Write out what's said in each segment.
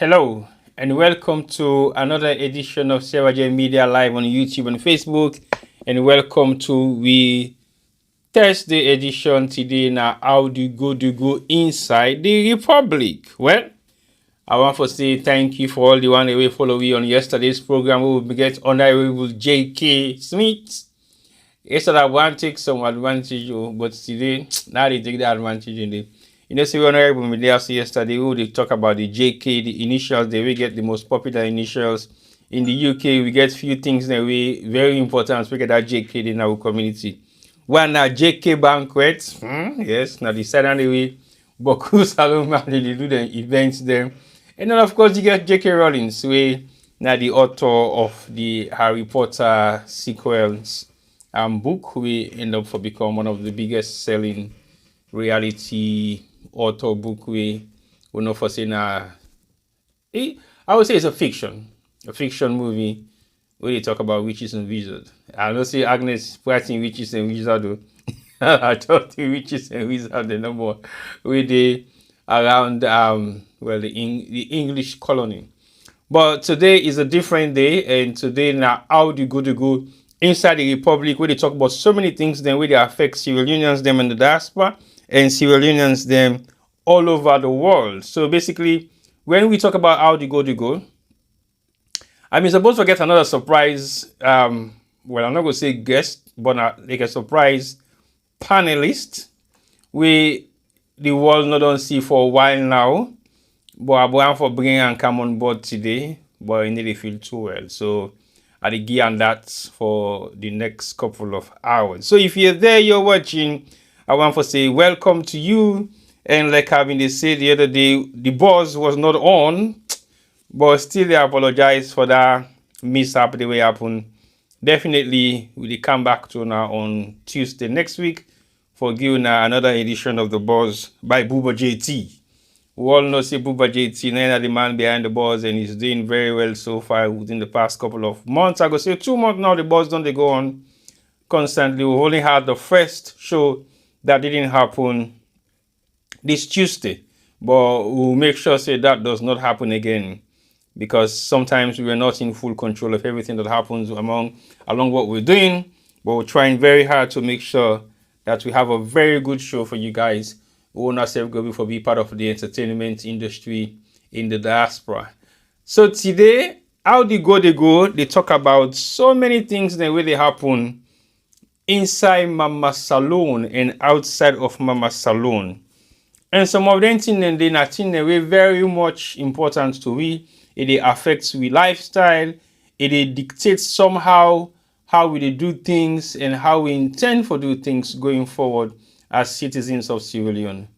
Hello and welcome to another edition of Sarah J Media Live on YouTube and Facebook, and welcome to we Thursday edition today. Now, how do you go inside the Republic? Well, I want to say thank you for all the one away following on yesterday's program. We will get Honorable J.K. Smith. Yesterday, I want to take some advantage, but today, now they take the advantage in the. You know, so Honorable Medias yesterday, we they talk about the JK, the initials, they will get the most popular initials. In the UK, we get few things that we very important. We get that JK in our community. One now JK banquet, yes, now the second way, Boku Salon, they do the events there. And then of course you get J.K. Rowling's, we now the author of the Harry Potter sequels book, we end up for become one of the biggest selling reality author book we know for saying I would say it's a fiction movie where they talk about witches and wizards. I don't see Agnes writing witches and wizards though. I thought the witches and wizards the number where they around the English colony. But today is a different day, and today now how do you go inside the Republic where they talk about so many things then where they affect Sierra Leoneans them in the diaspora and Sierra Leoneans them all over the world. So basically, when we talk about how do you go, I'm supposed to get another surprise. Well, I'm not gonna say guest, but like a surprise panelist. We the world not on see for a while now, but I'm going for bringing and come on board today. But I need to feel too well, so I'll give on that for the next couple of hours. So if you're there, you're watching, I want to say welcome to you. And like having they said the other day, the buzz was not on, but still I apologize for that mishap the way it happened. Definitely we'll come back to now on Tuesday next week for giving another edition of the buzz by Booba JT. We all know say Booba JT, now the man behind the buzz, and he's doing very well so far within the past couple of months. I go say 2 months now, the buzz don't they go on constantly. We only had the first show that didn't happen this Tuesday, but we'll make sure say that does not happen again, because sometimes we are not in full control of everything that happens along what we're doing, but we're trying very hard to make sure that we have a very good show for you guys who want ourselves go for be part of the entertainment industry in the diaspora. So today, how they go, they talk about so many things the way they happen inside Mama Salon and outside of Mama Salon. And some of them things they not in a way very much important to we. It affects we lifestyle. It dictates somehow how we do things and how we intend for do things going forward as citizens of Sierra Leone.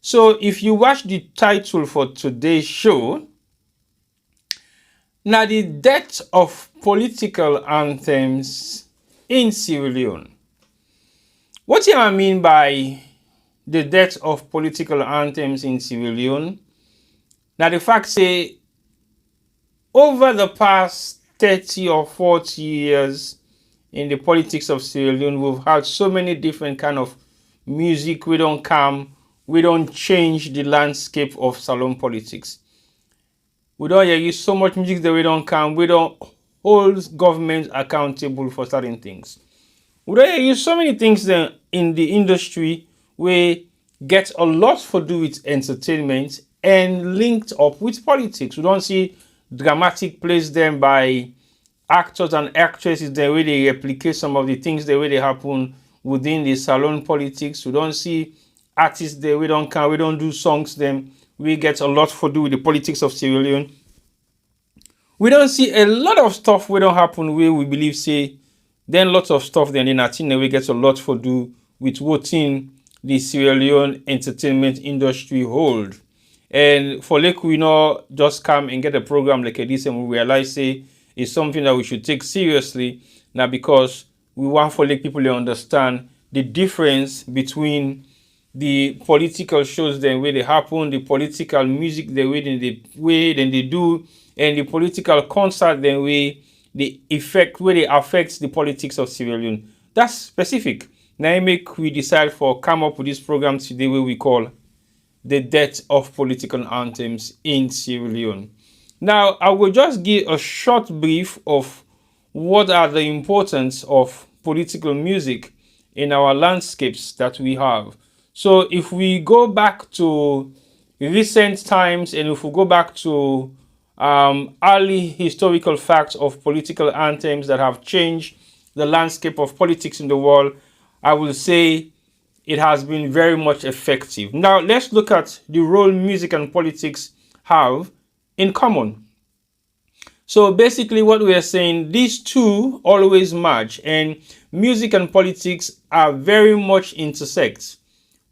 So if you watch the title for today's show, now the death of political anthems in Sierra Leone. What do I mean by the death of political anthems in Sierra Leone? Now the fact say over the past 30 or 40 years in the politics of Sierra Leone, we've had so many different kind of music. We don't change the landscape of salon politics. We don't use so much music that we don't hold government accountable for certain things. We don't use so many things that in the industry we get a lot to do with entertainment and linked up with politics. We don't see dramatic plays them by actors and actresses the way they replicate some of the things the way they happen within the salon politics. We don't see artists there, we don't do songs them. We get a lot to do with the politics of Sierra Leone. We don't see a lot of stuff we don't happen where we believe say then lots of stuff then in Latin we get a lot to do with what in the Sierra Leone entertainment industry hold. And for like we not just come and get a program like this and we realize say it's something that we should take seriously now, because we want for like people to understand the difference between the political shows the way they happen, the political music the way they do, and the political concert the way they affect the politics of Sierra Leone. That's specific. Now we decide for come up with this program today where we call the death of political anthems in Sierra Leone. Now, I will just give a short brief of what are the importance of political music in our landscapes that we have. So if we go back to recent times and if we go back to early historical facts of political anthems that have changed the landscape of politics in the world, I will say it has been very much effective. Now, let's look at the role music and politics have in common. So basically what we are saying, these two always merge, and music and politics are very much intersect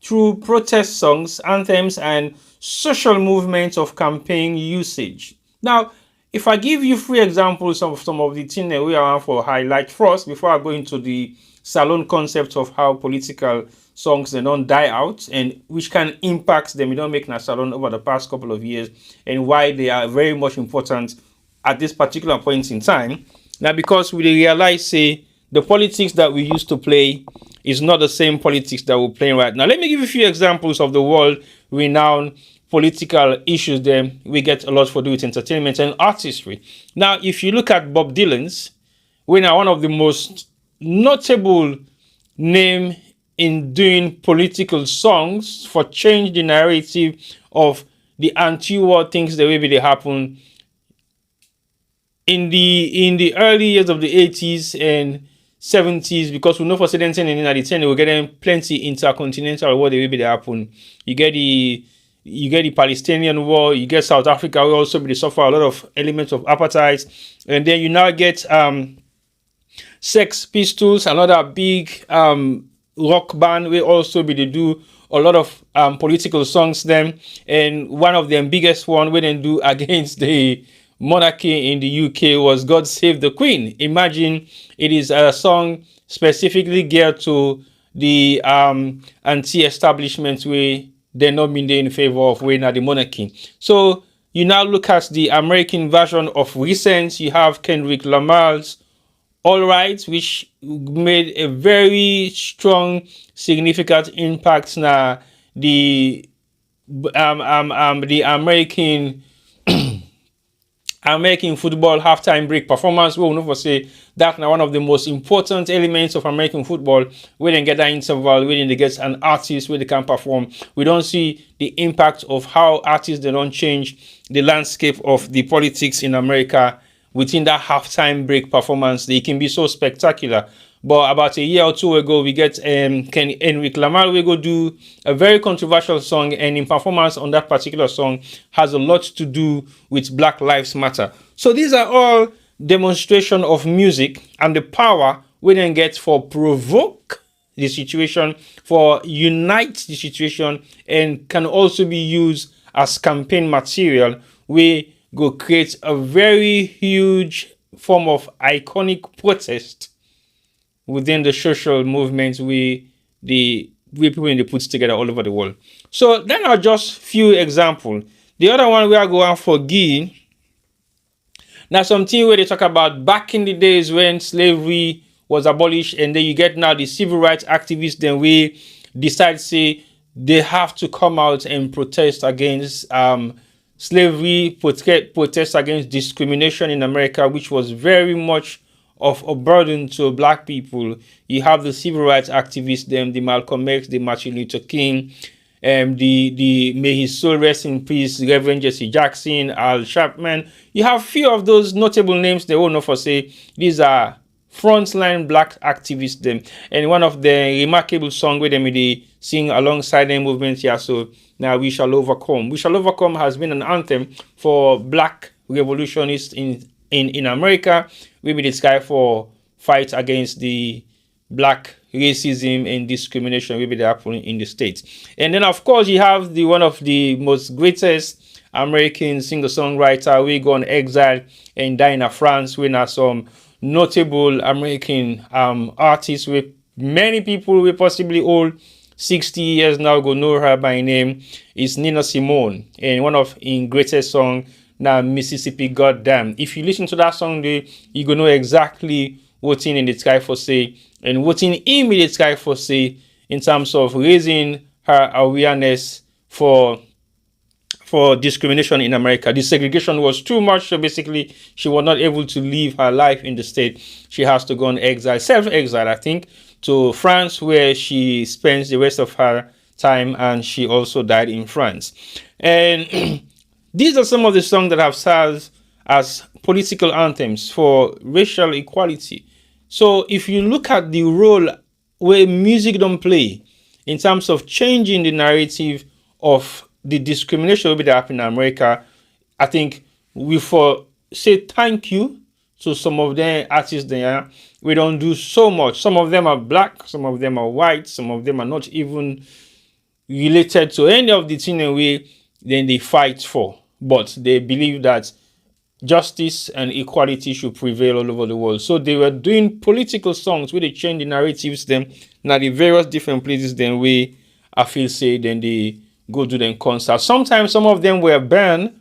through protest songs, anthems, and social movements of campaign usage. Now, if I give you three examples of some of the things that we are for highlight first, before I go into the salon concept of how political songs they don't die out and which can impact them, we don't make na salon over the past couple of years, and why they are very much important at this particular point in time. Now, because we realize, say, the politics that we used to play is not the same politics that we're playing right now. Let me give you a few examples of the world renowned political issues. Then we get a lot for do with entertainment and artistry. Now, if you look at Bob Dylan's, we are one of the most notable name in doing political songs for change the narrative of the anti-war things the way they happen in the early years of the 80s and 70s, because we know for certain in the 10 we're getting plenty intercontinental war the way they happen. You get the Palestinian war, you get South Africa, we also be suffer a lot of elements of apartheid, and then you now get Sex Pistols, another big rock band, we also be they do a lot of political songs then, and one of them biggest one we then do against the monarchy in the UK was God Save the Queen. Imagine, it is a song specifically geared to the anti-establishment way they're not being in favor of when at the monarchy. So you now look at the American version of recent, you have Kendrick Lamar's All Right, which made a very strong, significant impact na the American football halftime break performance. We will never say that now one of the most important elements of American football. We didn't get that interval, we didn't get an artist where they can perform. We don't see the impact of how artists they don't change the landscape of the politics in America within that halftime break performance. They can be so spectacular. But about a year or two ago, we get Kendrick Lamar. We go do a very controversial song, and in performance on that particular song has a lot to do with Black Lives Matter. So these are all demonstration of music and the power we then get for provoke the situation, for unite the situation, and can also be used as campaign material. We go create a very huge form of iconic protest within the social movements we people in the puts together all over the world. So then are just few examples. The other one we are going for Guy. Now something where they talk about back in the days when slavery was abolished, and then you get now the civil rights activists, then we decide say they have to come out and protest against slavery, protest against discrimination in America, which was very much of a burden to Black people. You have the civil rights activists, them, the Malcolm X, the Martin Luther King, the may his soul rest in peace, Reverend Jesse Jackson, Al Sharpton. You have few of those notable names they will know for say these are frontline Black activists them. And one of the remarkable songs where they sing alongside the movement here. So now We Shall Overcome. We Shall Overcome has been an anthem for Black revolutionists in America. We be this guy for fight against the Black racism and discrimination will be happening in the States. And then of course you have the one of the most greatest American singer-songwriter. We go on exile and die in France. We have some notable American artists with many people we possibly old 60 years now go know her by name is Nina Simone, and one of her greatest song now Mississippi Goddamn. If you listen to that song, you gonna know exactly what in the sky for say and what in the sky for say in terms of raising her awareness for for discrimination in America. The segregation was too much, so basically she was not able to live her life in the state. She has to go on exile, self-exile, I think, to France, where she spends the rest of her time, and she also died in France. And these are some of the songs that have served as political anthems for racial equality. So if you look at the role where music don't play in terms of changing the narrative of the discrimination that happened in America, I think we for say thank you to some of the artists there. We don't do so much. Some of them are black, some of them are white, some of them are not even related to any of the thing we then they fight for. But they believe that justice and equality should prevail all over the world. So they were doing political songs where they change the narratives them. Now the various different places then we I feel say then they go to them concerts. Sometimes some of them were banned,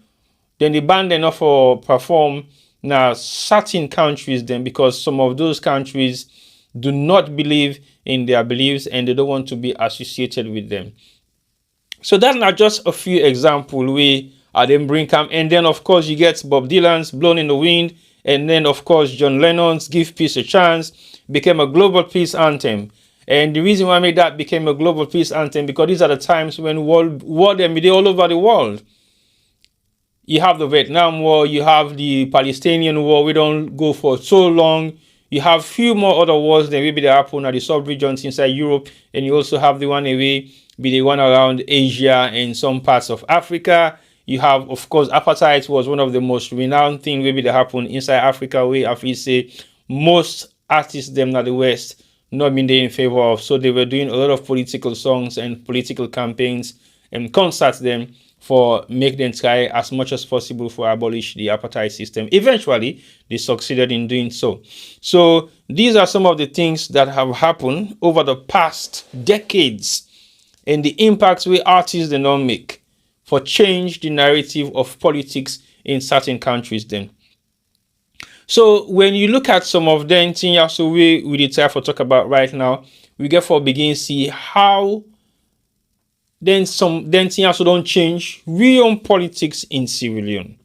then they banned them off for perform now certain countries then, because some of those countries do not believe in their beliefs and they don't want to be associated with them. So that's not just a few examples we then bring come. And then of course you get Bob Dylan's Blown in the Wind, and then of course John Lennon's Give Peace a Chance became a global peace anthem. And the reason why I made that became a global peace anthem, because these are the times when war them all over the world. You have the Vietnam War, you have the Palestinian War, we don't go for so long. You have few more other wars that maybe they happen at the sub-regions inside Europe, and you also have the one away, be the one around Asia and some parts of Africa. You have, of course, apartheid was one of the most renowned things maybe that happened inside Africa, where I feel say most artists them at the West not been there in favor of. So they were doing a lot of political songs and political campaigns and concerts them for make them try as much as possible for abolish the apartheid system. Eventually, they succeeded in doing so. So these are some of the things that have happened over the past decades and the impacts we artists do not make for change the narrative of politics in certain countries then. So when you look at some of them things so we try for talk about right now, we get for begin see how then things also don't change we own politics in Sierra Leone.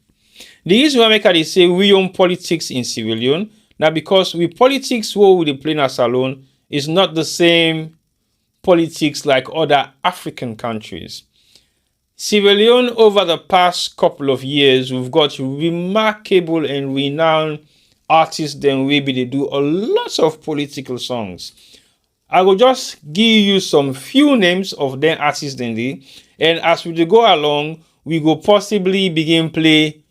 The reason why they say we own politics in Sierra Leone now because we politics what we play in alone is not the same politics like other African countries. Sierra Leone, over the past couple of years, we've got remarkable and renowned artists then maybe they do a lot of political songs. I will just give you some few names of them artists then they, and as we go along, we will possibly begin play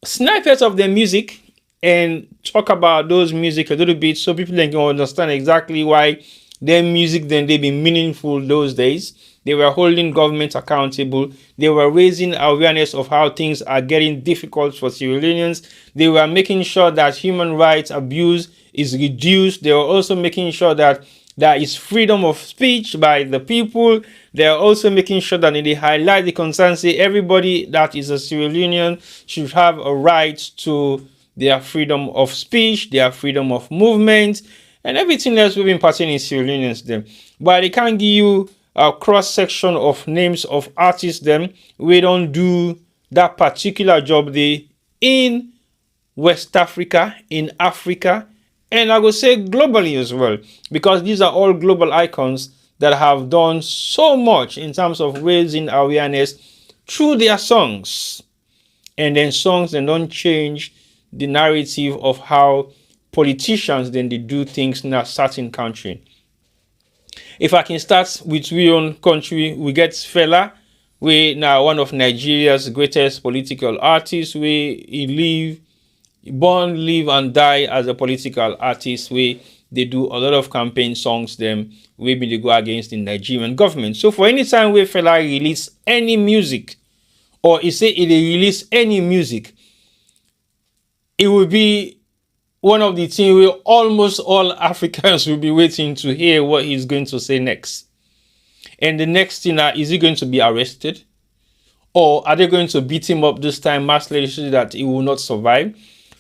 snippets of their music and talk about those music a little bit so people can understand exactly why their music then they be meaningful those days. They were holding government accountable. They were raising awareness of how things are getting difficult for Sierra Leoneans. They were making sure that human rights abuse is reduced. They were also making sure that there is freedom of speech by the people. They are also making sure that they highlight the concern, say everybody that is a Sierra Leonean should have a right to their freedom of speech, their freedom of movement, and everything else we've been pertaining in Sierra Leoneans them. But they can't give you a cross-section of names of artists them. We don't do that particular job there in West Africa, in Africa, and I would say globally as well, because these are all global icons that have done so much in terms of raising awareness through their songs. And then songs that don't change the narrative of how politicians then they do things in a certain country. If I can start with we own country, we get Fela, we now one of Nigeria's greatest political artists. We born, live, and die as a political artist. They do a lot of campaign songs. Them we they go against the Nigerian government. So for any time where Fela release any music, or he say he release any music, it will be one of the things where almost all Africans will be waiting to hear what he's going to say next. And the next thing is he going to be arrested? Or are they going to beat him up this time massively so that he will not survive?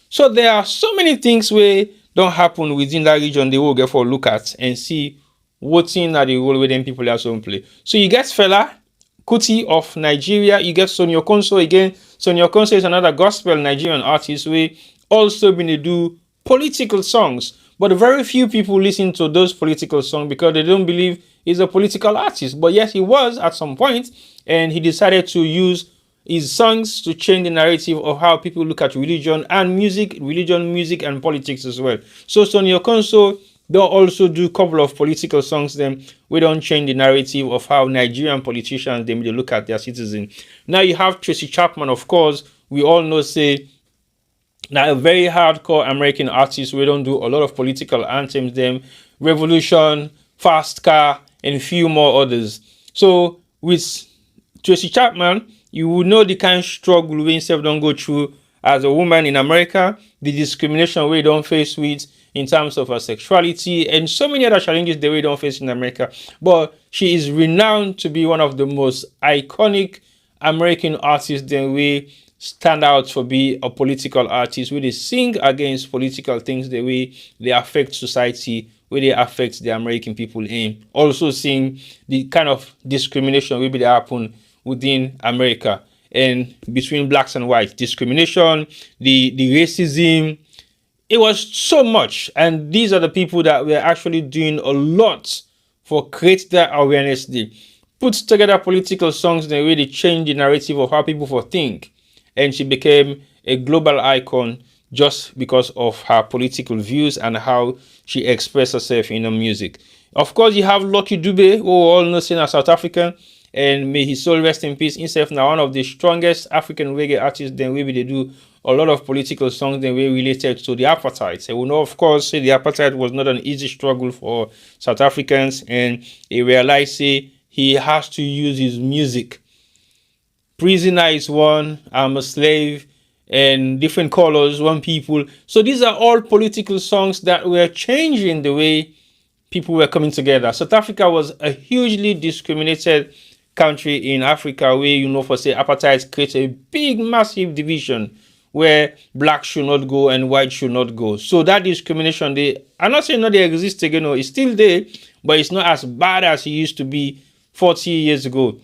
So there are so many things where don't happen within that region they will get for a look at and see what in are the role where them people also play. So you get Fela, Kuti of Nigeria. You get Sonia Konso again. Sonia Konso is another gospel Nigerian artist. We also been to do political songs. But very few people listen to those political songs because they don't believe he's a political artist. But yes, he was at some point, and he decided to use his songs to change the narrative of how people look at religion and music, and politics as well. So Sonia Konso, they'll also do a couple of political songs. Then we don't change the narrative of how Nigerian politicians they look at their citizens. Now you have Tracy Chapman, of course. We all know, say, now a very hardcore American artist. We don't do a lot of political anthems. Them Revolution, Fast Car, and few more others. So with Tracy Chapman, you will know the kind of struggle we himself don't go through as a woman in America, the discrimination we don't face with in terms of her sexuality, and so many other challenges that we don't face in America. But she is renowned to be one of the most iconic American artists that we stand out for be a political artist, where they sing against political things, the way they affect society, where they affect the American people, and also seeing the kind of discrimination will be that happen within America and between blacks and whites, discrimination, the racism. It was so much, and these are the people that were actually doing a lot for create that awareness. They put together political songs in a way they change the narrative of how people for think, and she became a global icon just because of her political views and how she expressed herself in her music. Of course, you have Lucky Dube, who all know seen as South African, and may his soul rest in peace. Himself now one of the strongest African reggae artists. Then maybe they do a lot of political songs then we related to the apartheid. So we know, of course, the apartheid was not an easy struggle for South Africans, and he realized he has to use his music. Prisoner is one, I'm a slave, and different colors, one people. So these are all political songs that were changing the way people were coming together. South Africa was a hugely discriminated country in Africa where, for say, apartheid creates a big, massive division where black should not go and white should not go. So that discrimination, I'm not saying they exist again, it's still there, but it's not as bad as it used to be 40 years ago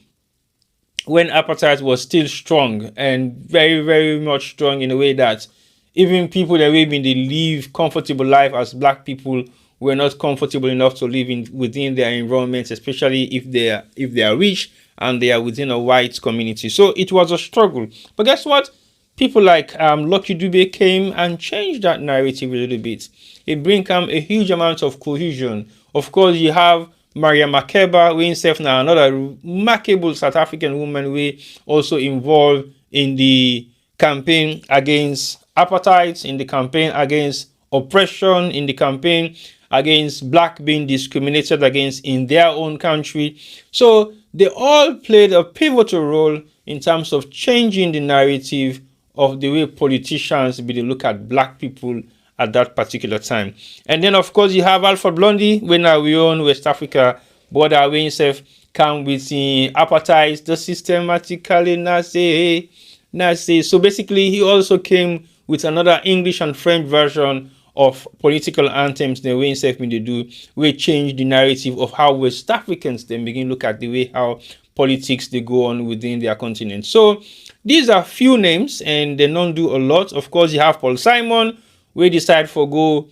when apartheid was still strong and very, very much strong in a way that even people that they live comfortable life as black people were not comfortable enough to live within their environments, especially if they are rich and they are within a white community. So it was a struggle. But guess what? People like Lucky Dube came and changed that narrative a little bit. It brings a huge amount of cohesion. Of course, you have Maria Makeba, who himself now another remarkable South African woman, who also involved in the campaign against apartheid, in the campaign against oppression, in the campaign against black being discriminated against in their own country. So they all played a pivotal role in terms of changing the narrative of the way politicians look at black people at that particular time. And then, of course, you have Alpha Blondy, when we own West Africa, border away himself, come with the apartheid, the systematically Nazi. So basically, he also came with another English and French version of political anthems, the way himself they do, we change the narrative of how West Africans then begin look at the way how politics they go on within their continent. So these are few names, and they don't do a lot. Of course, you have Paul Simon, we decide for go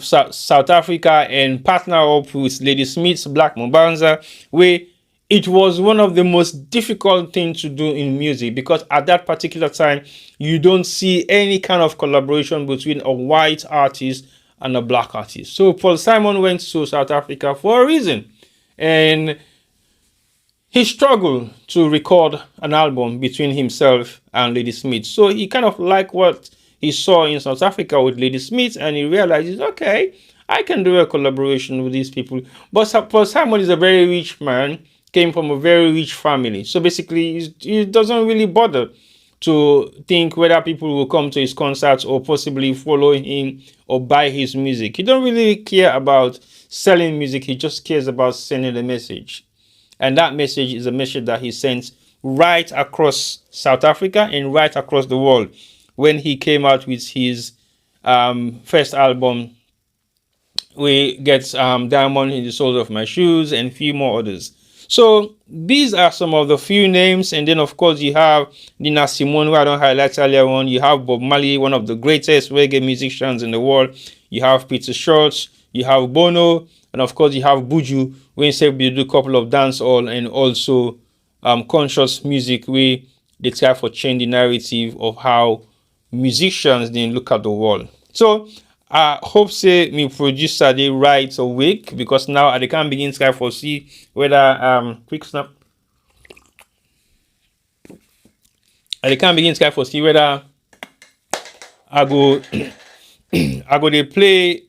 South Africa and partner up with Lady Smith's Black Mbanza, where it was one of the most difficult things to do in music, because at that particular time, you don't see any kind of collaboration between a white artist and a black artist. So Paul Simon went to South Africa for a reason, and he struggled to record an album between himself and Lady Smith. So he kind of liked what he saw in South Africa with Lady Smith, and he realizes, okay, I can do a collaboration with these people. But Paul Simon is a very rich man, came from a very rich family. So basically, he doesn't really bother to think whether people will come to his concerts or possibly follow him or buy his music. He don't really care about selling music. He just cares about sending a message. And that message is a message that he sends right across South Africa and right across the world when he came out with his first album. We get Diamond in the Soles of My Shoes and a few more others. So these are some of the few names. And then, of course, you have Nina Simone, who I don't highlight earlier on. You have Bob Marley, one of the greatest reggae musicians in the world. You have Peter Schultz. You have Bono. And, of course, you have Buju, who said we do a couple of dancehall and also conscious music where they try for change the narrative of how musicians didn't look at the world. So I hope say me producer they right awake, because now I can begin to try for see whether quick snap. I can begin to try for see whether I go I go they play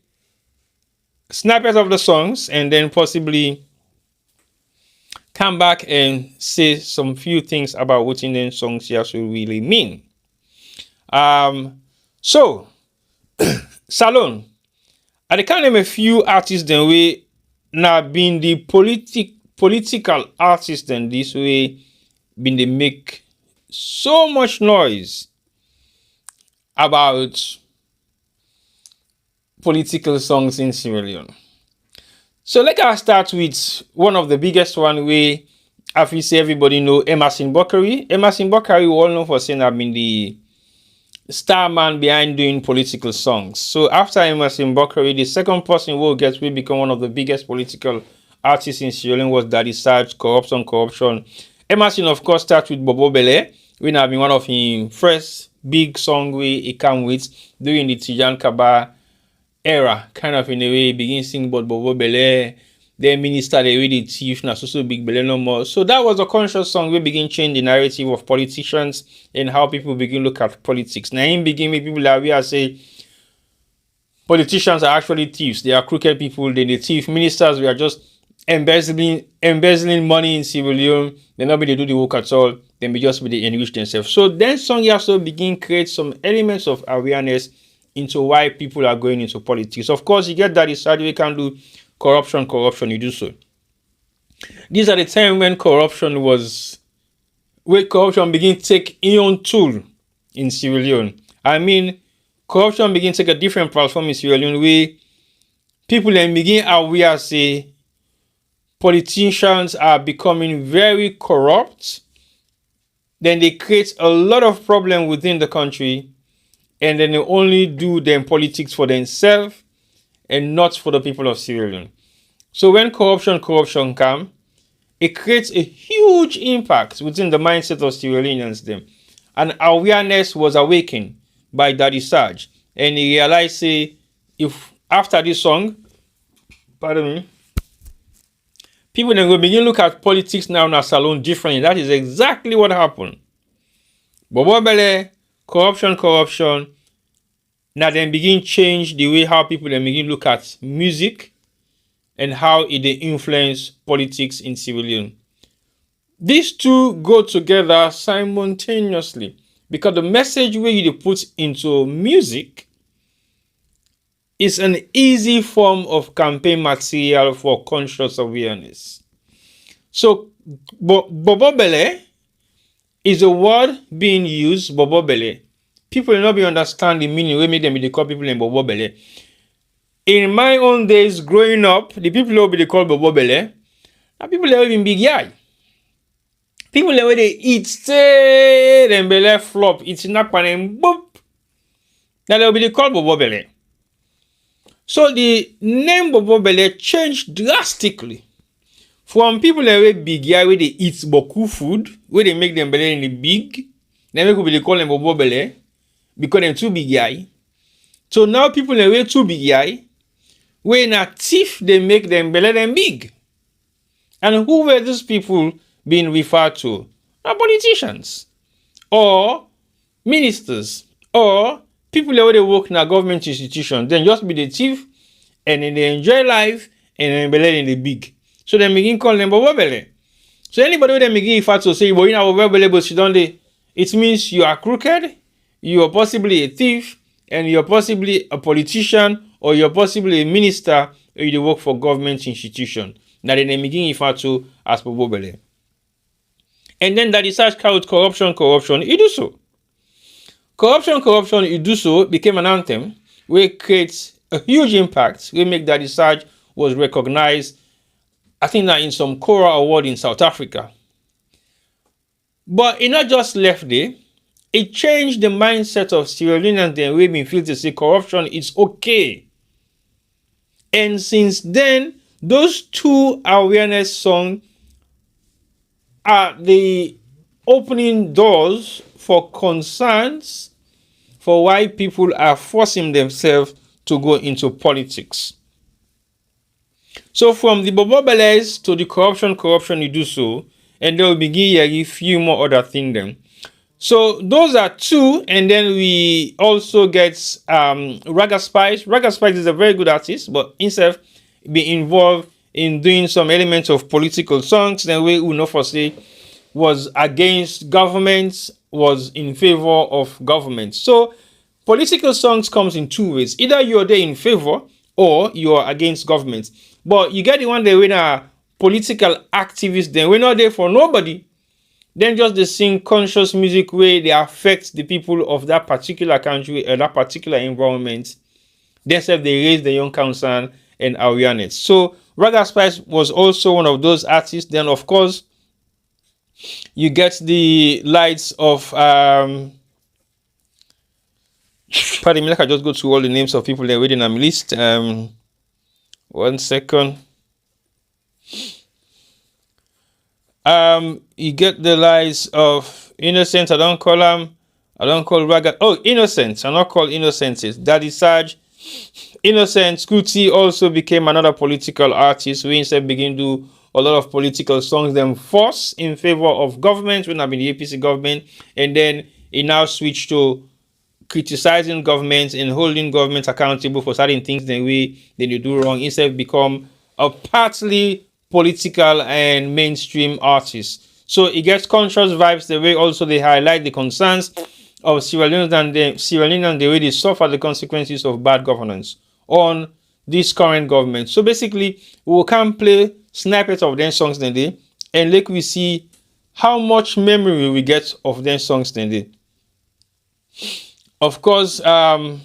snippets of the songs and then possibly come back and say some few things about what in the songs here should really mean. So Salon, I can name a few artists then way now being the political artists then this way been they make so much noise about political songs in Sierra Leone. So let us start with one of the biggest one way I feel say everybody know Emerson Bakari. Emerson Bakari we all know for saying I've been the star man behind doing political songs. So after Emerson Bakari, the second person who gets will become one of the biggest political artists in Sierra Leone was Daddy Sarge, Corruption. Emerson, of course, starts with Bobo Bele, which have been one of his first big song he came with during the Tijan Kaba era, kind of in a way, he begin sing about Bobo Bele. Then minister they really thief now so big Bele no more. So that was a conscious song we begin change the narrative of politicians and how people begin look at politics. Now in begin with people that we are say politicians are actually thieves. They are crooked people, they thief. Ministers we are just embezzling money in Sierra Leone. They not be they do the work at all. Then be just be they enrich themselves. So then song also begin create some elements of awareness into why people are going into politics. Of course, you get that side we can do corruption, you do so. These are the time when corruption begin to take own tool in Sierra Leone. I mean, corruption begin to take a different platform in Sierra Leone where people then begin aware say politicians are becoming very corrupt. Then they create a lot of problem within the country, and then they only do them politics for themselves and not for the people of Sierra Leone. So when corruption come, it creates a huge impact within the mindset of Sierra Leoneans them. And awareness was awakened by Daddy Sarge. And he realized, say, if after this song, people then will begin look at politics now in a salon differently. That is exactly what happened. Bobo Bele, corruption, now then begin change the way how people then begin look at music and how it they influence politics in Sierra Leone. These two go together simultaneously because the message where you put into music is an easy form of campaign material for conscious awareness. So Bobo Bele is a word being used, Bobo Bele. People will not be understand the meaning. We make them be call people in Bobo Bele. In my own days growing up, the people who be called Bobo Bele, are people that even big guy. People that they eat stay them belle flop, it's not and boop. Now they will be called Bobo Bele. So the name Bobo Bele changed drastically from people that were big guy where they eat boku food, where they make them belly in the big. Then we could be call them Bobo Bele because they're too big guy. So now people that were too big guy, when a thief they make them belly them big. And who were these people being referred to? Are politicians or ministers or people that they work in a government institution. Then just be the thief and then they enjoy life and then belly in the big. So they begin call them Bobo Bele. So anybody with them begin refer to say, "Boy, you know Bobo Bele, but you don't." It means you are crooked, you are possibly a thief, and you're possibly a politician, or you're possibly a minister, or you work for government institution. Now they begin refer to as Bobo Bele. And then that is such called corruption, you do so. Corruption, you do so became an anthem where it creates a huge impact. We make that Sarge was recognized I think that in some Cora award in South Africa. But it not just left there. It changed the mindset of Sierra Leoneans then we been feel to say corruption is okay. And since then, those two awareness songs are the opening doors for concerns for why people are forcing themselves to go into politics. So from the bobobeles to the corruption you do so, and then we begin a few more other things then. So those are two, and then we also get Raga Spice. Raga Spice is a very good artist, but instead be involved in doing some elements of political songs. Then we will not say was against governments, was in favor of government. So political songs comes in two ways. Either you're there in favor or you're against government. But you get the one that when are political activists, then we're not there for nobody. Then just they sing conscious music where they affect the people of that particular country or that particular environment. Then they raise the young concern and awareness. So Raga Spice was also one of those artists. Then of course you get the lights of pardon me, like I just go through all the names of people that are waiting on my list. 1 second. You get the lights of Innocent. I don't call Raga. Oh, Innocent. I not call Innocents. Daddy Sarge. Innocent Scooty also became another political artist. We instead begin to do a lot of political songs, then force in favor of government when I've been the APC government, and then it now switched to criticizing governments and holding governments accountable for certain things that they do wrong, instead become a partly political and mainstream artist. So it gets conscious vibes the way also they highlight the concerns of Sierra Leone and the way they suffer the consequences of bad governance on this current government. So basically, we can play snippets of their songs then day, and like we see how much memory we get of their songs then day. Of course, so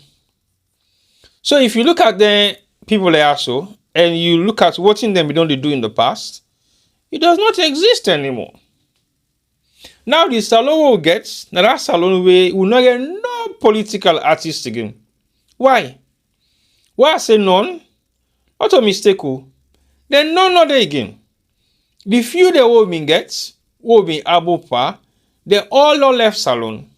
if you look at the people they are so, and you look at what in them we don't do in the past, it does not exist anymore. Now the salon will get, now that salon will not get no political artist again. Why? Why I say none? Not a mistake. Then none other again. The few that will be get, will be abopa, they all don't left salon.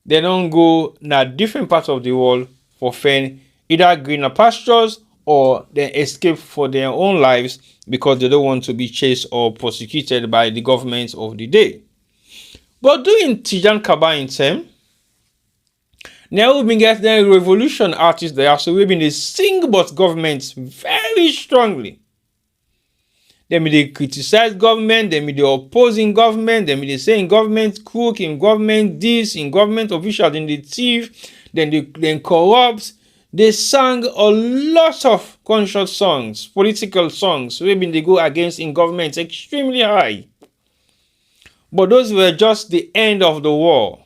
They don't go na different parts of the world for find either greener pastures or they escape for their own lives because they don't want to be chased or prosecuted by the government of the day. But doing Tijan Kaba in time, now we've been getting the revolution artists there, so we've been sing but governments very strongly. They may they criticize government, they may they opposing government, they may they say in government crook, in government this, in government officials, in the thief, then they corrupt. They sang a lot of conscious songs, political songs, where they go against in government extremely high. But those were just the end of the war.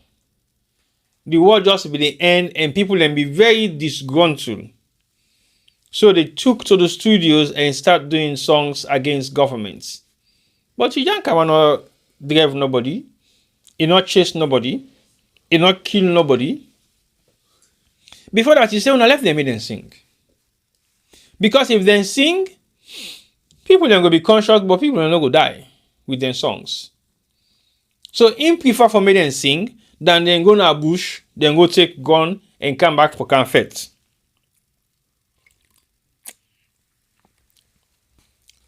The war just be the end, and people then be very disgruntled. So they took to the studios and start doing songs against governments. But Tijan Kaba not drive nobody, he not chase nobody, he not kill nobody. Before that, he said, when I left them, he didn't sing. Because if they sing, people then go be conscious, but people don't go die with their songs. So him prefer for me then sing than then go to a bush, then go take gun and come back for confet.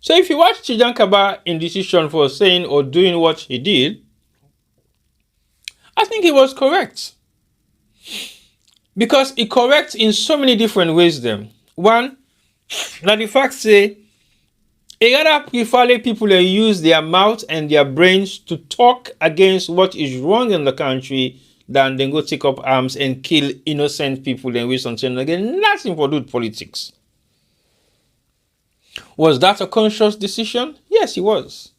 So if you watch Tijan Kaba in decision for saying or doing what he did, I think he was correct. Because it corrects in so many different ways then. One, now the fact say, it rather prefer people that use their mouth and their brains to talk against what is wrong in the country than then go take up arms and kill innocent people and waste something again. Nothing for do with politics. Was that a conscious decision? Yes, it was.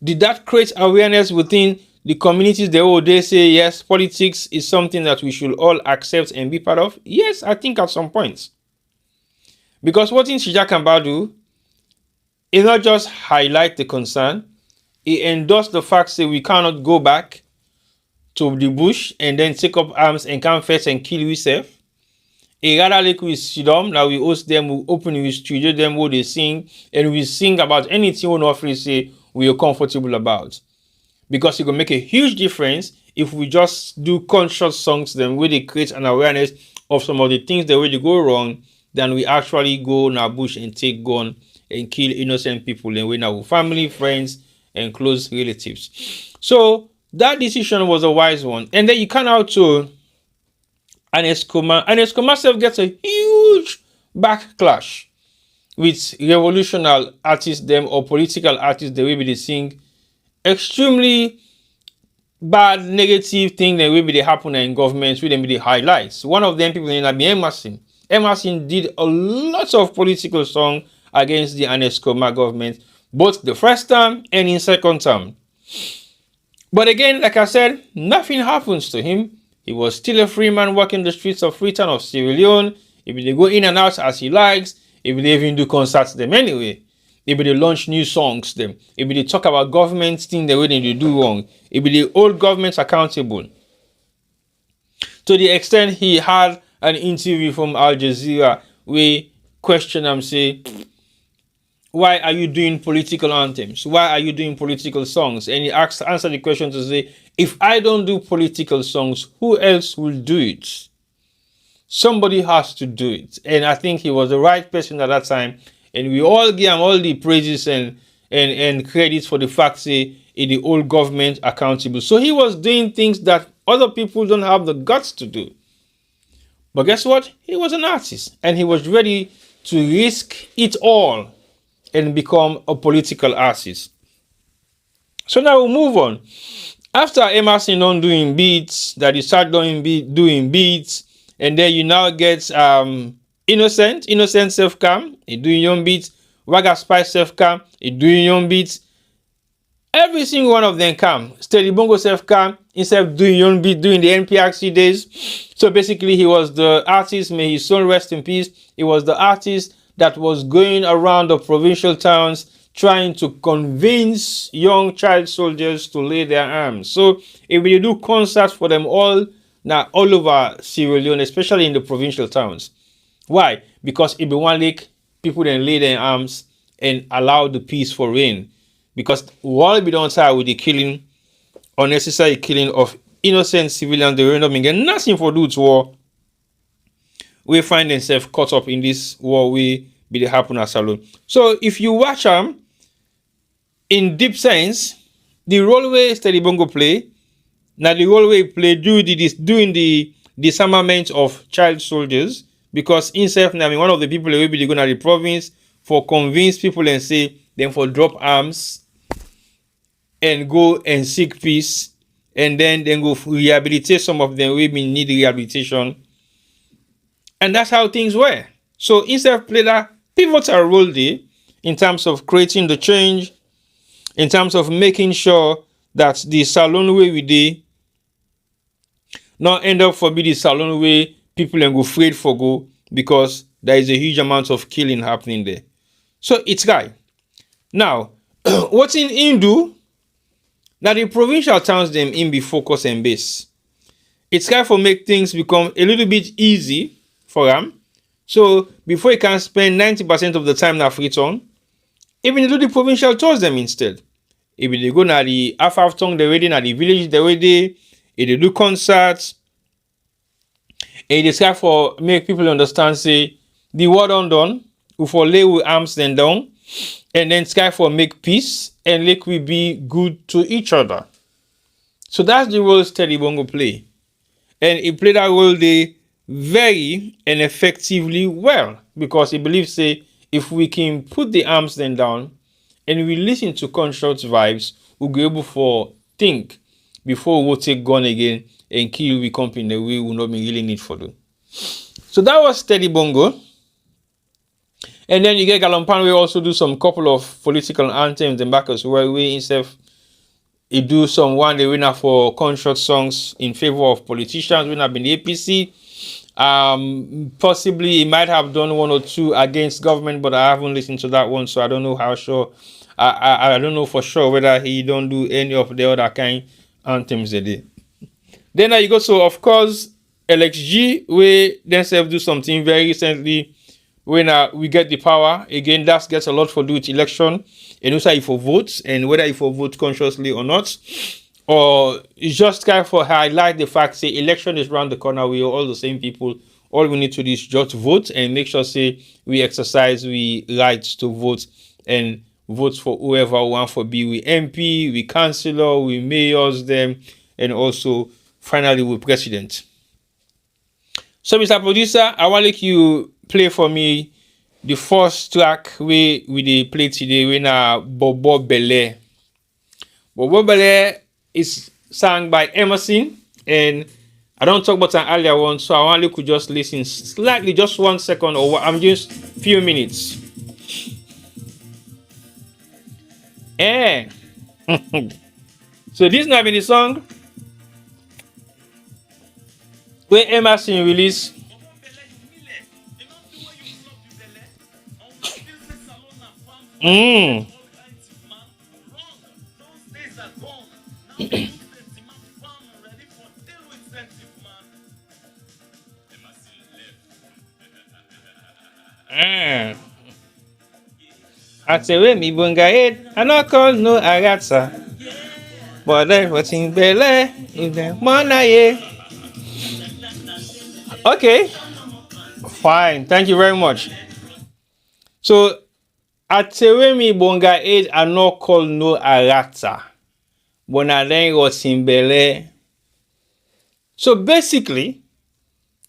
Did that create awareness within the communities they say, yes, politics is something that we should all accept and be part of? Yes, I think at some point. Because what in Tijan Kaba do, It not just highlight the concern, it endorsed the fact that we cannot go back to the bush and then take up arms and come first and kill yourself. It rather like we sit down, now we host them, we open we studio them what they sing, and we sing about anything we not say we are comfortable about. Because it will make a huge difference if we just do conscious songs then where they create an awareness of some of the things that really go wrong, than we actually go in our bush and take gun and kill innocent people and win our family, friends, and close relatives. So that decision was a wise one. And then you come out to Aneskoma. Aneskoma self gets a huge backlash with revolutionary artists them or political artists the way they sing extremely bad negative thing that will be they happen in governments with them be the highlights. One of them people in Emerson. Emerson did a lot of political song against the Aneskoma government, both the first time and in second term. But again, like I said, nothing happens to him. He was still a free man walking the streets of Freetown of Sierra Leone. If they go in and out as he likes, if they even do concerts them anyway. If they launch new songs them. If they talk about government things the way they do wrong. If they hold governments accountable. To the extent he had an interview from Al Jazeera where question him say, why are you doing political anthems? Why are you doing political songs? And he answered the question to say, if I don't do political songs, who else will do it? Somebody has to do it. And I think he was the right person at that time. And we all give him all the praises and credits for the fact that the old government accountable. So he was doing things that other people don't have the guts to do. But guess what? He was an artist. And he was ready to risk it all and become a political artist. So now we'll move on. After Emerson on doing beats, that he started doing beats, and then you now get Innocent self-cam, he doing young beats, Wagga Spice self-cam, he doing young beats. Every single one of them cam. Steady Bongo self-cam, instead of doing young beat, doing the NPRC days. So basically he was the artist, may his soul rest in peace. He was the artist that was going around the provincial towns trying to convince young child soldiers to lay their arms. So if we do concerts for them all, now all over Sierra Leone, especially in the provincial towns. Why? Because if you want like people then lay their arms and allow the peace for reign. Because while we don't start with the killing, unnecessary killing of innocent civilians, they end up getting nothing for do to war. We find themselves caught up in this war we be the happen as alone. So if you watch them, in deep sense, the role way Steady Bongo play, now the role way play doing the disarmament of child soldiers, because himself, I mean, one of the people that will be going to the province for convince people and say them for drop arms and go and seek peace, and then go rehabilitate some of them will need rehabilitation. And that's how things were. So himself played a pivotal role there in terms of creating the change, in terms of making sure that the salon way we did not end up for be the salon way people and go afraid for go, because there is a huge amount of killing happening there. So it's guy. Now, what in Hindu, now the provincial towns them in be focus and base. It's guy for make things become a little bit easy for them. So before you can spend 90% of the time na Freetown, even do the provincial tours them instead. If they go na the half tongue the way na the village the way if they do concerts, and it's guy for make people understand say the war done, we for lay with arms then down, and then sky for make peace and like we be good to each other. So that's the role Steady Bongo play. And he played that role there very and effectively well, because he believes say if we can put the arms then down and we listen to conscious vibes, we'll be able to think before we'll take gun again and kill we company the way we will not be really need for them. So that was Steady Bongo. And then you get Galompan, we also do some couple of political anthems and back as well. We himself he do some one day winner for conscious songs in favor of politicians. We have been the APC. Possibly he might have done one or two against government, but I haven't listened to that one, so I don't know how sure. I don't know for sure whether he don't do any of the other kind anthems they did. Then you go, so of course LXG we themselves do something very recently when we get the power again. That gets a lot for do with election, and also if you vote, and whether if you vote consciously or not, or it's just kind of for highlight the fact say election is around the corner. We are all the same people. All we need to do is just vote and make sure say we exercise we rights to vote and vote for whoever we want for be we MP, we councillor, we mayors them, and also finally we president. So Mr. Producer, I want like you play for me the first track we play today when Bobo Bele. Bobo Bele is sung by Emerson, and I don't talk about an earlier one, so I want you to just listen slightly, just 1 second, or I'm just few minutes. So this not been the song where Emerson release. I say when me bunga head, I not call no agata, but then what's in Bele in the morning. Okay, fine, thank you very much. So I say when me bunga head, I not call no agata, but then what's in Bele. So basically,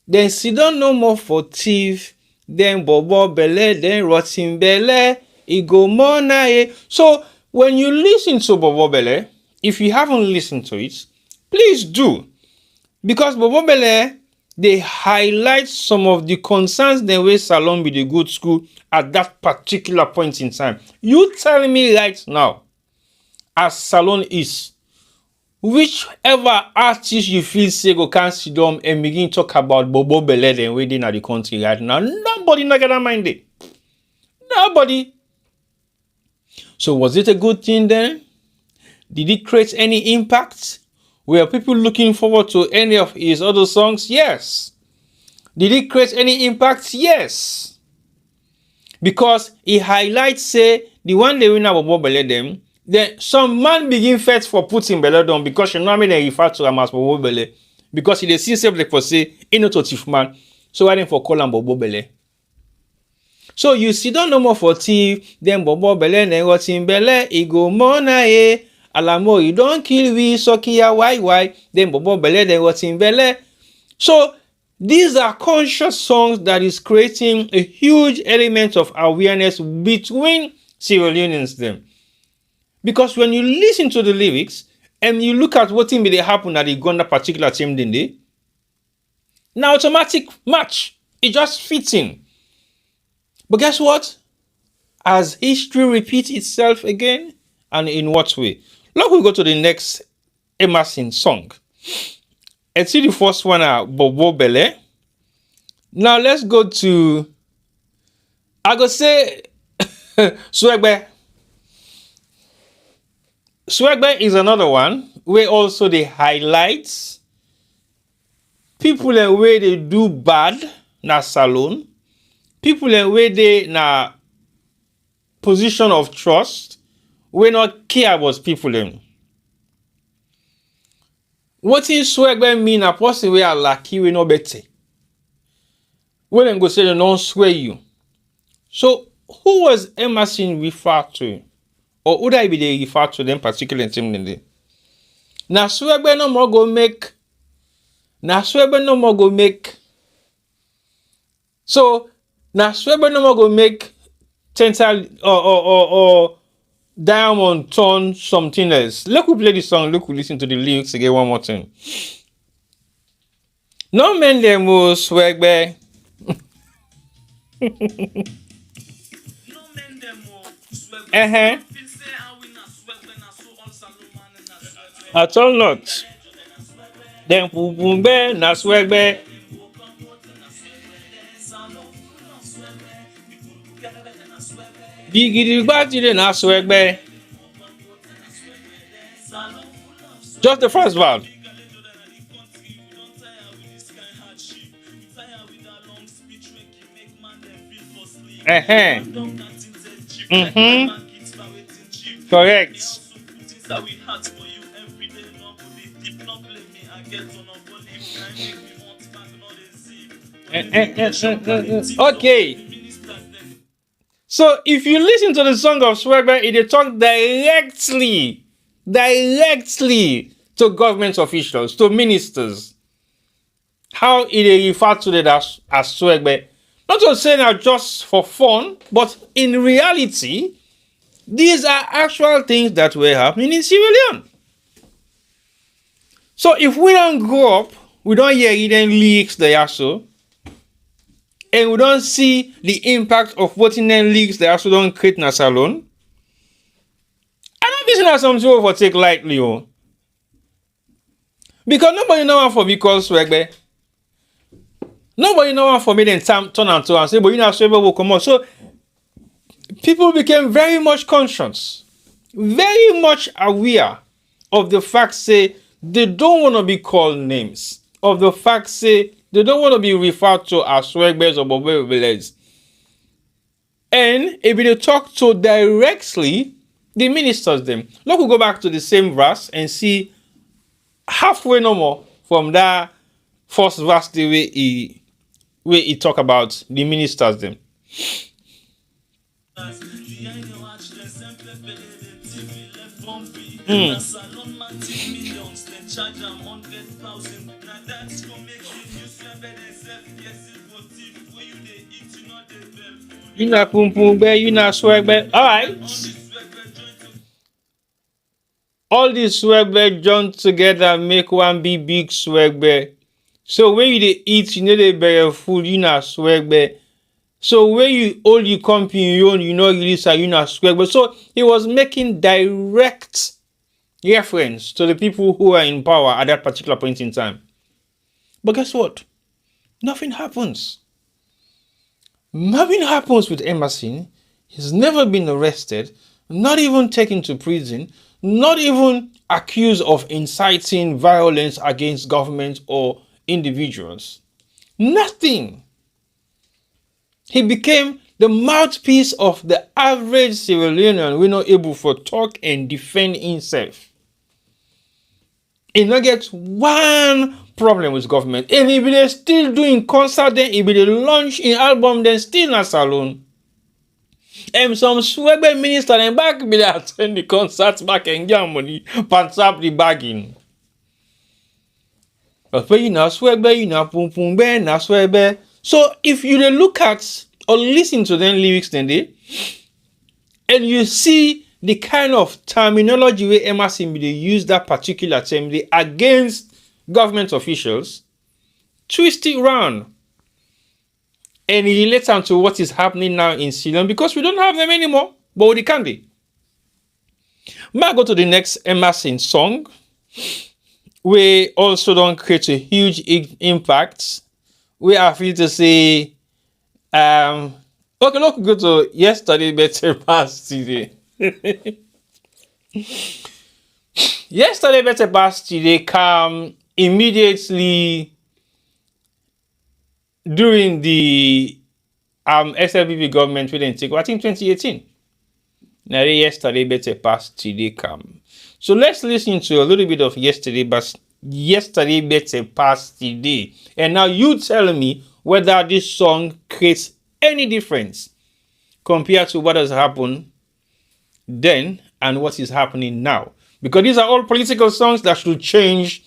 then sit down no more for thief, then Bobo Bele, then rotten Bele. Go more na. So when you listen to Bobo Bele, if you haven't listened to it, please do, because Bobo Bele they highlight some of the concerns the way Salon be the good school at that particular point in time. You tell me right now, as Salon is, whichever artist you feel say go can sit down and begin talk about Bobo Bele then waiting at the country right now, nobody not gonna mind it. Nobody. So was it a good thing then? Did it create any impact? Were people looking forward to any of his other songs? Yes. Did it create any impact? Yes. Because he highlights, say, the one they win about Bobo Bele them, then some man begin fight for putting Bele down because you know what I mean, they refer to him as Bobo Bele. Because he dey see himself like for say, he not a thief man. So why then for call him Bobo Bele? So you see don't no more for thief, then Bobo Bele, then what's in Bele, he go more na ye. Alamo, you don't kill we, Sokia, why, then Bobo Bele, then what's in Bele. So these are conscious songs that is creating a huge element of awareness between Sierra Leoneans them. Because when you listen to the lyrics and you look at what may happen at the Uganda particular team day, now automatic match, it just fits in. But guess what? As history repeats itself again, and in what way? Look, we go to the next Emerson song. And see the first one, Bobo Bele. Now let's go to, I go say, Swegbe. Swegbe is another one where also they highlight people and where they do bad na Salon. People and where they na position of trust, we not care about people them. What in Swegbe mean a person we are lucky we no better. When them go say they don't swear you. So who was Emerson referred to? Or would I be they refer to them particular team in there? Now Swegbe no more go make. Now Swegbe no more go make. So now Swegbe no more go make Tental or Diamond turn something else. Look who play the song, look who listen to the lyrics again one more time. No man them will Swegbe. At all not. Then boom boom be na Swegbe. Biggie Batty na swagbe. Just the first one. Uh-huh. Correct. Okay. So if you listen to the song of Swagger, it talk directly to government officials, to ministers. How it refer to it as Swagger. Not to say that just for fun, but in reality, these are actual things that were happening in Sierra Leone. So if we don't grow up, we don't hear hidden leaks there so, and we don't see the impact of what in the leaks they also don't create in a salon, I don't think that's something for take lightly, oh. Because nobody know one for because Swagger. Nobody know one for me then turn and to and say, but you know, Swagger will come out. So people became very much conscious, very much aware of the fact, say, they don't want to be called names, of the fact, say, they don't want to be referred to as swagbers or bobbers. And if they talk to directly the ministers them. Look, we go back to the same verse and see halfway no more from that first verse the way he talk about the ministers them. You not pum pum bear, you not swag bear. Alright. All these swag bear join together make one big swag bear. So when you dey eat, you know they bear food, you not swag bear. So when you all you company you own, you know you listen, you not swag bear. So he was making direct reference to the people who are in power at that particular point in time. But guess what? Nothing happens. Nothing happens with Emerson. He's never been arrested, not even taken to prison, not even accused of inciting violence against government or individuals. Nothing. He became the mouthpiece of the average Sierra Leonean who not able to talk and defend himself. He not get one problem with government. And if they still doing concert, then if they launch in album, then still not salon. And some swagger minister and back be there attend the concert back and get money, pants up the bagging. But when you not swagger, you not pum pum bear, not swagger. So if you look at or listen to them lyrics then they, and you see the kind of terminology where Emerson they use that particular term they against government officials, twist it around and relate them to what is happening now in Ceylon because we don't have them anymore, but we can be. Might go to the next Emerson song. We also don't create a huge impact. We are free to say, okay, look, go to Yesterday Better Past Today. Yesterday Better Past Today come immediately during the SLBB government we didn't take, I think 2018. Now Yesterday Better Past Today come. So let's listen to a little bit of Yesterday Better Past Today. And now you tell me whether this song creates any difference compared to what has happened then and what is happening now. Because these are all political songs that should change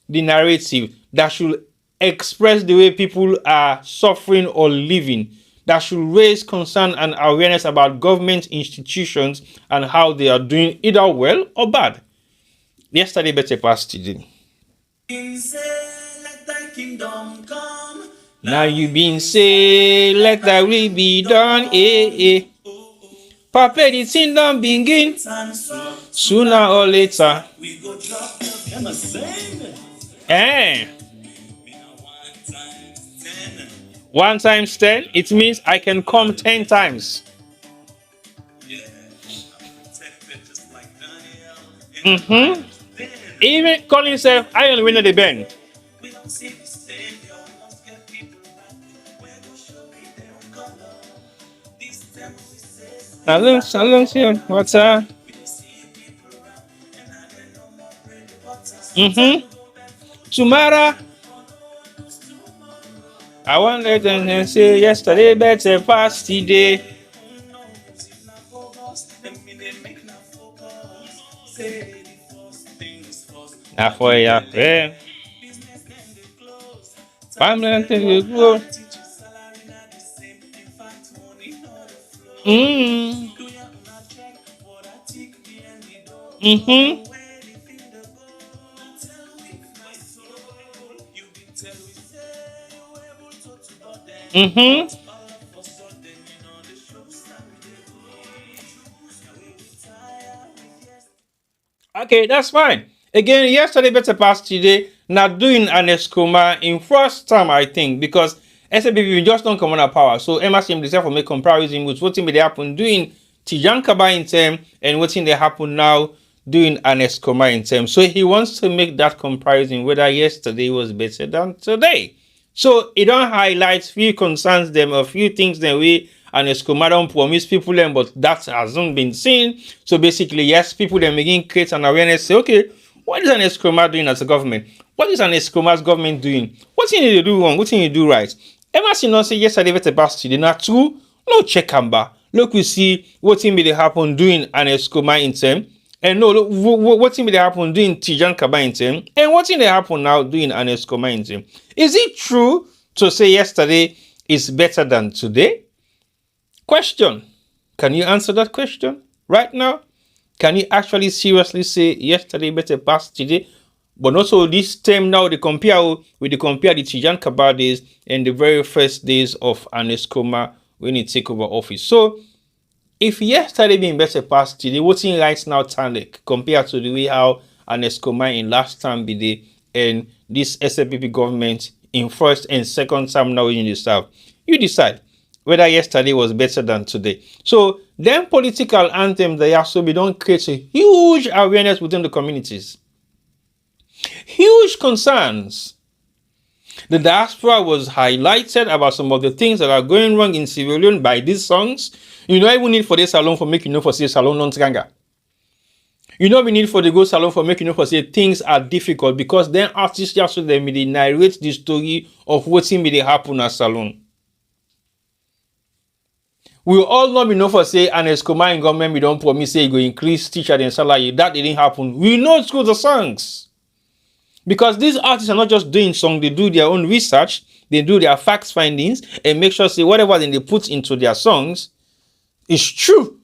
the narrative, that should express the way people are suffering or living, that should raise concern and awareness about government institutions and how they are doing either well or bad. Yesterday Better Past Today. Now you been say, let thy will be done, Papa, the thing done begin. Sooner or later. We go drop the 1 times 10, it means I can come 10 times. Mm-hmm. Even calling himself Iron Winner the Ben. Salon, what's up? Mm-hmm. Tomorrow, I want let them say yesterday better past today. Now for ya, yeah. Family thing you go. Mm. Mm-hmm. Mm-hmm. Okay, that's fine. Again, yesterday better past today. Now doing an escoma in first time, I think, because SABB just don't come on our power. So Emerson themselves will make comparison with what they happen doing Tijankaba in term and what they happen now doing an escoma in term. So he wants to make that comparison whether yesterday was better than today. So it don't highlight few concerns them, a few things that we and Escoma don't promise people them, but that hasn't been seen. So basically, yes, people then begin create an awareness, say, okay, what is an Escoma doing as a government? What is an Escoma's government doing? What thing they do wrong? What thing you do right? Emerson not say yesterday with the past today. Not true. No check and bar. Look, we see what thing may happen doing an Escoma in term. And no, look, what thing may happen doing Tijan Kaba in term. And what thing they happen now doing an Escoma in term. Is it true to say yesterday is better than today? Question. Can you answer that question right now? Can you actually seriously say yesterday better past today? But also this term now they compare the Tijan Kaba days and the very first days of an Escoma when it take over office. So if yesterday being better past today, what's in right now Tanlek compared to the way how an Escoma in last time be there and this SLPP government in first and second time now in the South, you decide whether yesterday was better than today. So then political anthem they also be don't create a huge awareness within the communities. Huge concerns. The diaspora was highlighted about some of the things that are going wrong in Sierra Leone by these songs. You know, even need for this salon for making you know for say salon non tranga. You know, we need for the go salon for making you know for say things are difficult because then artists just so they may narrate the story of what may happen at salon. We all know we know for say an Escoma in government we don't promise say go increase teacher and salary. That didn't happen. We know through the songs. Because these artists are not just doing songs, they do their own research, they do their facts findings, and make sure say whatever they put into their songs is true.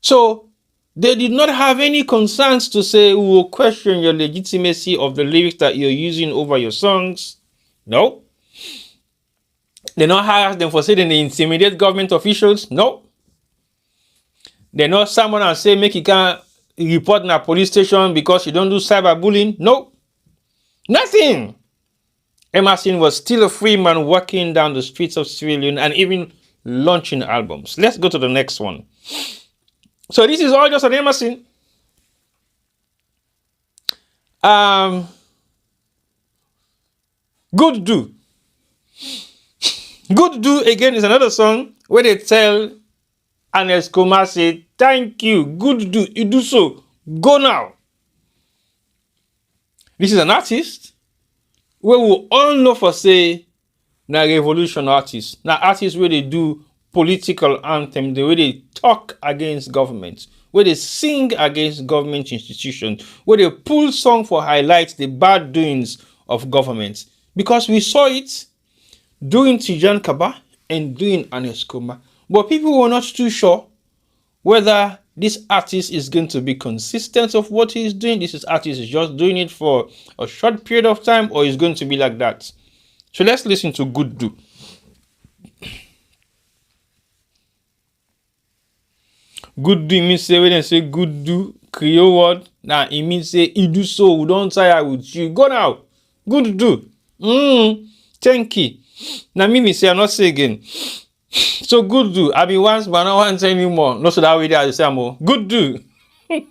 So they did not have any concerns to say we will question your legitimacy of the lyrics that you're using over your songs. No. They not hire them for saying they intimidate government officials. No. They not someone and say make you can't report in a police station because you don't do cyberbullying. No. Nothing. Emerson was still a free man walking down the streets of Sierra Leone and even launching albums. Let's go to the next one. So this is all just an Emerson. Good Do. Good Do again is another song where they tell an Escoma say, thank you, good do, you do so, go now. This is an artist where we all know for say, na revolution artists. Now artists where they do political anthem, the way they talk against government, where they sing against government institutions, where they pull song for highlight the bad doings of government. Because we saw it doing Tijan Kaba and doing an Escoma. But people were not too sure whether this artist is going to be consistent of what he's doing. This artist is just doing it for a short period of time or is going to be like that. So let's listen to Good Do. Good do means say when they say good do, Creole word. Now it means say you do so, we don't tire with you. Go now. Good do. Thank you. Now me say I'm not say again. So good do. I be once, but not once anymore. Not so that way there say more. Good do. This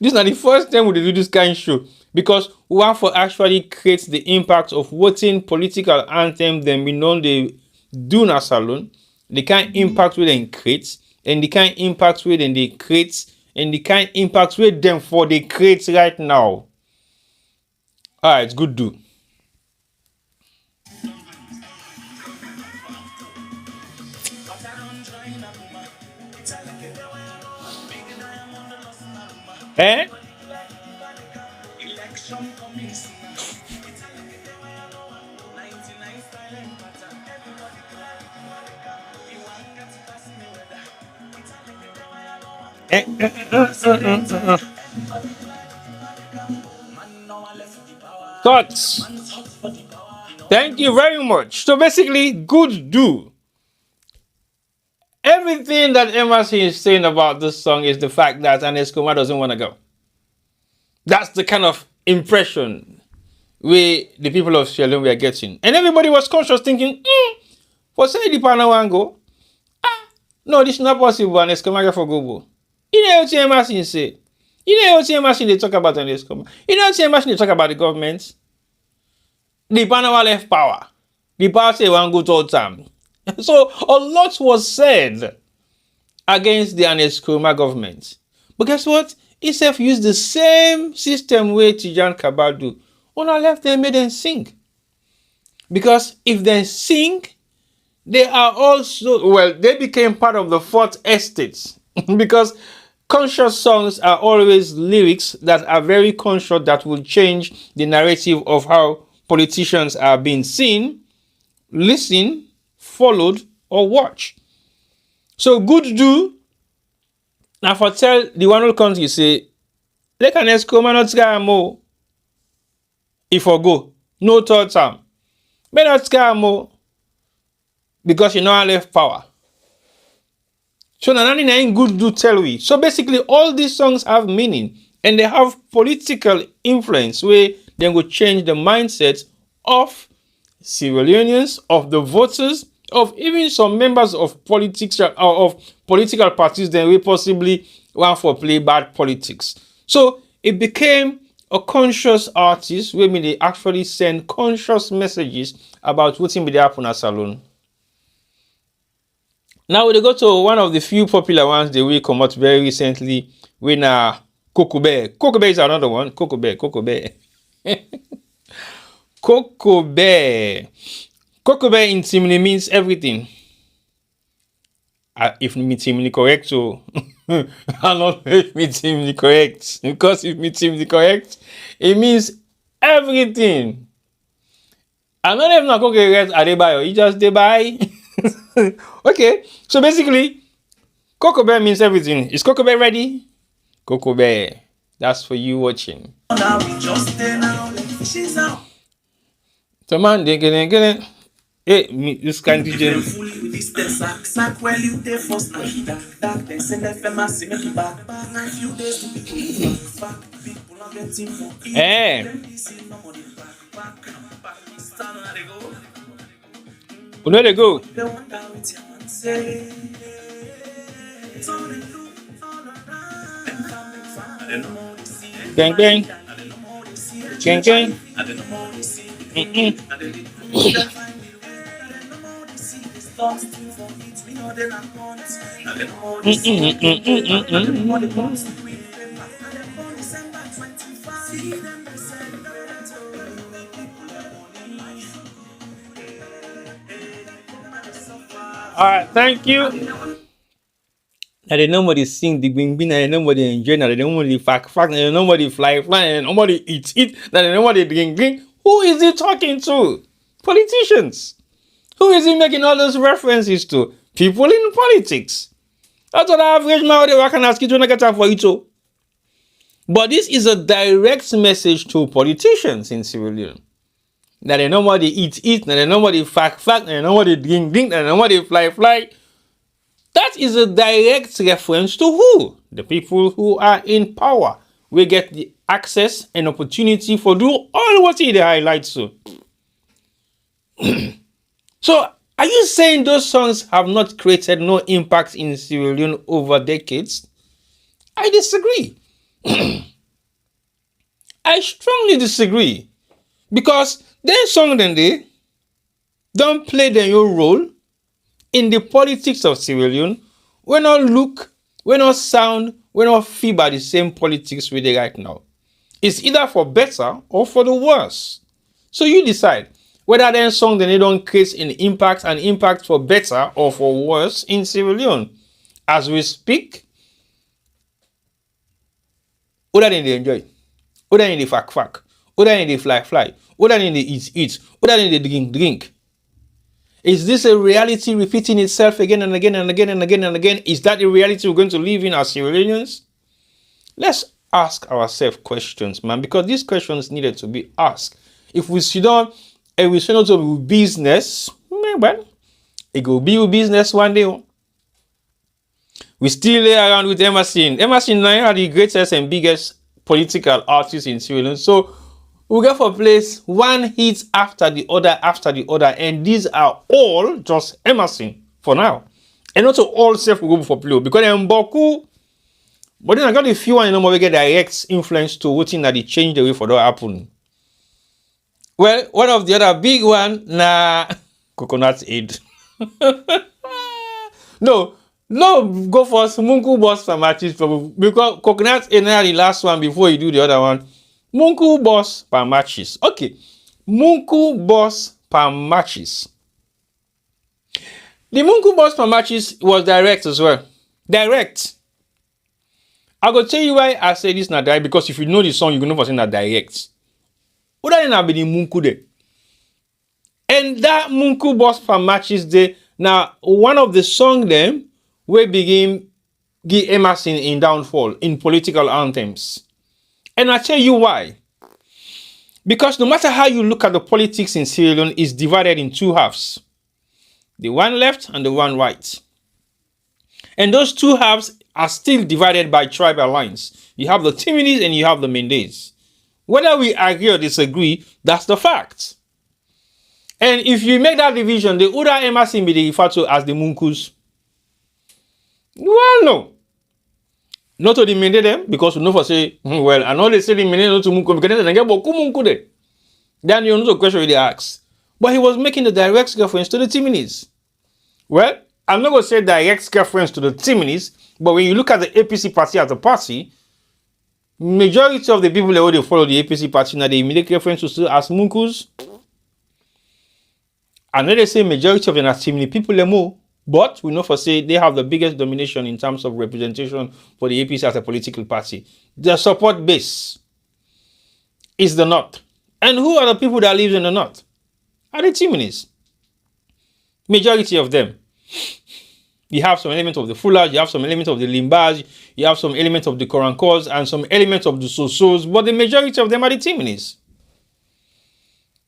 is not the first time we do this kind of show because we want for actually create the impact of voting political anthem then we know they do na salon, the kind of impact we then create, and the kind of impact we then they create, and the kind of impact we them for they create right now. Alright, good do. Eh? Thoughts. Thank you very much. So basically, good do. Everything that Emerson is saying about this song is the fact that Aneskoma doesn't want to go. That's the kind of impression we, the people of Sierra Leone, were getting. And everybody was conscious thinking, for say the partner want go. No, this is not possible. Aneskoma for go. You know what Emerson say? You know what Emerson they talk about Aneskoma? You know what Emerson they talk about the government? The partner left power. The power say one go to all time. So a lot was said against the Aneskoma government. But guess what? ISEF used the same system way Tijan Kabal do. When I left them, made them sing. Because if they sing, they are also, well, they became part of the fourth estate. Because conscious songs are always lyrics that are very conscious that will change the narrative of how politicians are being seen, listened, followed, or watched. So good do. Now for tell the one who comes, you say, let an Eskoma not scare more. If I go, no third time. May not scare more. Because you know I left power. So nothing ain't good do tell we. So basically all these songs have meaning. And they have political influence where they will change the mindset of Sierra Leoneans, of the voters, of even some members of politics or of political parties that we possibly want for play bad politics. So it became a conscious artist where they actually send conscious messages about what's in the happen at salon. Now we go to one of the few popular ones that we come out very recently when Coco Bear. Coco Bear is another one. Coco Bear. Coco Bear in Timini means everything. If me Timini correct, so I'm not if me Timini correct. Because if me Timini correct, it means everything. I'm not even not correct Adebayo. You just buy. Okay, so basically, Coco Bear means everything. Is Coco Bear ready? Coco Bear, that's for you watching. So man, they get it. Hey, this kind of DJ. Hey. Where they go? Gang gang. Gang gang. Alright, thank you. Now they nobody sing the bing bing, and nobody enjoy, now they nobody fact, and nobody fly, and nobody eat, now they nobody drink. Who is he talking to? Politicians. Who is he making all those references to? People in politics. That's what the average man they can ask you to get time for it too. But this is a direct message to politicians in Sierra Leone. That they nobody eat, that they nobody fact, that they nobody drink, that they nobody fly. That is a direct reference to who? The people who are in power, we get the access and opportunity for do all what he highlights. So are you saying those songs have not created no impact in Sierra Leone over decades? I disagree. I strongly disagree. Because their song then they don't play their own role in the politics of Sierra Leone. We not look, we not sound, we not feel by the same politics with it right now. It's either for better or for the worse. So you decide whether their song then they don't create an impact for better or for worse in Sierra Leone. As we speak, other than they enjoy, other than they fuck, other than they fly, other than they eat, other than they drink. Is this a reality repeating itself again and again and again and again and again? Is that the reality we're going to live in as Sierra Leoneans? Let's ask ourselves questions, man, because these questions needed to be asked. If we sit down and we say not to be business, man, it will be business one day. We still lay around with Emerson. Emerson now are the greatest and biggest political artists in Sierra Leone. So we go for place one hit after the other, and these are all just Emerson for now. And not all self will go for play because in Boku, but then I got a few one more we get direct influence to waiting that they change the way for that happen. Well, one of the other big one coconut aid. No, go for Munku Boss for matches because coconut aid is the last one before you do the other one. Munku Boss per matches. Okay. Munku Boss per matches. The Munku Boss per matches was direct as well. Direct. I go tell you why I say this not direct, because if you know the song, you know for saying that direct. Other than that be the Munku there. And that Munku Boss per matches there. Now, one of the song them we begin give Emerson in downfall in political anthems. And I tell you why. Because no matter how you look at the politics in Sierra Leone, it's divided in two halves. The one left and the one right. And those two halves are still divided by tribal lines. You have the Timinis and you have the Mendes. Whether we agree or disagree, that's the fact. And if you make that division, the Uda Emerson be referred to as the Munkus. Well, no. Not to the Mende them, because we know for say, well, I know they say the Mende not to Munku, because they get Boku Munku there. Then you know the question they ask. But he was making the direct reference to the Timinis. Well, I'm not going to say direct reference to the Timinis, but when you look at the APC party as a party, majority of the people that already follow the APC party now they make reference to as Munkus. I know they say majority of them are Timini people more. But we know for say they have the biggest domination in terms of representation for the APC as a political party. Their support base is the North. And who are the people that live in the North? Are the Timinis. Majority of them. You have some element of the Fulas, you have some element of the Limbas, you have some element of the Korankos, and some element of the Sosos, but the majority of them are the Timinis.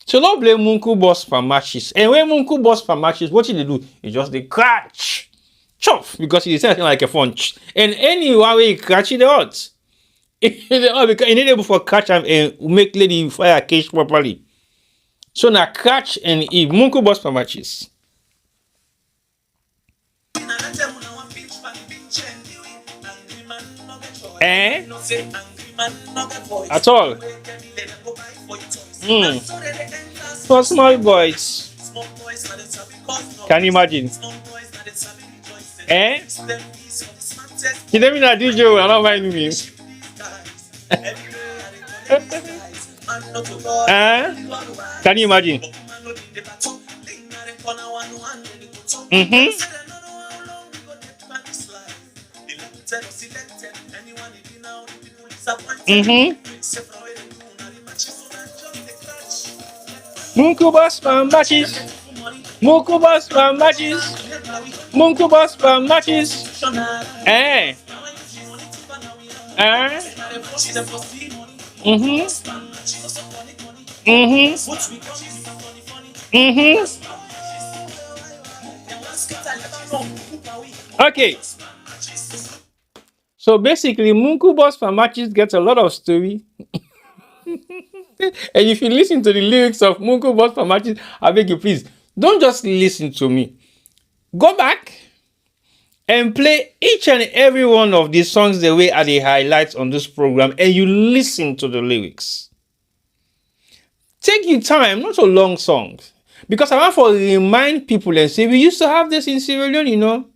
So don't blame Munku Boss for matches. And when Munku Boss for matches, what did they do? He just they catch. Chop. Because he said like a punch. And anyway he catch it out. Because he needed for catch and make lady fire cage properly. So now catch and eat Munku Boss for matches. At all. For small boys. Can you imagine? You let me not DJ, I don't mind me. Can you imagine? Munku Boss for matches. Munku Boss for matches. Munku Boss for matches. Okay. So basically, Munku Boss Pamachis gets a lot of story. And if you listen to the lyrics of Munku Boss Pamachis, I beg you, please, don't just listen to me. Go back and play each and every one of these songs the way are the highlights on this program, and you listen to the lyrics. Take your time, not so long songs. Because I want to remind people and say, we used to have this in Sierra Leone, you know.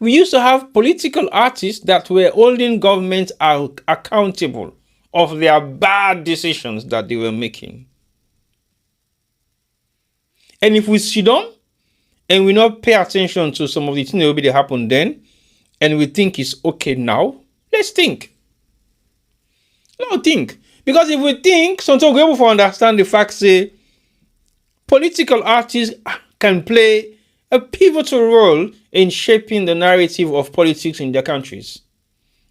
We used to have political artists that were holding government accountable of their bad decisions that they were making. And if we sit down and we not pay attention to some of the things that happened then, and we think it's okay now, let's think. No, think. Because if we think, sometimes we're able to understand the fact, say, political artists can play a pivotal role in shaping the narrative of politics in their countries.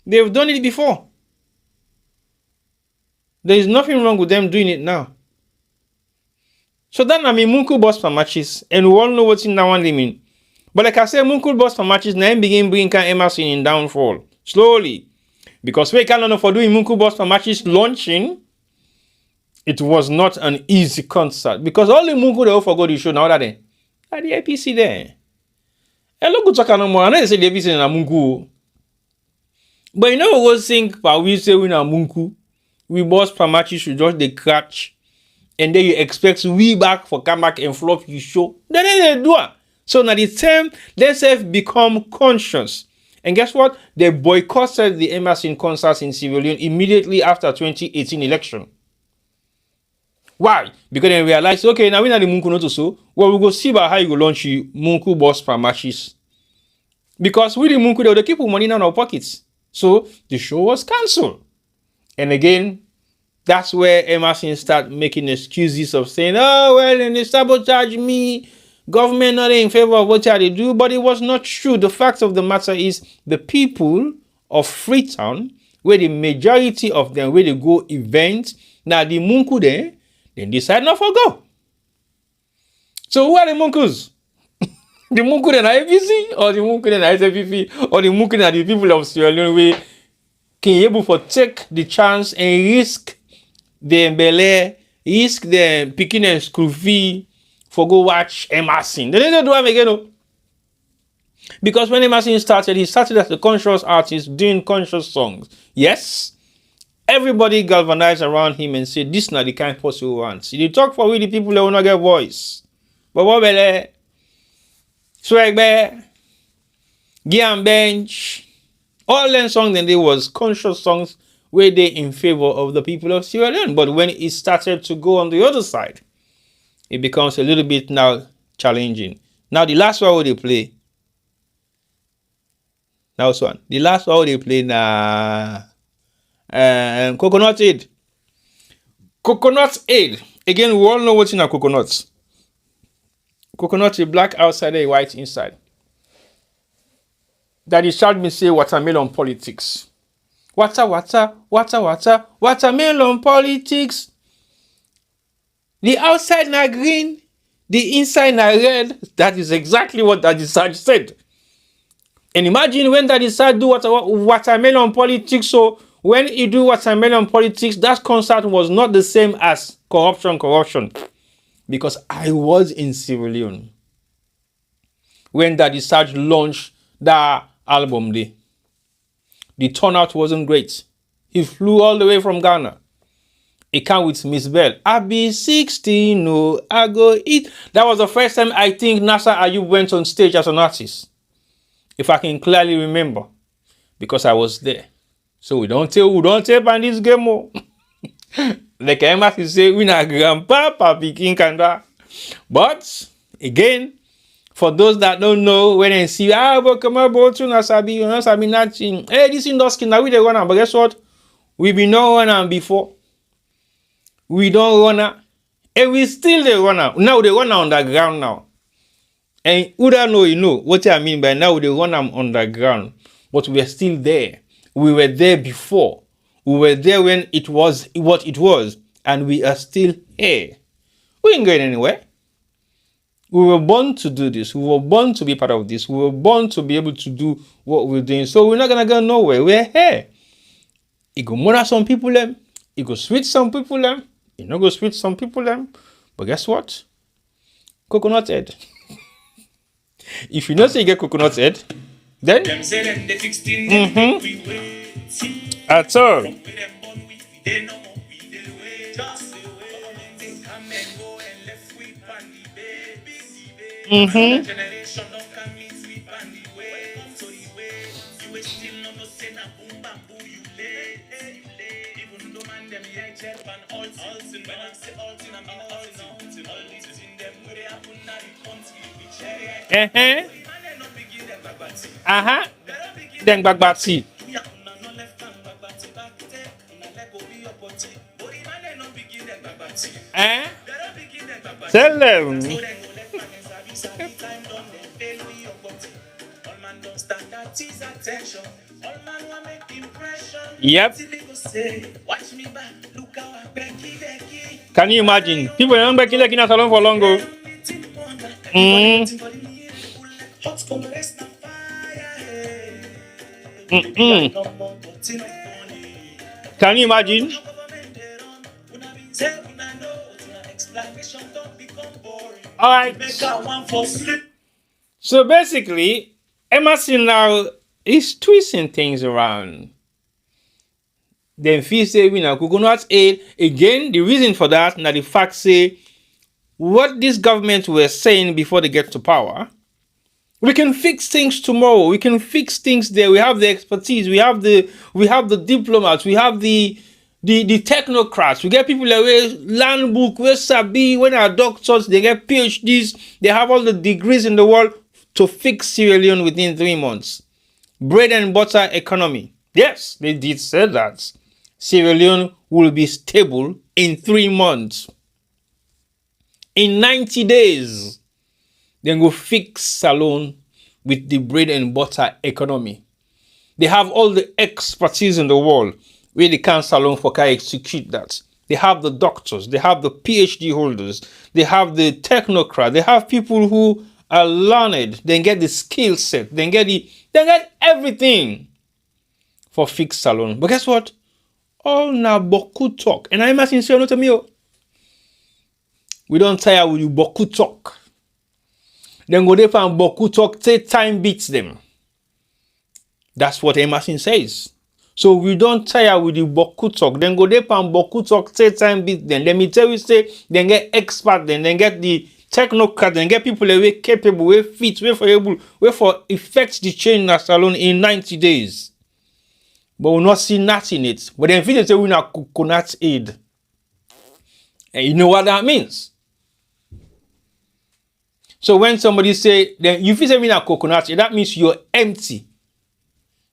They've done it before. There is nothing wrong with them doing it now. So that I mean Munku Boss Pamachis, and we all know what's in that one mean. But like I said, Munku Boss Pamachis now begin bringing Emerson in downfall. Slowly. Because we can't for doing Munku Boss Pamachis launching, it was not an easy concert. Because all the Munku they all forgot the show now that day. At the APC there. And look talk no more. I know they say the APC in a Munku. But you know we go think but we say we na Munku. We Boss Pamachis should just the catch. And then you expect we back for come back and flop you show. Then they do it. So now the time themselves become conscious. And guess what? They boycotted the Emerson concerts in Sierra Leone immediately after 2018 election. Why? Because they realized, okay, now we know the Munku not so. Well, we go see about how you go launch you Munku Boss Pamachis. Because with the Munku, they keep money in our pockets. So the show was cancelled. And again, that's where Emerson start making excuses of saying, oh, well, and they sabotage me. Government not in favor of what they do. But it was not true. The fact of the matter is the people of Freetown, where the majority of them, where they go events, now the Munku there, then decide not to go. So who are the Munkus? The Munku that are APC, or the Munku that are SFPP, or the Munku that are the people of Sierra Leone, where can you able to take the chance and risk the Mbele, risk the picking and school fee for go watch Emerson. They didn't do it again, no. Because when Emerson started, he started as a conscious artist doing conscious songs. Yes, everybody galvanized around him and said, this is not the kind of person who wants. He talk for we the people that will not get voice. But what bele? Swag bear, Gian Bench, all them songs then there was conscious songs where they in favor of the people of Sierra Leone. But when it started to go on the other side, it becomes a little bit now challenging. Now the last one they play. Now this one. The last one they play na Coconut Aid. Coconut Aid. Again, we all know what's in a coconut. Coconut is black outside and white inside. That is shall me say watermelon politics. Watermelon politics. The outside na green, the inside na red. That is exactly what Daddy Sarge said. And imagine when Daddy Sarge do watermelon politics. So when he do watermelon politics, that concert was not the same as corruption. Because I was in Sierra Leone when Daddy Sarge launched that album day. The turnout wasn't great. He flew all the way from Ghana. He came with Miss Bell. I be 16, no, I go eat. That was the first time I think Nasser Ayub went on stage as an artist. If I can clearly remember. Because I was there. So we don't tell on this game more. Like Emerson say, we na grandpa, papi, king, kanda. But, again, for those that don't know, when they see, but come on, but you know, sabi nothing. Hey, this industry now we they run am, but guess what? We been not run am before. We don't run am, and we still they run am. Now they run am underground now. And who don't know, you know what I mean by now they run am underground. But we are still there. We were there before. We were there when it was what it was, and we are still here. We ain't going anywhere. We were born to do this. We were born to be part of this. We were born to be able to do what we're doing. So we're not gonna go nowhere. We're here. It go murder some people them. It go sweet some people them. It not go sweet some people them. But guess what? Coconut head. If you not say you get coconut head, then at all. Then bagbati. Tell them. Yep. Can you imagine? People don't back in a salon for long ago. Can you imagine? All right. So basically, Emerson now is twisting things around. Then feel say we now coconut aid again. The reason for that, now the fact say what this government were saying before they get to power. We can fix things tomorrow. We can fix things there. We have the expertise. We have the diplomats. We have the technocrats. We get people that will land book, we sabi, when our doctors, they get PhDs, they have all the degrees in the world to fix Sierra Leone within 3 months. Bread and butter economy. Yes, they did say that. Sierra Leone will be stable in 3 months. In 90 days, then go fix Salone with the bread and butter economy. They have all the expertise in the world where they can Salone for can execute that. They have the doctors, they have the PhD holders, they have the technocrat, they have people who are learned, they get the skill set, they get everything for fix Salone. But guess what? All na boku talk. And I imagine say no to me. We don't tire with you boku talk. Then go there and boku talk till time beats them. That's what Emerson says. So we don't tire with the boku talk. Then go there and boku talk till time beats them. Let me tell you, say, then get expert, then get the technocrat, then get people that are capable, way fit, way for able, way for effect the change in Salone in 90 days. But we'll not see nothing in it. But then if they say we're not coconut aid, and you know what that means. So when somebody say, then if you say we're not coconut aid, that means you're empty.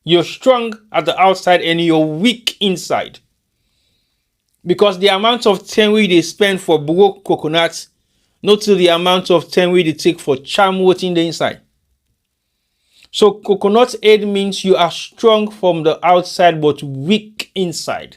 You're strong at the outside and you're weak inside. Because the amount of time we they spend for broke coconuts, not to the amount of time we they take for charm what's in the inside. So coconut aid means you are strong from the outside but weak inside.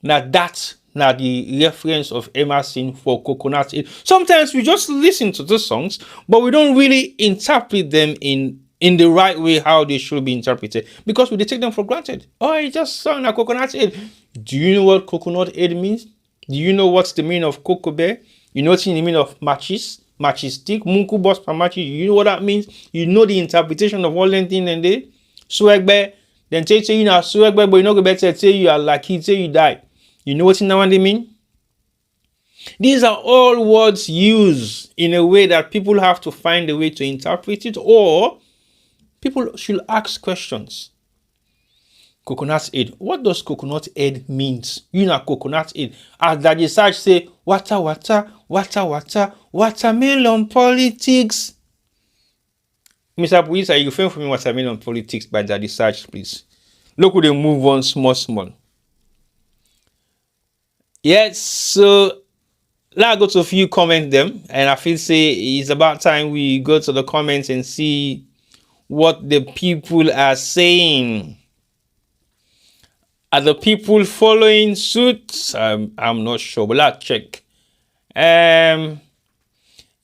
Now that's not the reference of Emerson for coconut aid. Sometimes we just listen to the songs, but we don't really interpret them in the right way how they should be interpreted because we take them for granted. Oh, I just sung a coconut aid. Do you know what coconut aid means? Do you know what's the meaning of cocoa bear? You know what's the meaning of matches? Matches stick, munku boss per matches. You know what that means? You know the interpretation of all them things and they swag bear. Then say you know swag bear, but you know go better say you are lucky, say you die. You know what they mean? These are all words used in a way that people have to find a way to interpret it, or people should ask questions. Coconut aid. What does coconut aid means? You know coconut aid. As that the search say, watermelon politics. Mr. Police, are you film for me watermelon politics by Daddy Search, please? Look who they move on small. Yes, so let's go to a few comments them. And I feel say it's about time we go to the comments and see what the people are saying. Are the people following suit? I'm not sure, but let's check.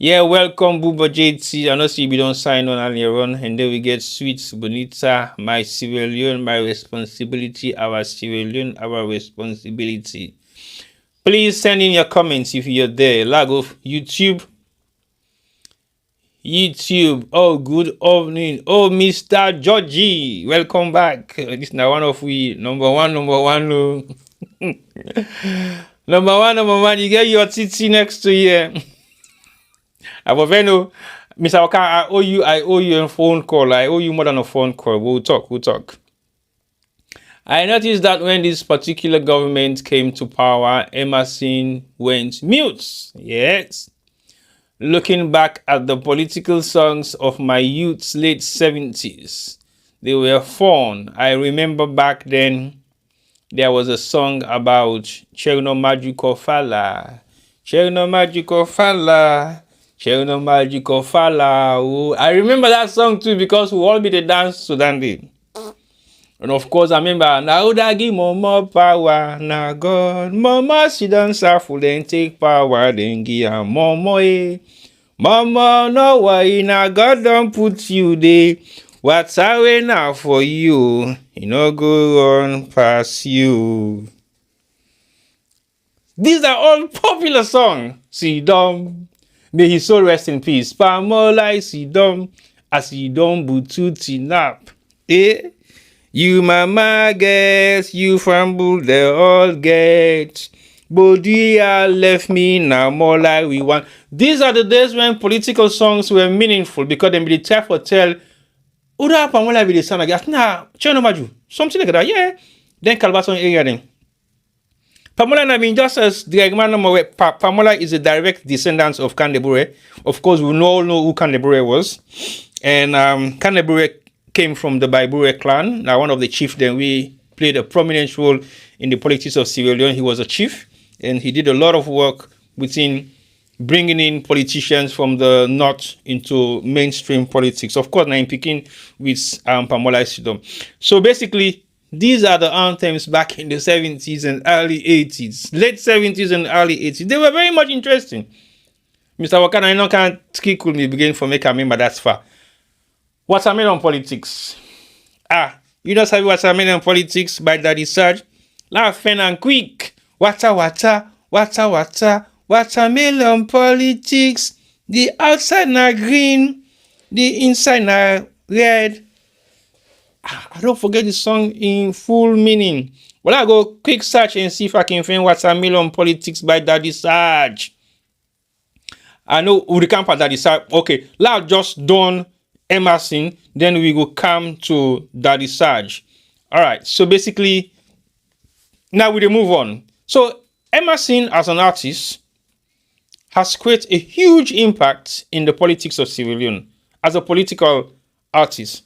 Yeah, welcome, Booba JT. I know see we don't sign on earlier on, and then we get Sweet Bonita, My Sierra Leone, My Responsibility, Our Sierra Leone, Our Responsibility. Please send in your comments if you're there. Lag of YouTube. Oh, good evening. Oh, Mr. Georgie. Welcome back. This is now one of we number one. No. number one. You get your TT next to you. Aboveno, Mr. Oka, I owe you a phone call. I owe you more than a phone call. We'll talk. I noticed that when this particular government came to power, Emerson went mute. Yes. Looking back at the political songs of my youth's late 70s, they were fun. I remember back then there was a song about Cherno Magico Fala. Cherno Magico Fala. Cherno Magico Fala. I remember that song too because we all be the dance to that day. And of course, I remember, now that give more power, now God, mama, she done suffer, then take power, then give her more, eh. Mama, no way, now God don't put you there. What's away now for you? You know, go on past you. These are all popular songs. Sidom, may his soul rest in peace. Pamola, Sidom, as Sidom bututi nap. Eh? You mama guess, you fumble the old gate. Bodia left me now more like we want. These are the days when political songs were meaningful because they be the type for tell Uda Pamola be the son again. Nah, Cherno Maju. Something like that, yeah. Then Calvason area then. Pamola, I mean, just as the Pamola is a direct descendant of Kandebure. Of course, we all know who Kandebure was. And Kandebure came from the Baibure clan. Now, one of the chiefs, then we played a prominent role in the politics of Sierra Leone. He was a chief, and he did a lot of work within bringing in politicians from the north into mainstream politics. Of course, now in Peking with Pamola Sidom. So basically, these are the anthems back in the 70s and early 80s. Late 70s and early 80s. They were very much interesting. Mr. Wakana, I know can't kick with me begin for make a member that's far. Watermelon politics. You know sabi watermelon politics by Daddy Sarge? Laughing and quick. Water. Watermelon politics. The outside na green. The inside na red. I don't forget the song in full meaning. Well, I go quick search and see if I can find Watermelon politics by Daddy Sarge. I know we camp at Daddy Sarge. Okay, now just done Emerson, then we will come to Daddy Sarge. All right, so basically, now we move on. So Emerson as an artist has created a huge impact in the politics of Sierra Leone as a political artist.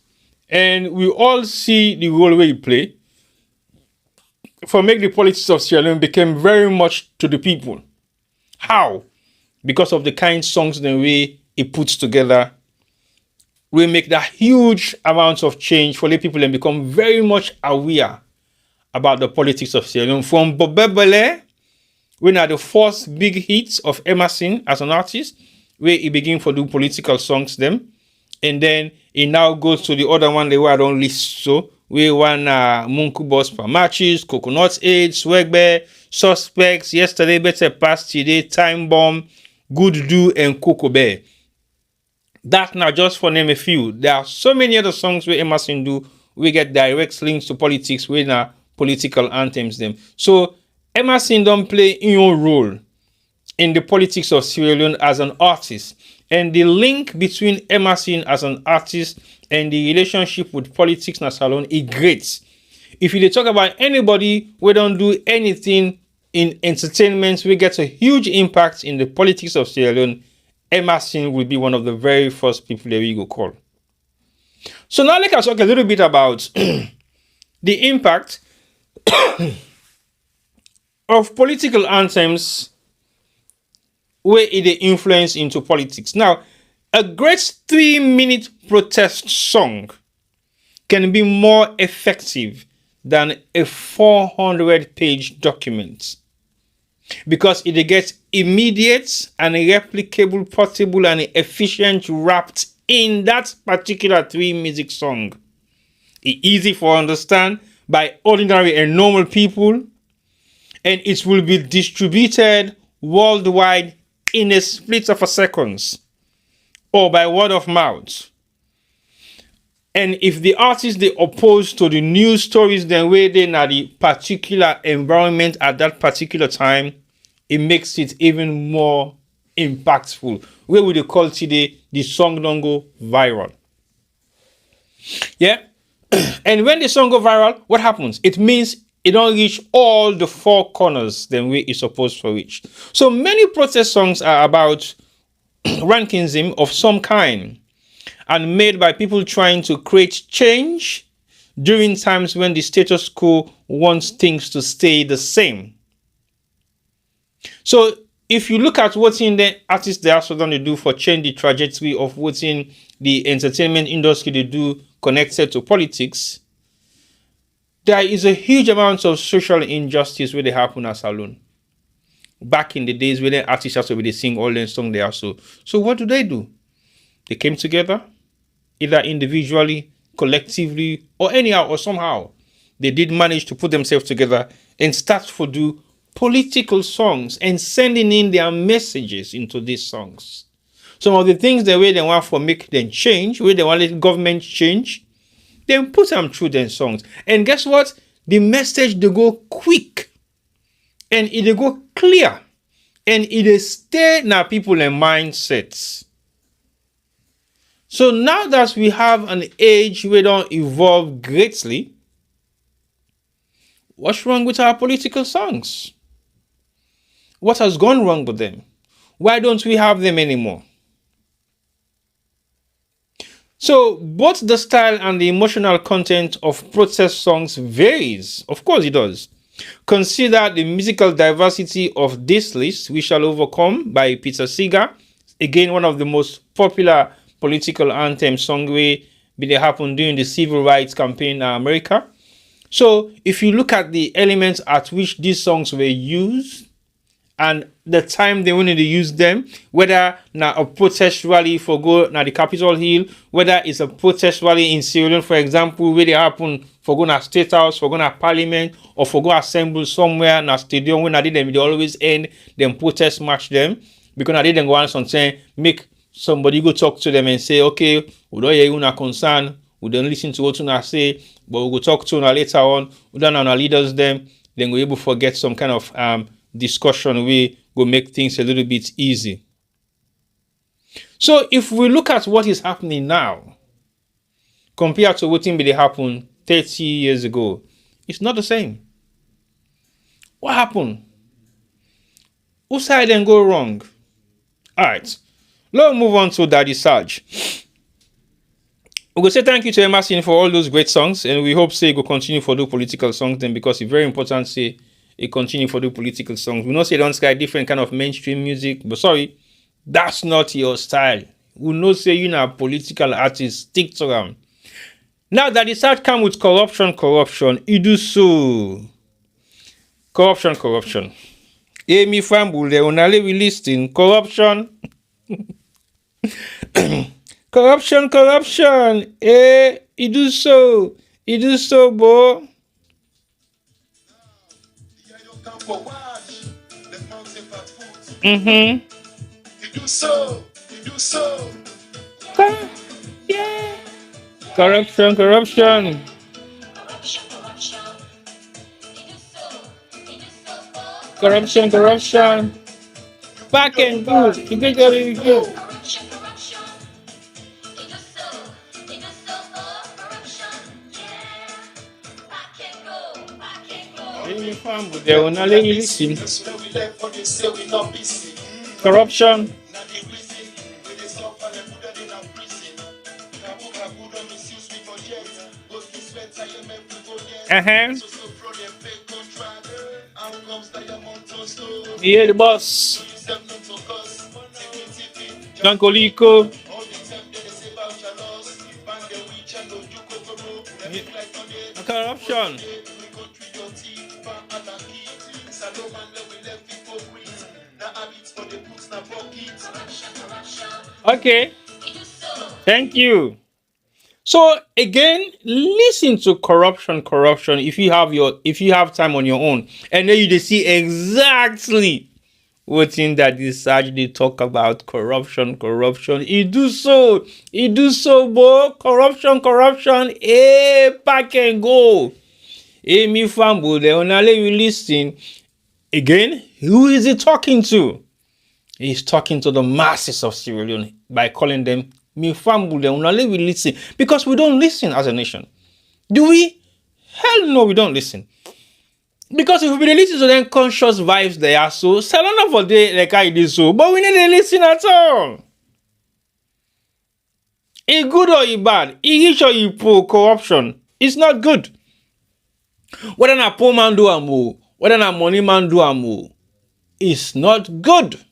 And we all see the role where he play for make the politics of Sierra Leone become very much to the people. How? Because of the kind of songs the way he puts together. We make that huge amounts of change for the people and become very much aware about the politics of Sierra Leone. From Bobebele, when are the first big hits of Emerson as an artist, where he began to do political songs them. And then he now goes to the other one they were on list. So we want Munku Boss for Matches, Coconut Aid, Swagbear, Suspects, Yesterday Better Past Today, Time Bomb, Good Do, and Coco Bear. That now just for name a few. There are so many other songs where Emerson do. We get direct links to politics with political anthems them. So Emerson don't play your role in the politics of Sierra Leone as an artist. And the link between Emerson as an artist and the relationship with politics in Sierra Leone is great. If you talk about anybody who don't do anything in entertainment, we get a huge impact in the politics of Sierra Leone. Emerson will be one of the very first people that we go call. So now let's talk a little bit about the impact of political anthems where it influence into politics. Now, a great 3-minute protest song can be more effective than a 400-page document. because it gets immediate and replicable, portable, and efficient wrapped in that particular three music song. It's easy for understand by ordinary and normal people, and it will be distributed worldwide in a split of a seconds or by word of mouth. And if the artist they opposed to the news stories then where they in the particular environment at that particular time, it makes it even more impactful. Where would they call today the song don't go viral? Yeah. And when the song go viral, what happens? It means it don't reach all the four corners the way it's supposed to reach. So many protest songs are about rankinism of some kind and made by people trying to create change during times when the status quo wants things to stay the same. So if you look at what's in the artists they also done to do for change the trajectory of what's in the entertainment industry they do connected to politics, there is a huge amount of social injustice where they happen as alone. Back in the days when the artists also they sing all their songs they also. So what do? They came together, either individually, collectively, or anyhow or somehow. They did manage to put themselves together and start to do political songs and sending in their messages into these songs. Some of the things the way they want for make them change, where they want the government change, then put them through their songs. And guess what? The message they go quick and it go clear and it stay now people in mindsets. So now that we have an age where don't evolve greatly, what's wrong with our political songs? What has gone wrong with them? Why don't we have them anymore? So both the style and the emotional content of protest songs varies. Of course it does. Consider the musical diversity of this list, We Shall Overcome by Peter Seeger. Again, one of the most popular political anthem song where they happened during the civil rights campaign in America. So if you look at the elements at which these songs were used and the time they wanted to use them, whether now a protest rally for go now the Capitol Hill, whether it's a protest rally in Sierra Leone, for example, where they happen for go na State House, for go na Parliament, or for go assemble somewhere na stadium when I did them, they always end them protest march them because I did them go on something, make somebody go talk to them and say, okay, we don't hear you na concern, we don't listen to what you say, but we go talk to you later on, we don't know our leaders them, then we're able to get some kind of discussion we go make things a little bit easy. So if we look at what is happening now compared to what happened 30 years ago, it's not the same. What happened? Whose side then go wrong? All right, let's move on to Daddy Sarge. We go say thank you to Emerson for all those great songs, and we hope say go continue for the political songs then, because it's very important say it continue for the political songs. We know say don't sky different kind of mainstream music, but sorry, that's not your style. We know say you know political artists, stick to them. Now that the start come with corruption, you do so. Corruption. Amy Famble, they only listing corruption. Corruption. You do so, boy. You do so. Yeah. Corruption. Back and good. You get what you do. They will not let you listen. Corruption. Yeah, the boss. Dankoliko. Corruption. Okay. Thank you. So again, listen to corruption. If you have time on your own, and then you just see exactly what in that research they talk about corruption. He do so, boy. Corruption. Pack and go. Me famble. They only let you listen. Again, who is he talking to? He's talking to the masses of Sierra Leone by calling them Mifambu. They only we listen because we don't listen as a nation. Do we? Hell no, we don't listen. Because if we listen to them conscious vibes they are so salon for day like I did so, but we need to listen at all. It's good or it's bad. It's rich or it's poor. Corruption. It's not good. Whether a poor man do a move, whether a money man do a move, it's not good.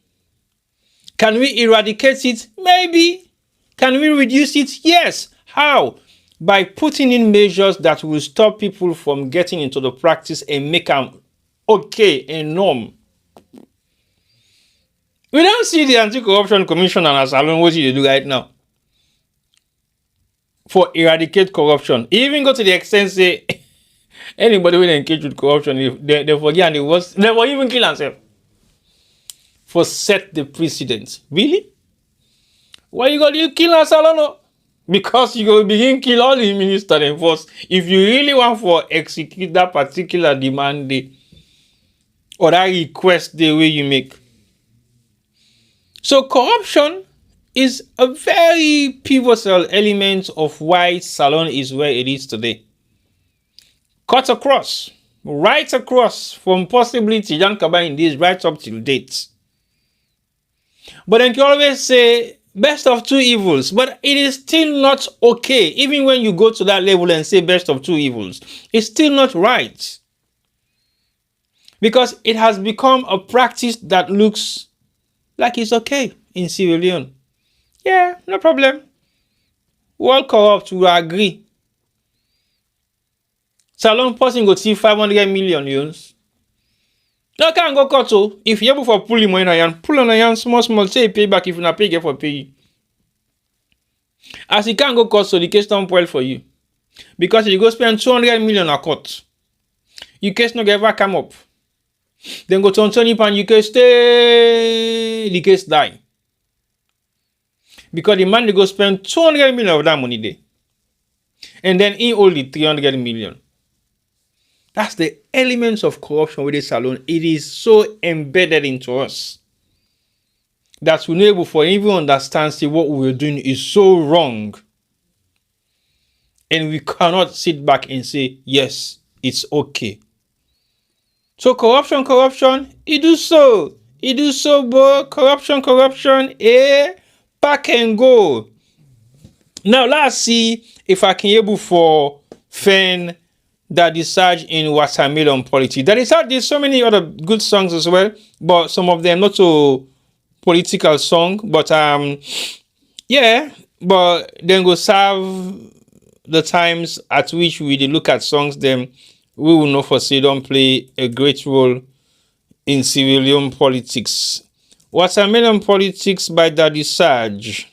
Can we eradicate it? Maybe. Can we reduce it? Yes. How? By putting in measures that will stop people from getting into the practice and make them okay and norm. We don't see the Anti-Corruption Commission and Salon what they do right now for eradicate corruption. Even go to the extent say anybody will engage with corruption, if they forget and they will even kill themselves. For set the precedent. Really? Why you gonna kill us alone? Because you go begin kill all the ministers and force. If you really want for execute that particular demand day or that request the way you make. So corruption is a very pivotal element of why Salon is where it is today. Cut across, right across from possibly Tijan Kaba in this right up till date. But then you always say best of two evils, but it is still not okay. Even when you go to that level and say best of two evils, it's still not right. Because it has become a practice that looks like it's okay in Sierra Leone. Yeah, no problem. We all corrupt, we agree. Salon person go see 500 million euros. No can go cut so if you're able for pulling money and pull on a small say pay back if you not pay get for pay. As you can go cut so the case don't well for you. Because you go spend 200 million a cut. Your case not ever come up. Then go to Tony Pan, you can stay the case die. Because the man they go spend 200 million of that money there. And then he only 300 million. That's the elements of corruption with this Salon. It is so embedded into us that we're not able to even understand see what we're doing is so wrong. And we cannot sit back and say, yes, it's okay. So corruption, it do so, boy. Corruption, pack and go. Now let's see if I can able for fan that is surge in watermelon politics. There's so many other good songs as well, but some of them not so political song. But yeah, but then go serve the times at which we look at songs. Them we will know for say don't play a great role in Sierra Leone politics. Watermelon politics by Daddy Sarge.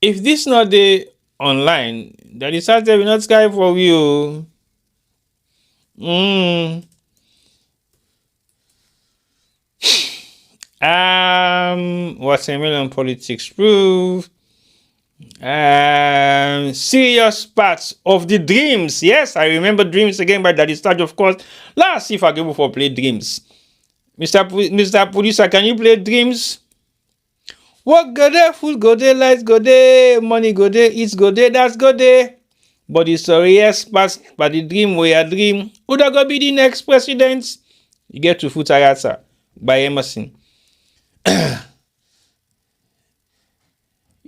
If this not the online, that is that will not Skype for you. Watermelon politics proof. Serious parts of the dreams. Yes, I remember dreams again by Daddy Starch, of course. Let's see if I can go for play dreams. Mr. Producer, can you play dreams? Work go there, food go there, lights go there, money go there, eats go there, that's go there. But the serious parts by the dream where you dream, who da go be the next president? You get to Futayata by Emerson.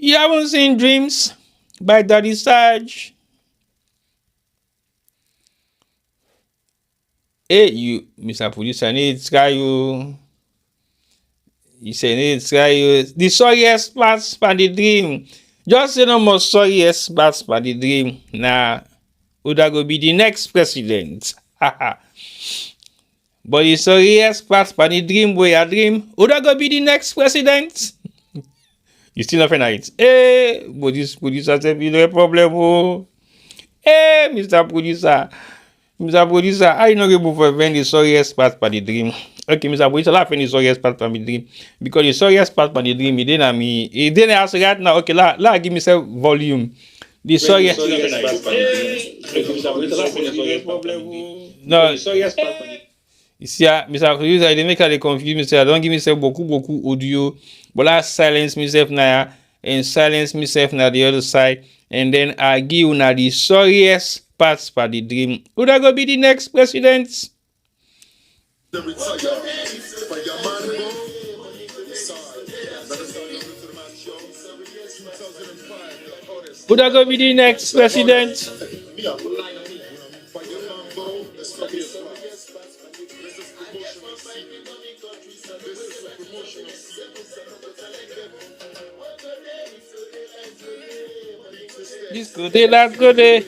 You haven't seen Dreams by Daddy Sarge? Hey, you, Mr. Producer, I need to try you. You say, need to try you. The sorriest parts by the dream. Just say no more sorriest parts by the dream. Nah, who that go be the next president? But But the sorriest part for the dream where I dream, who that go be the next president? You still laughing at it? Hey, but this producer said, you know a problem, oh. Hey, Mr. Producer, I know you for when the sorriest part for the dream. Okay, Mr. Producer, laughing the sorriest part for the dream. Because the sorriest part for the dream, he didn't ask right now. Okay, give me some volume. The sorriest part for the dream. No, you see, Mr. Producer, they make her confuse myself. Don't give myself beaucoup audio. But I silence myself now and silence myself now the other side. And then I give you now the sorriest parts for the dream. Who that go be the next president? Who that go be the next president? This good day, that good day.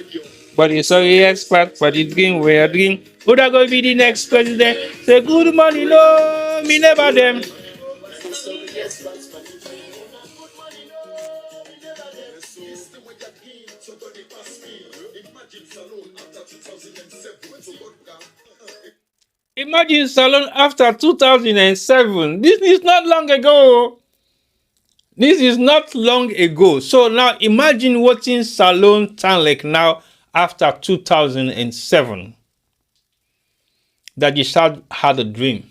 But it's sorry expert for the dream where dream. Who that go be the next president? Say good morning, no, me never them. Imagine Salon after 2007. This is not long ago. This is not long ago. So now imagine watching Salon sound like now after 2007. That the child had a dream.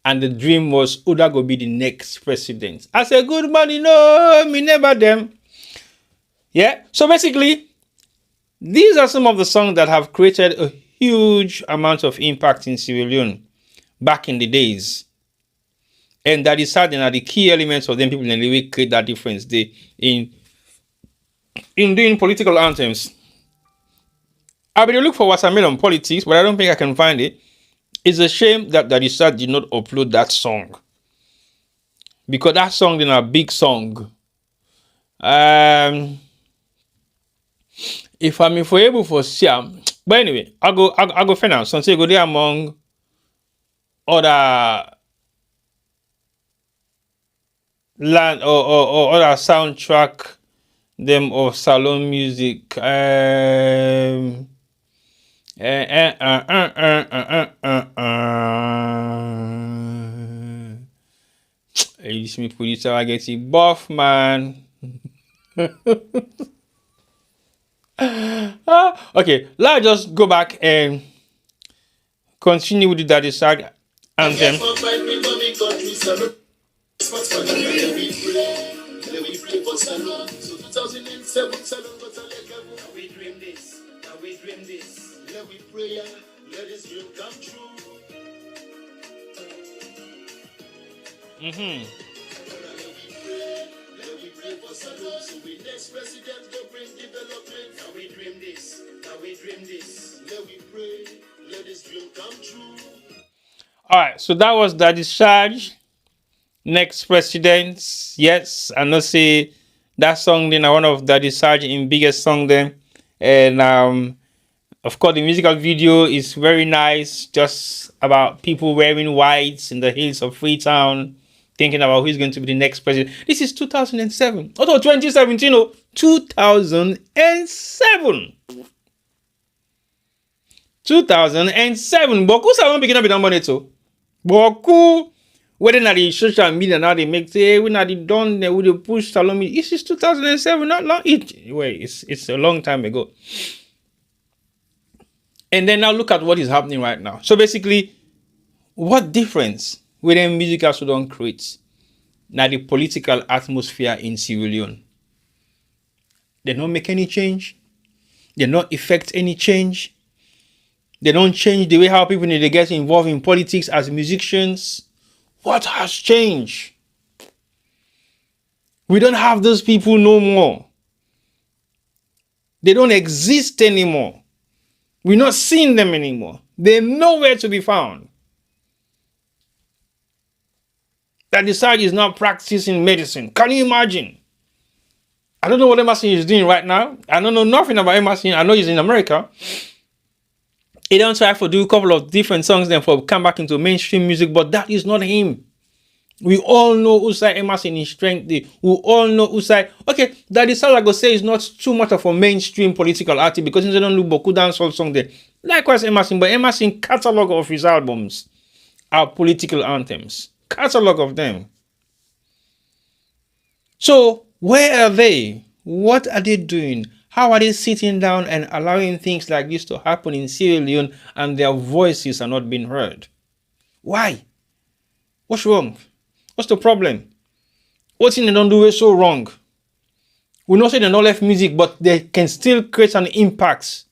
And the dream was who that go be the next president. I said, good morning, no, me never them. Yeah. So basically, these are some of the songs that have created a huge amount of impact in Sierra Leone back in the days. And that is sad, and the key elements of them people in the way create that difference in doing political anthems. I've been looking for watermelon politics, but I don't think I can find it. It's a shame that Daddy did not upload that song. Because that song is a big song. If I'm able for Siam, but anyway, I go for now. So say go there among other land or other soundtrack them of salon music. This me producer I get it buff man. Okay, let's just go back and continue with the Daddy Sag anthem. All right, so that was Daddy Charge. Next president. Yes, I know say that song then one of Daddy Sarge in biggest song then. And of course the musical video is very nice, just about people wearing whites in the hills of Freetown, thinking about who's going to be the next president. This is 2007. Although 2017, no, 2007. 2007. Boku salon begin up money too. Boku. Whether not the social media now they make say we not done they would push salon. This is 2007, not long. It's a long time ago. And then now look at what is happening right now. So basically, what difference will them musical don't create? Now the political atmosphere in Sierra Leone. They don't make any change. They don't effect any change. They don't change the way how people need to get involved in politics as musicians. What has changed? We don't have those people no more. They don't exist anymore. We're not seeing them anymore. They're nowhere to be found. That the side is not practicing medicine. Can you imagine? I don't know what Emerson is doing right now. I don't know nothing about Emerson. I know he's in America. He don't try to do a couple of different songs then for come back into mainstream music, but that is not him. We all know Usai Emerson in strength. We all know Usai. Okay, that is all I go say is not too much of a mainstream political artist because he don't do Boku dancehall song there. Likewise Emerson, but Emerson catalog of his albums are political anthems. Catalog of them. So where are they? What are they doing? How are they sitting down and allowing things like this to happen in Sierra Leone and their voices are not being heard? Why? What's wrong? What's the problem? What thing they don't do is so wrong? We not say they don't left music, but they can still create an impact.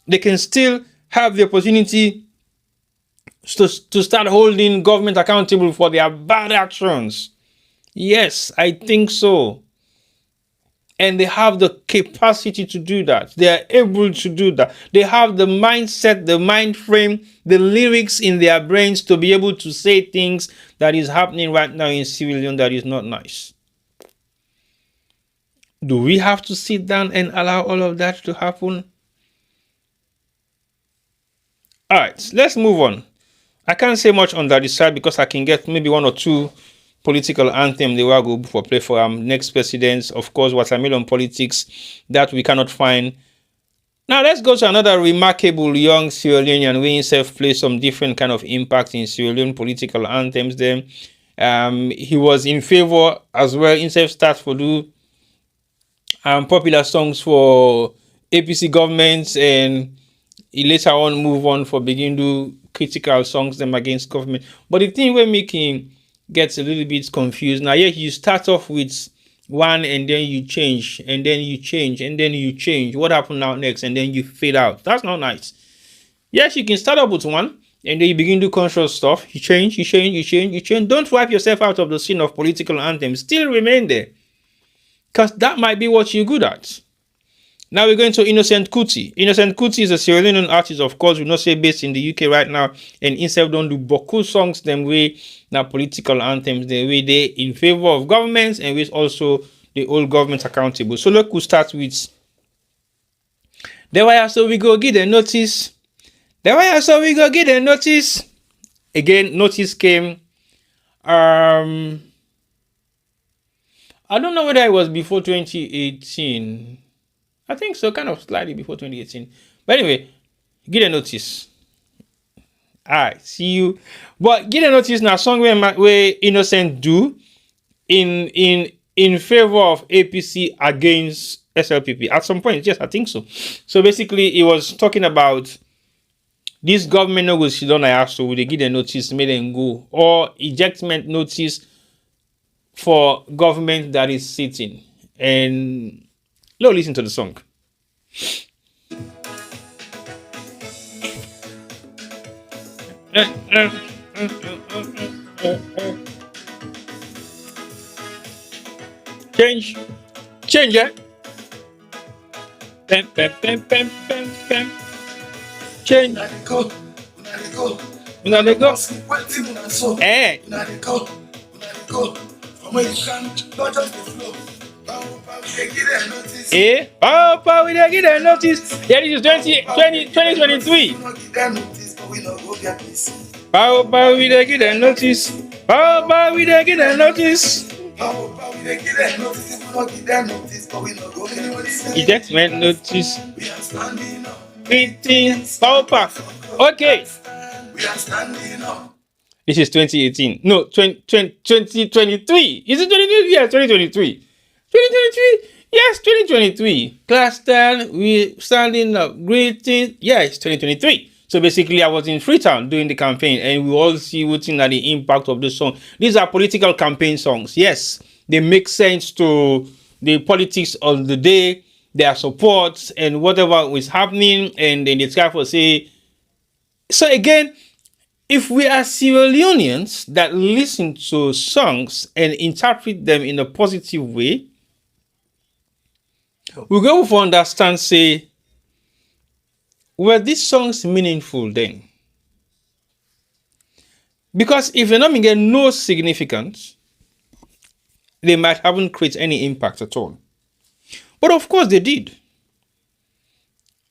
They can still have the opportunity to start holding government accountable for their bad actions. Yes, I think so. And they have the capacity to do that. They are able to do that. They have the mindset, the mind frame, the lyrics in their brains to be able to say things that is happening right now in Sierra Leone that is not nice. Do we have to sit down and allow all of that to happen? All right, let's move on. I can't say much on that side because I can get maybe one or two political anthem they will go for play for next presidents. Of course, watermelon politics that we cannot find. Now let's go to another remarkable young Sierra Leonean who himself play some different kind of impact in Sierra Leone political anthems. Then he was in favor as well. Himself start for do popular songs for APC governments, and he later on move on for begin do critical songs them against government. But the thing we're making gets a little bit confused. Now, yeah, you start off with one and then you change and then you change and then you change. What happened now next? And then you fade out. That's not nice. Yes, you can start up with one and then you begin to do conscious stuff. You change, you change, you change, you change. Don't wipe yourself out of the scene of political anthems. Still remain there. Because that might be what you're good at. Now we're going to Innocent Kuti. Innocent Kuti is a Sierra Leonean artist, of course, we not say based in the UK right now, and himself don't do Boku songs them way, now political anthems, the way they in favor of governments and with also the old government accountable. So look, we'll start with the wire, so we go get a notice. The wire, so we go get a notice. Again, notice came. I don't know whether it was before 2018. I think so, kind of slightly before 2018. But anyway, get a notice. Alright, see you. But get a notice now, song where Innocent do in favor of APC against SLPP. At some point, yes, I think so. So basically, it was talking about this government no go sit down and so will they get a notice, make them go, or ejectment notice for government that is sitting. And let's listen to the song. Change, it. Pem, pem, pem, pem, pem, pem. Change. Una dey go. Eh. Eh, Papa, we don't get a notice. Yeah, this is 2023. Papa, we don't get a notice. Papa, we don't get a notice. Ejectment notice. Papa. Okay. This is 2018. No, 2023. Is it 2023? Yes, 2023. 2023? Yes, 2023. Class 10, we standing up. Greeting. Yes, 2023. So basically, I was in Freetown doing the campaign, and we all see what's in the impact of the song. These are political campaign songs. Yes, they make sense to the politics of the day, their support, and whatever is happening, and then they try to say. So again, if we are Sierra Leoneans that listen to songs and interpret them in a positive way, we go for understand, say, were these songs meaningful then? Because if they're not get no significance, they might haven't created any impact at all. But of course they did.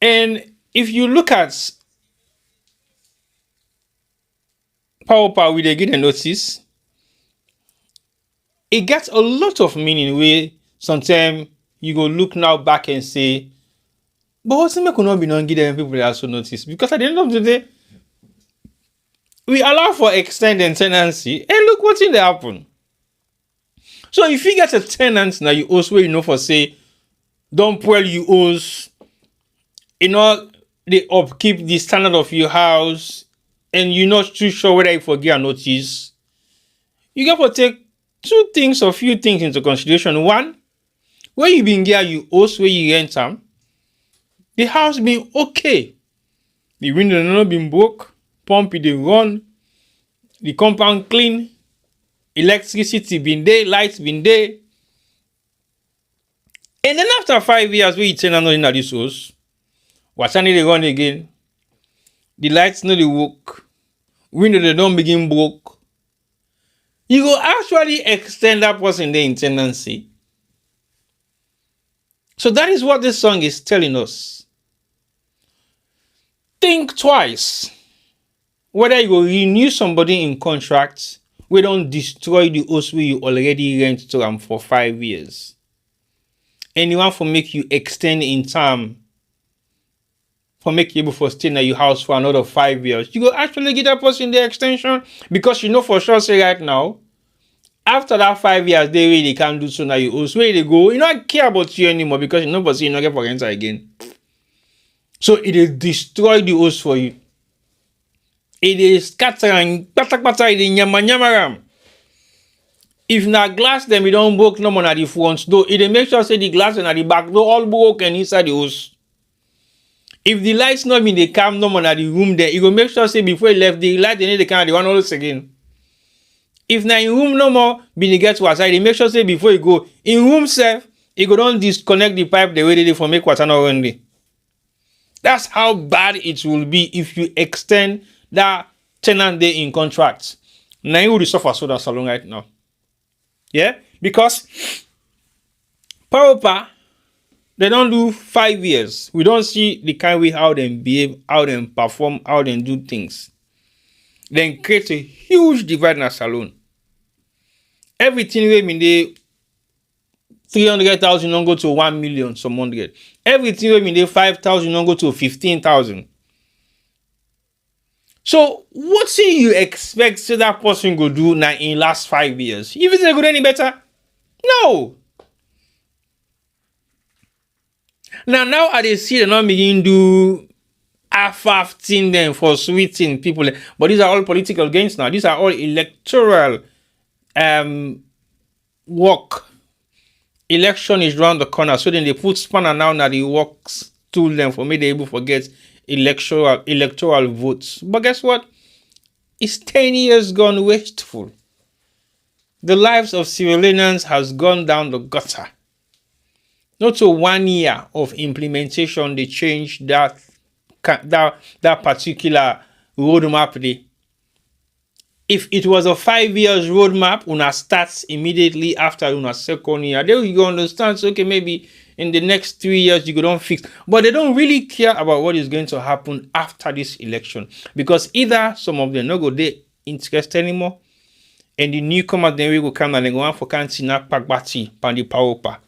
And if you look at Power we dey get a notice. It gets a lot of meaning where sometimes you go look now back and say, but what's make we not be non give them people that also notice? Because at the end of the day, we allow for extended tenancy and look what's in the happen. So if you get a tenant now you also where you know for say, don't pull you owes, you know, they upkeep the standard of your house and you're not too sure whether you forget a notice, you got to take two things or few things into consideration. One, where you been here, you also where you rent them, the house been okay. The window not been broke, pump they run, the compound clean, electricity been there, lights been there. And then after 5 years, we turn on in this house, what's they run again? The lights no they work, window they don't begin broke. You go actually extend that person there in tenancy. So that is what this song is telling us. Think twice whether you will renew somebody in contract. We don't destroy the house where you already rent to them for 5 years. Anyone for make you extend in time, for make you able to stay in your house for another 5 years, you go actually get that person the extension because you know for sure say right now, after that 5 years, they really can't do so now you house where they go. You don't care about you anymore because you know but you not get for rent again. So it is destroy the house for you. It is scattering, it is nyama. If na glass, then we don't broke no more at the front door. It make sure say the glass and at the back door all broken inside the house. If the lights not been they come no more at the room there, it will make sure say before you left the light, they need the camera, the one always again. If na in room no more been get to outside, they make sure say before you go in room self, you go don't disconnect the pipe the way they for make water not run there. That's how bad it will be if you extend that tenant day in contract. Now you will suffer so that salon right now. Yeah, because power they don't do 5 years. We don't see the kind way how they behave, how they perform, how they do things. Then create a huge divide in a salon. Everything we mean they 300,000 don't go to 1 million some 100. Everything we mean they 5,000 don't go to 15,000. So what thing you expect so that person go do now in last 5 years? If it's good any better? No. Now I they see they not begin do half thing them for sweeting people. But these are all political gains now. These are all electoral work. Election is round the corner. So then they put spanner now that it works to them for me they able to forget electoral votes. But guess what? It's 10 years gone wasteful. The lives of civilians has gone down the gutter. Not to 1 year of implementation, they changed that particular roadmap there. If it was a 5 years roadmap, una starts immediately after una second year. Then you understand, so okay, maybe in the next 3 years you go don't fix. But they don't really care about what is going to happen after this election. Because either some of them no go they interest anymore, and the newcomers then we go come and they go on for canteen pakbati pan the power.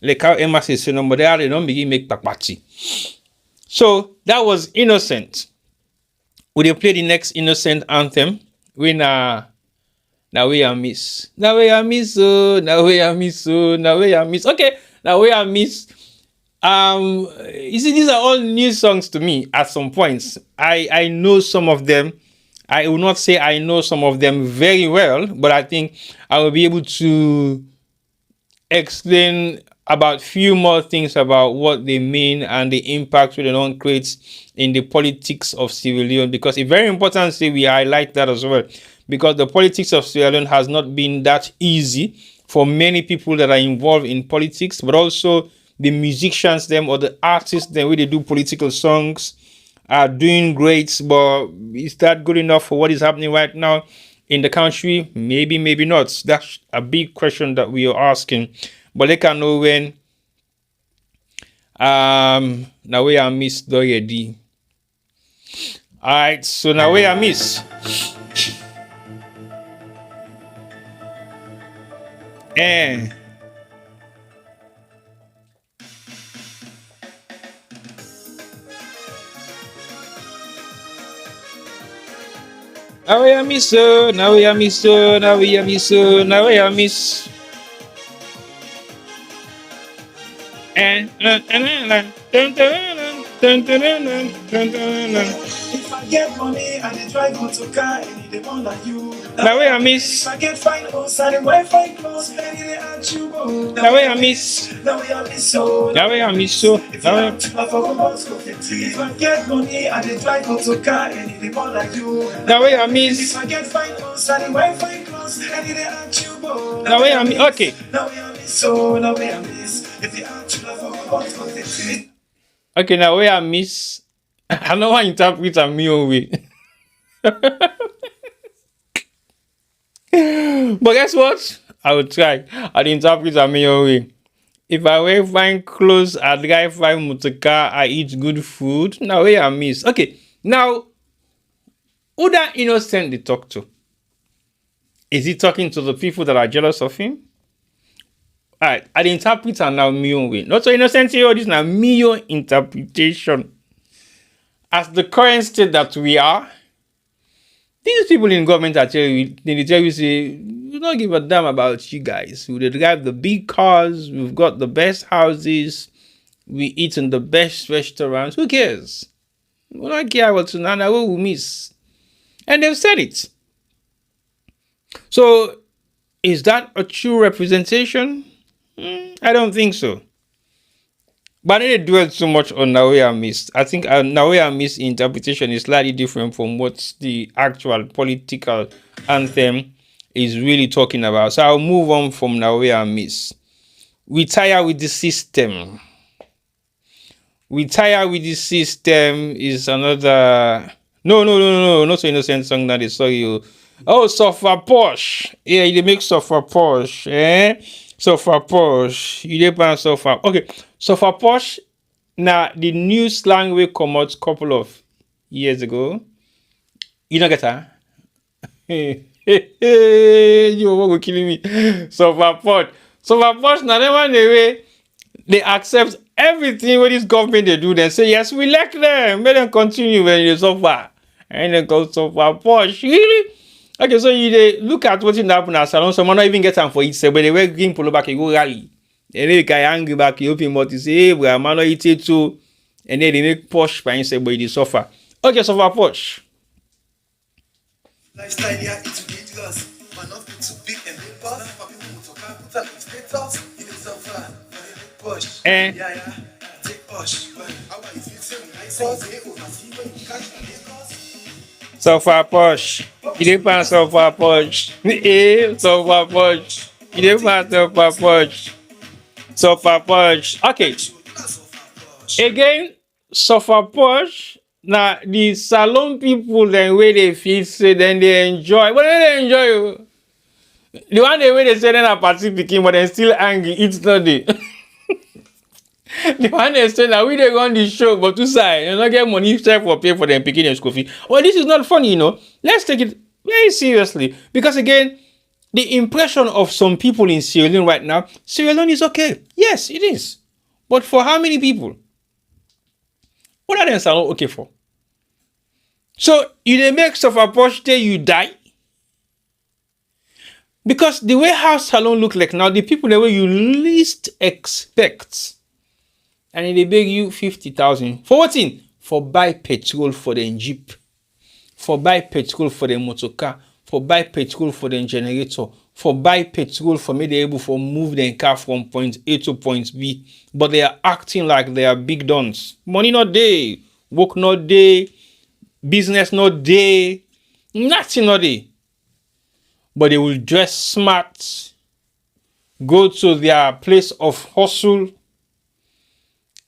Like how Emma says, no, but they don't begin make pakbati. So that was Innocent. Would they play the next Innocent anthem? We now we are miss. Now we are miss. Now we are miss. Now we are miss. Okay, now we are miss. You see, these are all new songs to me. At some points, I know some of them. I will not say I know some of them very well, but I think I will be able to explain about few more things about what they mean and the impact they don't create in the politics of Sierra Leone, because it's very important to we highlight that as well, because the politics of Sierra Leone has not been that easy for many people that are involved in politics, but also the musicians them or the artists them where they do political songs are doing great, but is that good enough for what is happening right now in the country? Maybe, maybe not. That's a big question that we are asking. But they can know when now we are miss already. Alright, so now we are miss. Eh. Now we are miss so, now we are miss so, now we are miss so, now we are miss. If I get money and they drive motor car and they want like you. Now way I miss. If I get fine house and the Wi-Fi close and they ask you. Now way I miss. Now way I miss so. Now way I miss so. Now way if I get money and they drive motor car and they want like you. Now way I miss. If I get fine house and the Wi-Fi close and they ask you. Now way I miss. Okay. Now way I miss so. Now way I miss. If they ask you. Okay, now where I miss, I know I interpret a meal way. But guess what? I will try. I'll interpret a meal way. If I wear fine clothes, I drive fine motor car, I eat good food. Now where I miss. Okay, now who that innocent they talk to? Is he talking to the people that are jealous of him? Alright, I interpret and now Mio way. Not so innocent here, this now Mio interpretation. As the current state that we are, these people in government are telling you, they tell you, say, we don't give a damn about you guys. We drive the big cars, we've got the best houses, we eat in the best restaurants. Who cares? We don't care what Nana will miss. And they've said it. So, is that a true representation? I don't think so. But I didn't dwell too much on Nawea Miss. I think Nawea Miss interpretation is slightly different from what the actual political anthem is really talking about. So I'll move on from Nawea Miss. We tire with the system. We tire with the system is another. No, not so innocent song that is sorry. Oh, Sofa Posh. Yeah, they make Sofa Posh. Sofa Posh. You depend Sofa. Okay, Sofa Posh. Now, the new slang will come out a couple of years ago. You don't get her? You were killing me. Sofa Posh. Sofa Posh, now they accept everything what this government they do. They say, yes, we like them. Let them continue when they suffer. And then go Sofa Posh. Really? Okay, so you look at what's happening at salon. Someone not even get time for it. So, but they wear green polo back and go rally. And then they can angry back. You open mouth. You say, hey, we are man not eat it too. And then they make Posh by say, but they suffer. Okay, Sofa Posh. Lifestyle here is ridiculous. Man not too big and big boss. For people to come put up status. You need suffer. Posh. Yeah. Take Posh. How are you feel? I saw it oversee when you catch the Sofa Posh. You depend Sofa Posh. Sofa Posh. You depend Sofa Posh. Sofa Posh. Okay. Again, Sofa Posh. Now the salon people then where they feel say then they enjoy. What do they enjoy? The one they way they say then a party picking, but they still angry. It's not the. The one they say that we they run the show, but to say you not get money for pay for them picking their school fee. Well, this is not funny, you know. Let's take it very seriously because again, the impression of some people in Sierra Leone right now, Sierra Leone is okay. Yes, it is, but for how many people? What are they salon okay for? So you they make stuff a Posh day you die. Because the way how salon look like now, the people the way you least expect. And they beg you 50,000. For what in? For buy petrol for the Jeep. For buy petrol for the motor car. For buy petrol for the generator. For buy petrol for me they able for move the car from point A to point B. But they are acting like they are big dons. Money not there. Work not there. Business not there. Nothing not there. But they will dress smart. Go to their place of hustle.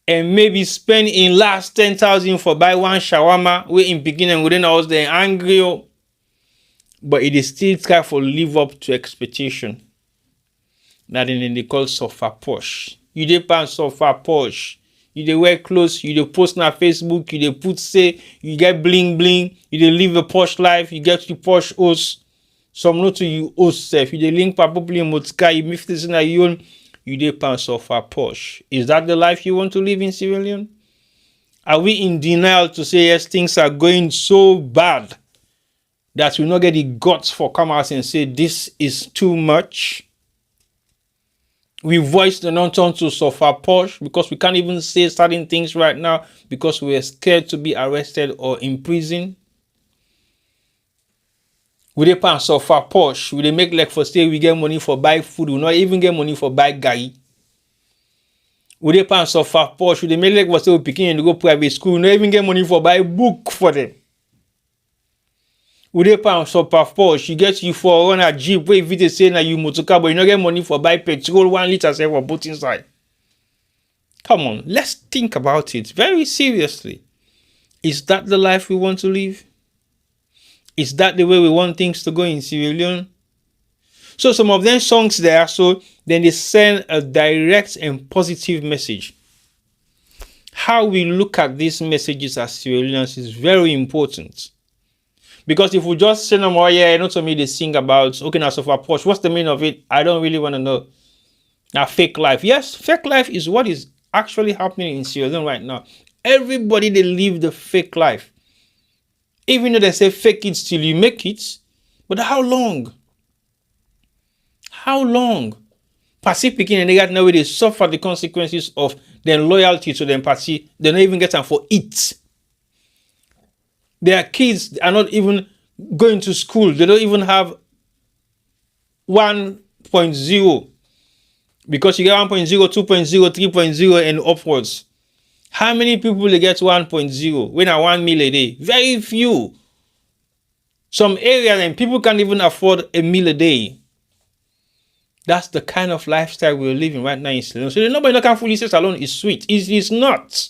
And maybe spend in last 10,000 for buy one shawarma. We in beginning within hours they angry. But it is still try for live up to expectation. That then they call Sofa Posh. You depend Sofa Posh. You dey wear clothes, you dey post on Facebook, you dey put say, you get bling bling, you dey live a posh life, you get the posh host. Some no to you yourself. You dey link probably motka, you miss this in your own, you dey pants off a Porsche. Is that the life you want to live in, Sierra Leone? Are we in denial to say yes, things are going so bad that we not get the guts for come out and say this is too much? We voice the non-turn to suffer Porsche because we can't even say certain things right now because we're scared to be arrested or in prison. We dey pan suffer Porsche. We dey make like for stay. We get money for buy food. We not even get money for buy gari. We dey pan suffer Porsche. We dey make like for stay. We picking and go private school. We not even get money for buy book for them. We dey pan suffer Porsche. You get you for run a jeep. Where if you say na you motorcar, but you not get money for buy petrol 1 liter say for put inside. Come on, let's think about it very seriously. Is that the life we want to live? Is that the way we want things to go in Sierra Leone? So some of them songs there, so then they send a direct and positive message. How we look at these messages as Sierra Leoneans is very important. Because if we just say no more, yeah, not to me they sing about, okay, now so far Porsche, what's the meaning of it? I don't really want to know. Now, fake life. Yes, fake life is what is actually happening in Sierra Leone right now. Everybody, they live the fake life. Even though they say fake it till you make it. But how long? How long? Pacific and they got now they suffer the consequences of their loyalty to them party. They don't even get time for it. Their kids are not even going to school. They don't even have 1.0. Because you get 1.0, 2.0, 3.0 and upwards. How many people they get 1.0 when I 1 meal a day? Very few. Some areas and people can't even afford a meal a day. That's the kind of lifestyle we're living right now in Leone. So nobody can fully say salon is sweet. It is not.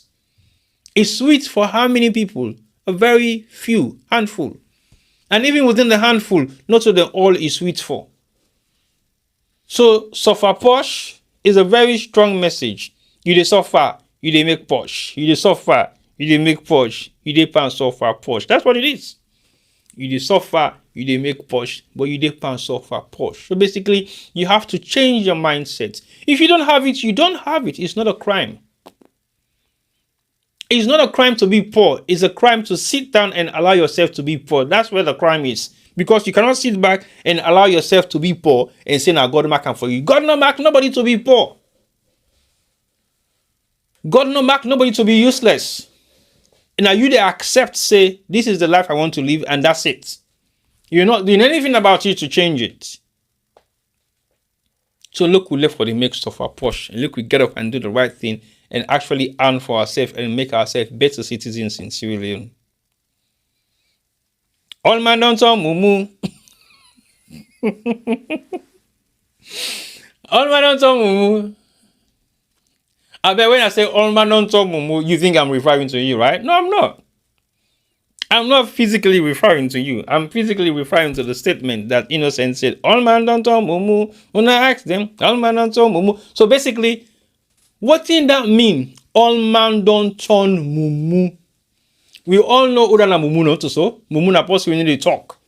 It's sweet for how many people? A very few, handful. And even within the handful, not so that all is sweet for. So suffer Porsche is a very strong message. You dey suffer, you dey make Porsche. You dey suffer, you dey make Porsche. You dey pan suffer Porsche. That's what it is. You dey suffer, you dey make Porsche, but you dey pan suffer Porsche. So basically, you have to change your mindset. If you don't have it, you don't have it. It's not a crime. It's not a crime to be poor. It's a crime to sit down and allow yourself to be poor. That's where the crime is. Because you cannot sit back and allow yourself to be poor and say, now God mark for you. God no mark nobody to be poor. God no mark nobody to be useless. And now you they accept, say, this is the life I want to live, and that's it. You're not doing anything about it to change it. So look, we left for the mix of our Porsche. And look, we get up and do the right thing and actually earn for ourselves and make ourselves better citizens in Sierra Leone. All man don't talk mumu. All man don't talk mumu. I bet when I say all man don't talk mumu, you think I'm referring to you, right? No, I'm not. I'm not physically referring to you. I'm physically referring to the statement that Innocent said, all man don't talk mumu. When I asked them, all man don't talk mumu. So basically, what did that mean? All man don't turn mumu. We all know who na mumu not so. Mumu na post we need to talk.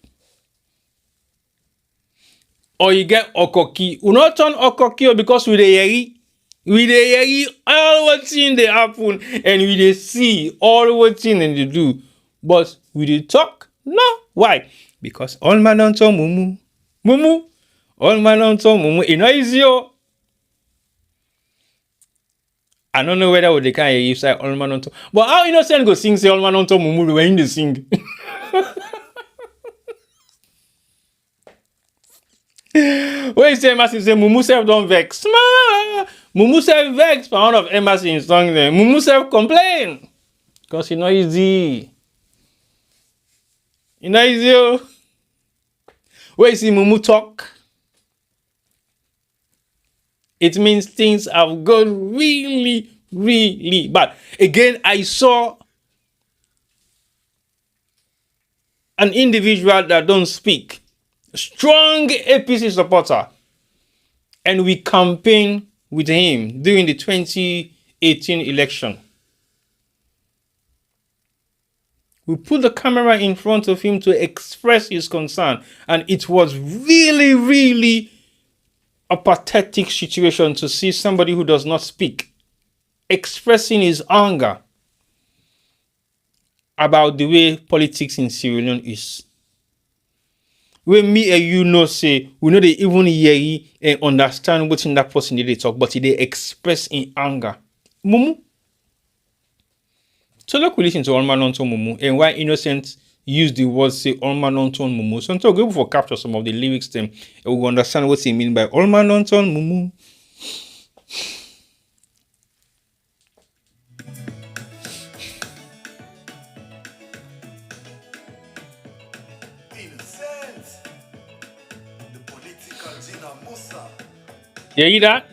Or you get okoki. We not turn okoki because we dey yeri. We dey yeri all what thing they happen and we dey see all what thing they do. But we dey talk? No. Why? Because all man don't turn mumu. Mumu. All man don't turn mumu. It's not easy. I don't know whether they can hear say all man don't talk. But how Innocent go sing say all man don't talk mumu when they sing? When you say Embassy say mumu self don't vex. Mumu self vex for one of Embassy in song there. Mumu self complain. Because it's not easy. It's not easy. When you see mumu talk, it means things have gone really, really bad. Again, I saw an individual that don't speak. Strong APC supporter. And we campaigned with him during the 2018 election. We put the camera in front of him to express his concern. And it was really, really a pathetic situation to see somebody who does not speak expressing his anger about the way politics in Sierra Leone is. When me and you know say, we know they even hear and understand what in that person they talk, but they express in anger. Mumu. So look, we listen to Olma Nonton Mumu and why Innocent use the word say Olma Nonton Mumu. So until go for capture some of the lyrics them, and we will understand what he mean by Olma Nonton Mumu. You hear that?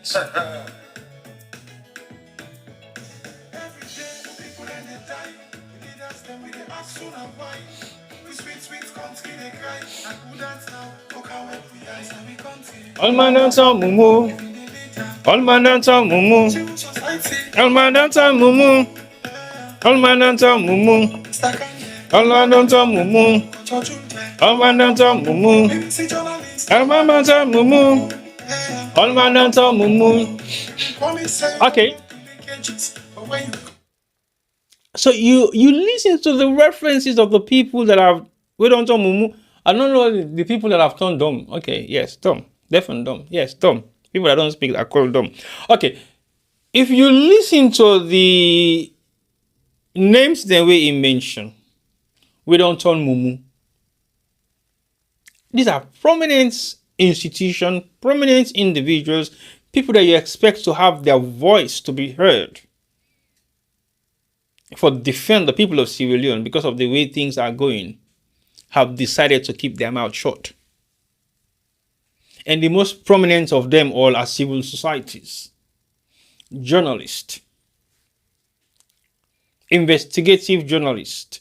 All man dance on mumu. All man dance on mumu. All man dance on mumu. All man dance on mumu. All man dance on mumu. All man dance on mumu. All man dance on mumu. All man dance on mumu. Okay. So you listen to the references of the people that have we don't tell mumu. I don't know the people that have turned dumb. Okay, yes, dumb. Deaf and dumb. Yes, dumb. People that don't speak are called dumb. Okay. If you listen to the names the way he mentioned, we don't turn mumu. These are prominent institutions, prominent individuals, people that you expect to have their voice to be heard for defend the people of Sierra Leone because of the way things are going, have decided to keep their mouth shut. And the most prominent of them all are civil societies, journalists, investigative journalists,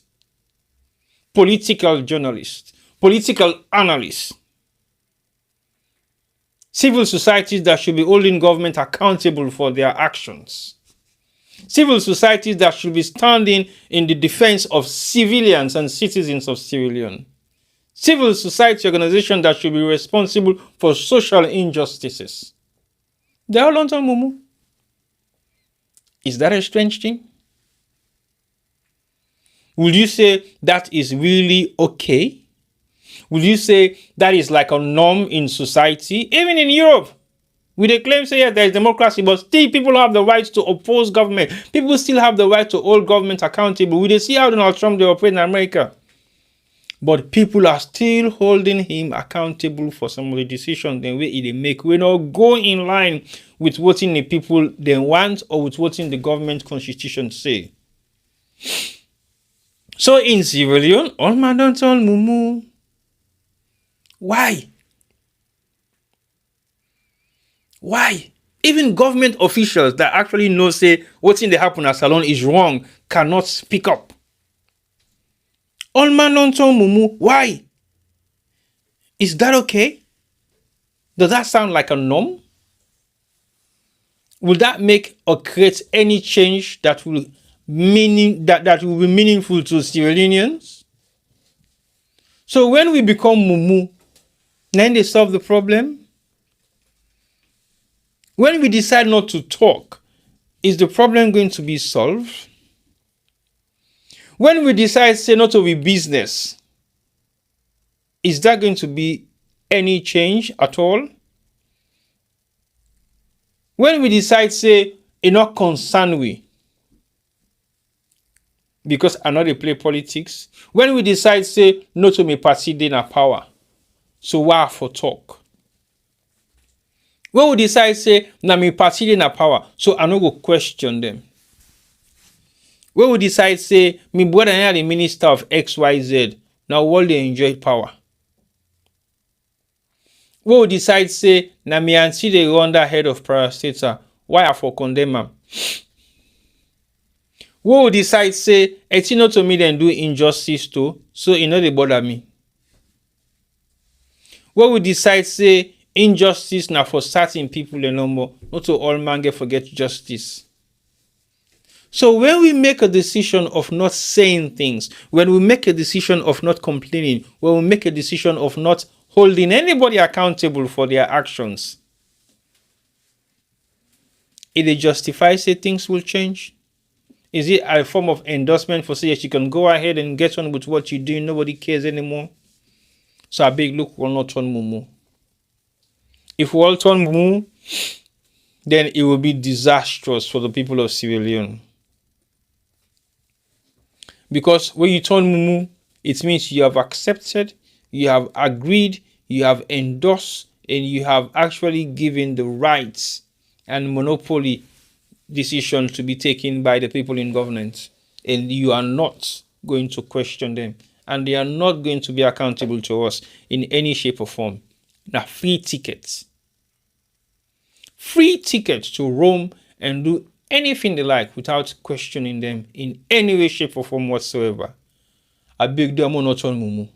political journalists, political analysts, civil societies that should be holding government accountable for their actions, civil societies that should be standing in the defense of civilians and citizens of Sierra Leone, civil society organizations that should be responsible for social injustices. They are all on mumu. Is that a strange thing? Will you say that is really okay? Will you say that is like a norm in society? Even in Europe, we they claim say yeah, there is democracy, but still people have the right to oppose government. People still have the right to hold government accountable. We they see how Donald Trump they operate in America. But people are still holding him accountable for some of the decisions the way they make. We not go in line with what the people they want or with what the government constitution say. So in Sierra Leone, all man don't tell mumu. Why? Why? Even government officials that actually know say what's in the happen at Salon is wrong cannot speak up. All man don't tell mumu. Why? Is that okay? Does that sound like a norm? Will that make or create any change that will that will be meaningful to Sierra Leoneans? So when we become mumu, then they solve the problem. When we decide not to talk, is the problem going to be solved? When we decide say not to be business, is that going to be any change at all? When we decide say not concern we, because I know they play politics. When we decide say not to me party in a power, so why for talk? When we decide say na me party in a power, so I no go question them. When we decide say me brother and the minister of XYZ, now all they enjoy power. When we decide say na me auntie they run that head of parastatal, why I for condemn am? When we decide say it's not to me then do injustice too, so it no dey bother me. When we decide say injustice now for certain people and no more, not to all man get forget justice. So when we make a decision of not saying things, when we make a decision of not complaining, when we make a decision of not holding anybody accountable for their actions, is it justified say things will change? Is it a form of endorsement for say yes, you can go ahead and get on with what you're doing, nobody cares anymore? So I beg, look, we'll not turn mumu. If we all turn mumu, then it will be disastrous for the people of Sierra Leone. Because when you turn mumu, it means you have accepted, you have agreed, you have endorsed, and you have actually given the rights and monopoly decisions to be taken by the people in government. And you are not going to question them. And they are not going to be accountable to us in any shape or form. Now, free tickets. Free tickets to roam and do anything they like without questioning them in any way, shape, or form whatsoever. I beg them not on mumu.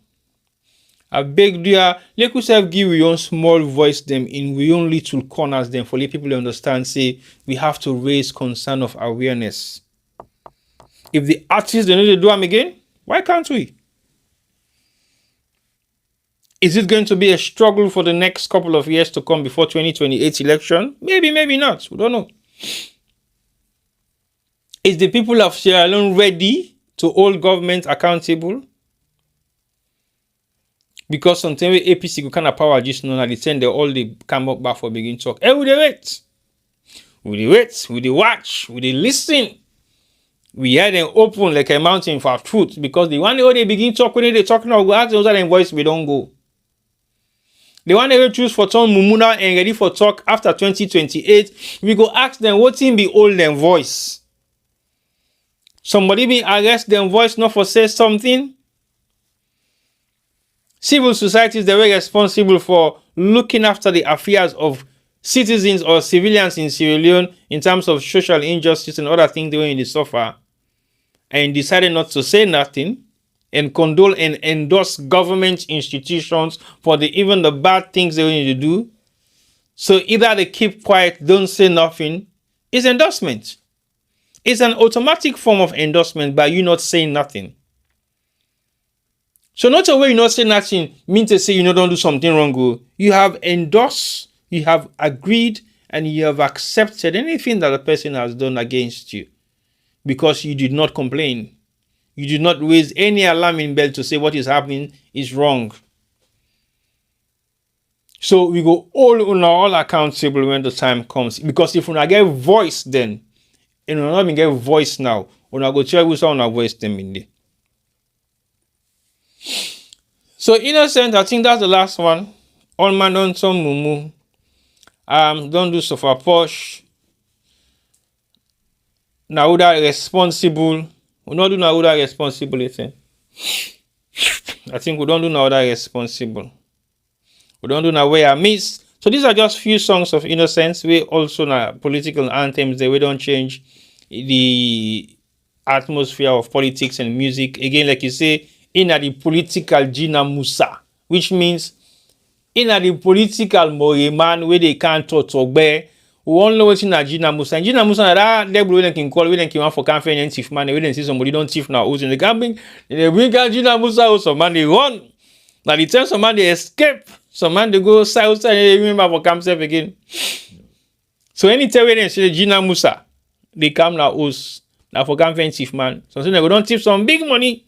I beg them, let us have give we own small voice them in we own little corners them for let people understand, say we have to raise concern of awareness. If the artists they need to do them again, why can't we? Is it going to be a struggle for the next couple of years to come before 2028 election? Maybe, maybe not. We don't know. Is the people of Sierra Leone ready to hold government accountable? Because sometimes APC go kind of power just know that they send they all they come up back for begin talk. Hey, we dey wait. We dey wait. We dey watch. We dey listen. We hear them open like a mountain for truth. Because the one they begin talk when they talk now, we ask them that voice we don't go. The one they choose for turn Mumuna and ready for talk after 2028, we go ask them what thing be hold them voice. Somebody be arrest them voice not for say something. Civil society is the way responsible for looking after the affairs of citizens or civilians in Sierra Leone in terms of social injustice and other things they when they suffer, and decided not to say nothing and condole and endorse government institutions for even the bad things they need to do. So either they keep quiet, don't say nothing, is endorsement. It's an automatic form of endorsement by you not saying nothing. So not a way you not say nothing means to say you don't do something wrong. You have endorsed, you have agreed, and you have accepted anything that the person has done against you because you did not complain. You did not raise any alarming bell to say what is happening is wrong. So we go all accountable when the time comes. Because if we not get voice then, and we not even get voice now, we not go tell you someone voice them in there. So innocent, I think that's the last one. All man don't some mumu. Don't do so for posh. Now that responsible. We not do now that responsibility. I think we don't do now that responsible. We don't do now where I miss. So these are just few songs of innocence. We also now political anthems that we don't change the atmosphere of politics and music. Again, like you say, in the political Gina Musa, which means in the political man where they can't talk bear. We won't know what's in Gina Musa. And Gina Musa, that they will can call, we can for campaign and thief man. We didn't see somebody don't thief now who's in the camping. They bring out Gina Musa, who's some man they run. Now they tell some man they escape. Some man they go south and they remember for camp safe again. So anytime they see Gina Musa, they come now who's now for campaign thief man. So they go don't thief some big money.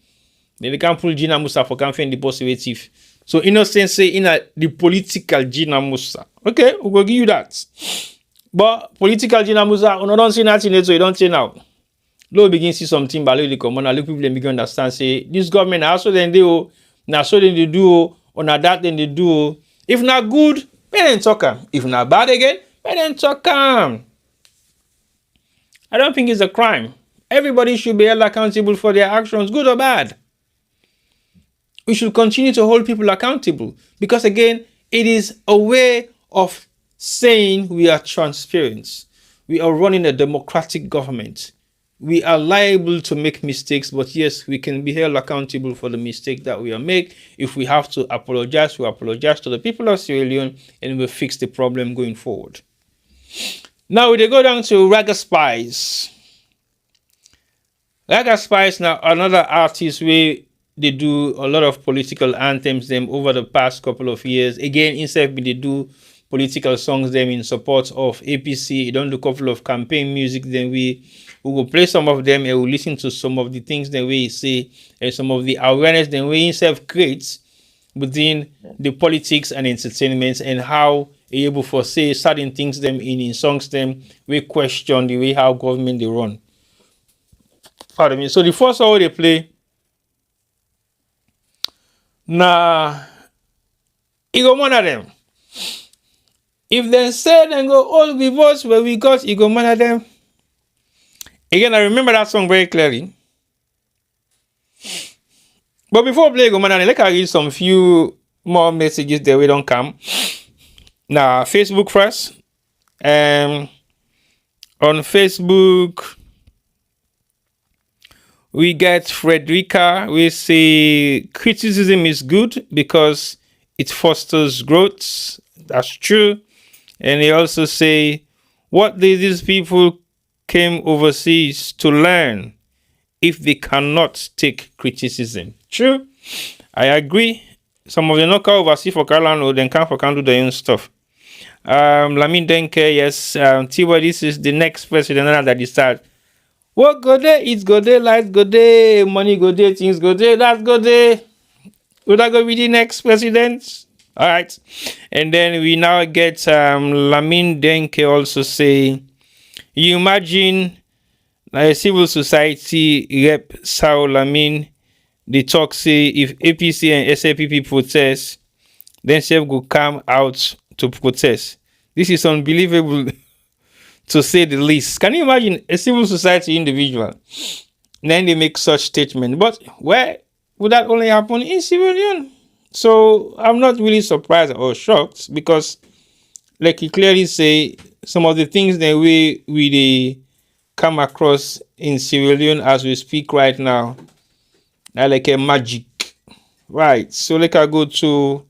Then they can pull Gina Musa for campaign the boss away thief. So innocent say in the political Gina Musa. Okay, we'll go give you that. But political Gina Musa, we don't see nothing, so you don't say now. Low begin see something, but look come on, look people begin understand. Say this government also then they now so then they do, or now that then they do. If not good, then talk them. If not bad again, then talk them. I don't think it's a crime. Everybody should be held accountable for their actions, good or bad. We should continue to hold people accountable because again, it is a way of saying we are transparent. We are running a democratic government. We are liable to make mistakes, but yes, we can be held accountable for the mistake that we are make. If we have to apologize, we apologize to the people of Sierra Leone and we'll fix the problem going forward. Now we go down to Raga Spies. Raga Spice now another artist where they do a lot of political anthems them over the past couple of years. Again, instead they do political songs them in support of APC. They don't do a couple of campaign music. Then we will play some of them and we'll listen to some of the things that we say and some of the awareness that we himself creates within the politics and entertainment and how able for say certain things them in songs them we question the way how government they run. Pardon me. So the first song they play now it go one of them. If they say then go all the votes where we got it go one of them. Again, I remember that song very clearly. But before play go man, let me read some few more messages that we don't come. Now Facebook first. On Facebook we get Frederica. We say criticism is good because it fosters growth. That's true. And they also say, what did these people came overseas to learn if they cannot take criticism? True. I agree. Some of them not come overseas for Carolina, then come for can do their own stuff. Lamin Denke, yes. Tiwa, this is the next president that decide. What go there? It's go there, light go there, money go there, things go there, that's go there. Would that go be the next president? All right. And then we now get Lamin Denke also say, you imagine a civil society rep Sao Lamin, the talk say if APC and SAPP protest, then self go come out to protest. This is unbelievable to say the least. Can you imagine a civil society individual? Then they make such statement. But where would that only happen in civilian? So I'm not really surprised or shocked because, like you clearly say, some of the things that we come across in civilian as we speak right now are like a magic. Right. So like I go to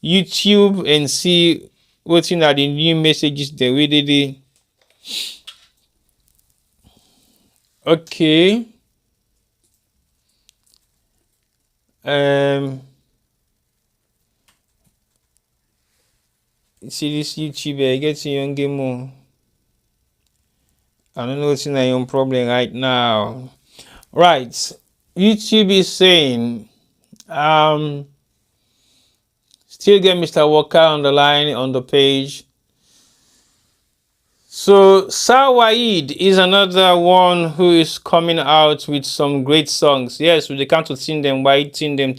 YouTube and see what's in the new messages that we did. Okay. See this YouTube, I get young game more. I don't know what's in your problem right now. Right. YouTube is saying, still get Mr. Walker on the line on the page. So Sawaid is another one who is coming out with some great songs. Yes, we can't sing them, why sing them.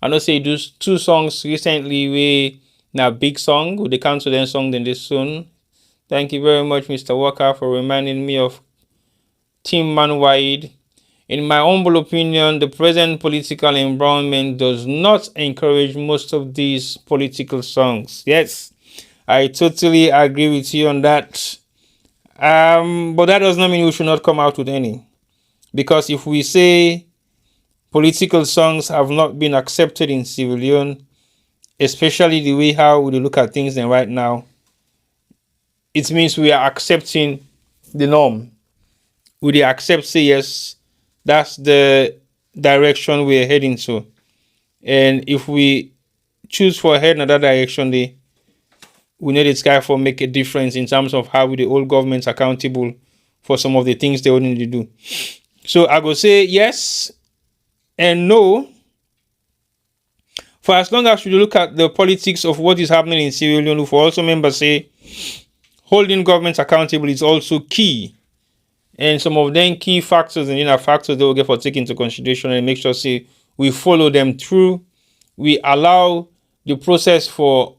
I know say do 2 songs recently we now big song with the cancel them song then this soon. Thank you very much, Mr. Walker, for reminding me of Team Man Wide. In my humble opinion, the present political environment does not encourage most of these political songs. Yes, I totally agree with you on that. But that does not mean we should not come out with any. Because if we say political songs have not been accepted in civilian, especially the way how we look at things then right now, it means we are accepting the norm. We accept, say yes, that's the direction we're heading to. And if we choose for head in that direction, we need this guy for make a difference in terms of how the old government's accountable for some of the things they need to do. So I go say yes and no. For as long as you look at the politics of what is happening in Sierra Leone, for also members say holding governments accountable is also key. And some of them key factors and inner factors they will get for taking into consideration and make sure say we follow them through. We allow the process for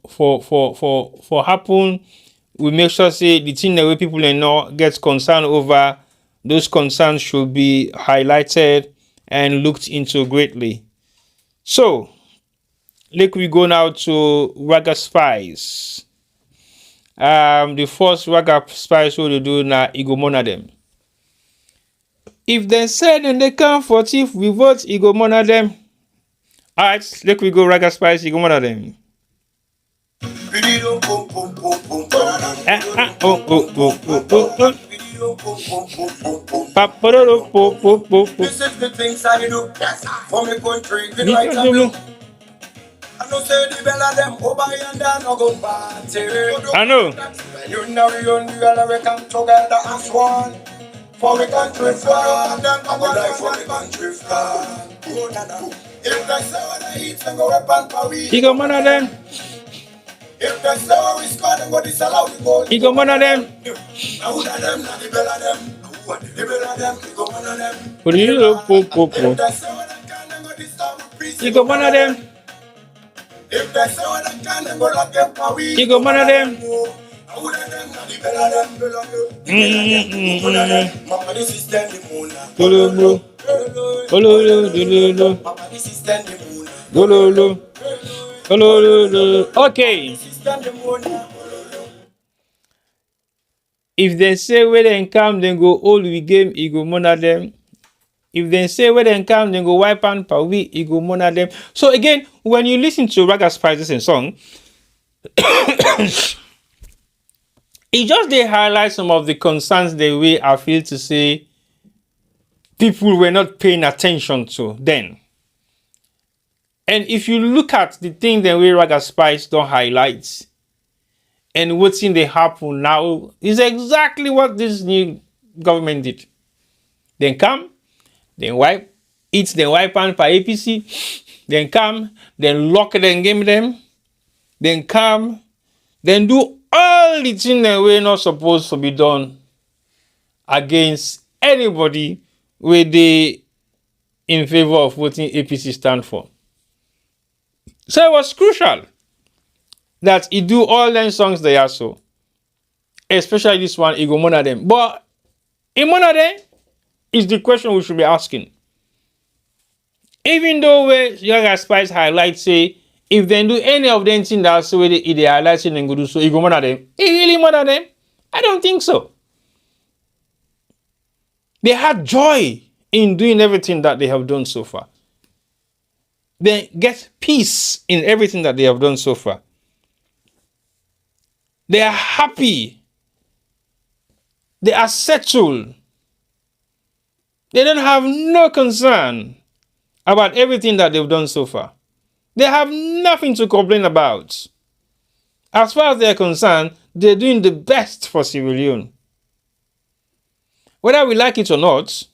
happen. We make sure say the thing that way people know gets concerned over, those concerns should be highlighted and looked into greatly. So like we go now to Raga Spice. The first Raga Spice we do now Igomona them. If they said and they come for if we vote Igomona them. Alright, let we go Raga Spice Igomona them. This is the things I do for me country. I know say the bell of them over yonder no go party. I know. You know we all we come together as one. For me country far, them I go die for me country far. If they say what I eat, then go up and party. He go one of them. If they say what we score, then go disallow the goal. He go one of them. Now who of them, not the bell of them. The bell of them, he go one of them. If they say what I can, then go disturb the priest. He go one of them. If they say what I can, then go lock them for we. He go one of them. Who of them, not the bell of them. The bell of them. One of them. Mama, this is the moon. Mama, this is the moon. Okay. If they say where they come, then go all we game, he go mona them. If they say where they come, then go wipe and per we, he go mona them. So again, when you listen to Raga Spices and song, it just they highlight some of the concerns the way I feel to say people were not paying attention to then. And if you look at the thing the way Raga Spice don't highlight, and what's in the happen now is exactly what this new government did. Then come, then wipe, eat the wipe and per APC, then come, then lock it and game them, then come, then do all the things that were not supposed to be done against anybody where they in favor of what APC stand for. So it was crucial that he do all them songs they are so. Especially this one, he go one of them. But in one of them is the question we should be asking. Even though where Young Spice highlights say, if they do any of them things that's the way they highlight it and go do so, he go one of them. He really one of them? I don't think so. They had joy in doing everything that they have done so far. They get peace in everything that they have done so far. They are happy. They are settled. They don't have no concern about everything that they've done so far. They have nothing to complain about. As far as they're concerned, they're doing the best for Sierra Leone. Whether we like it or not,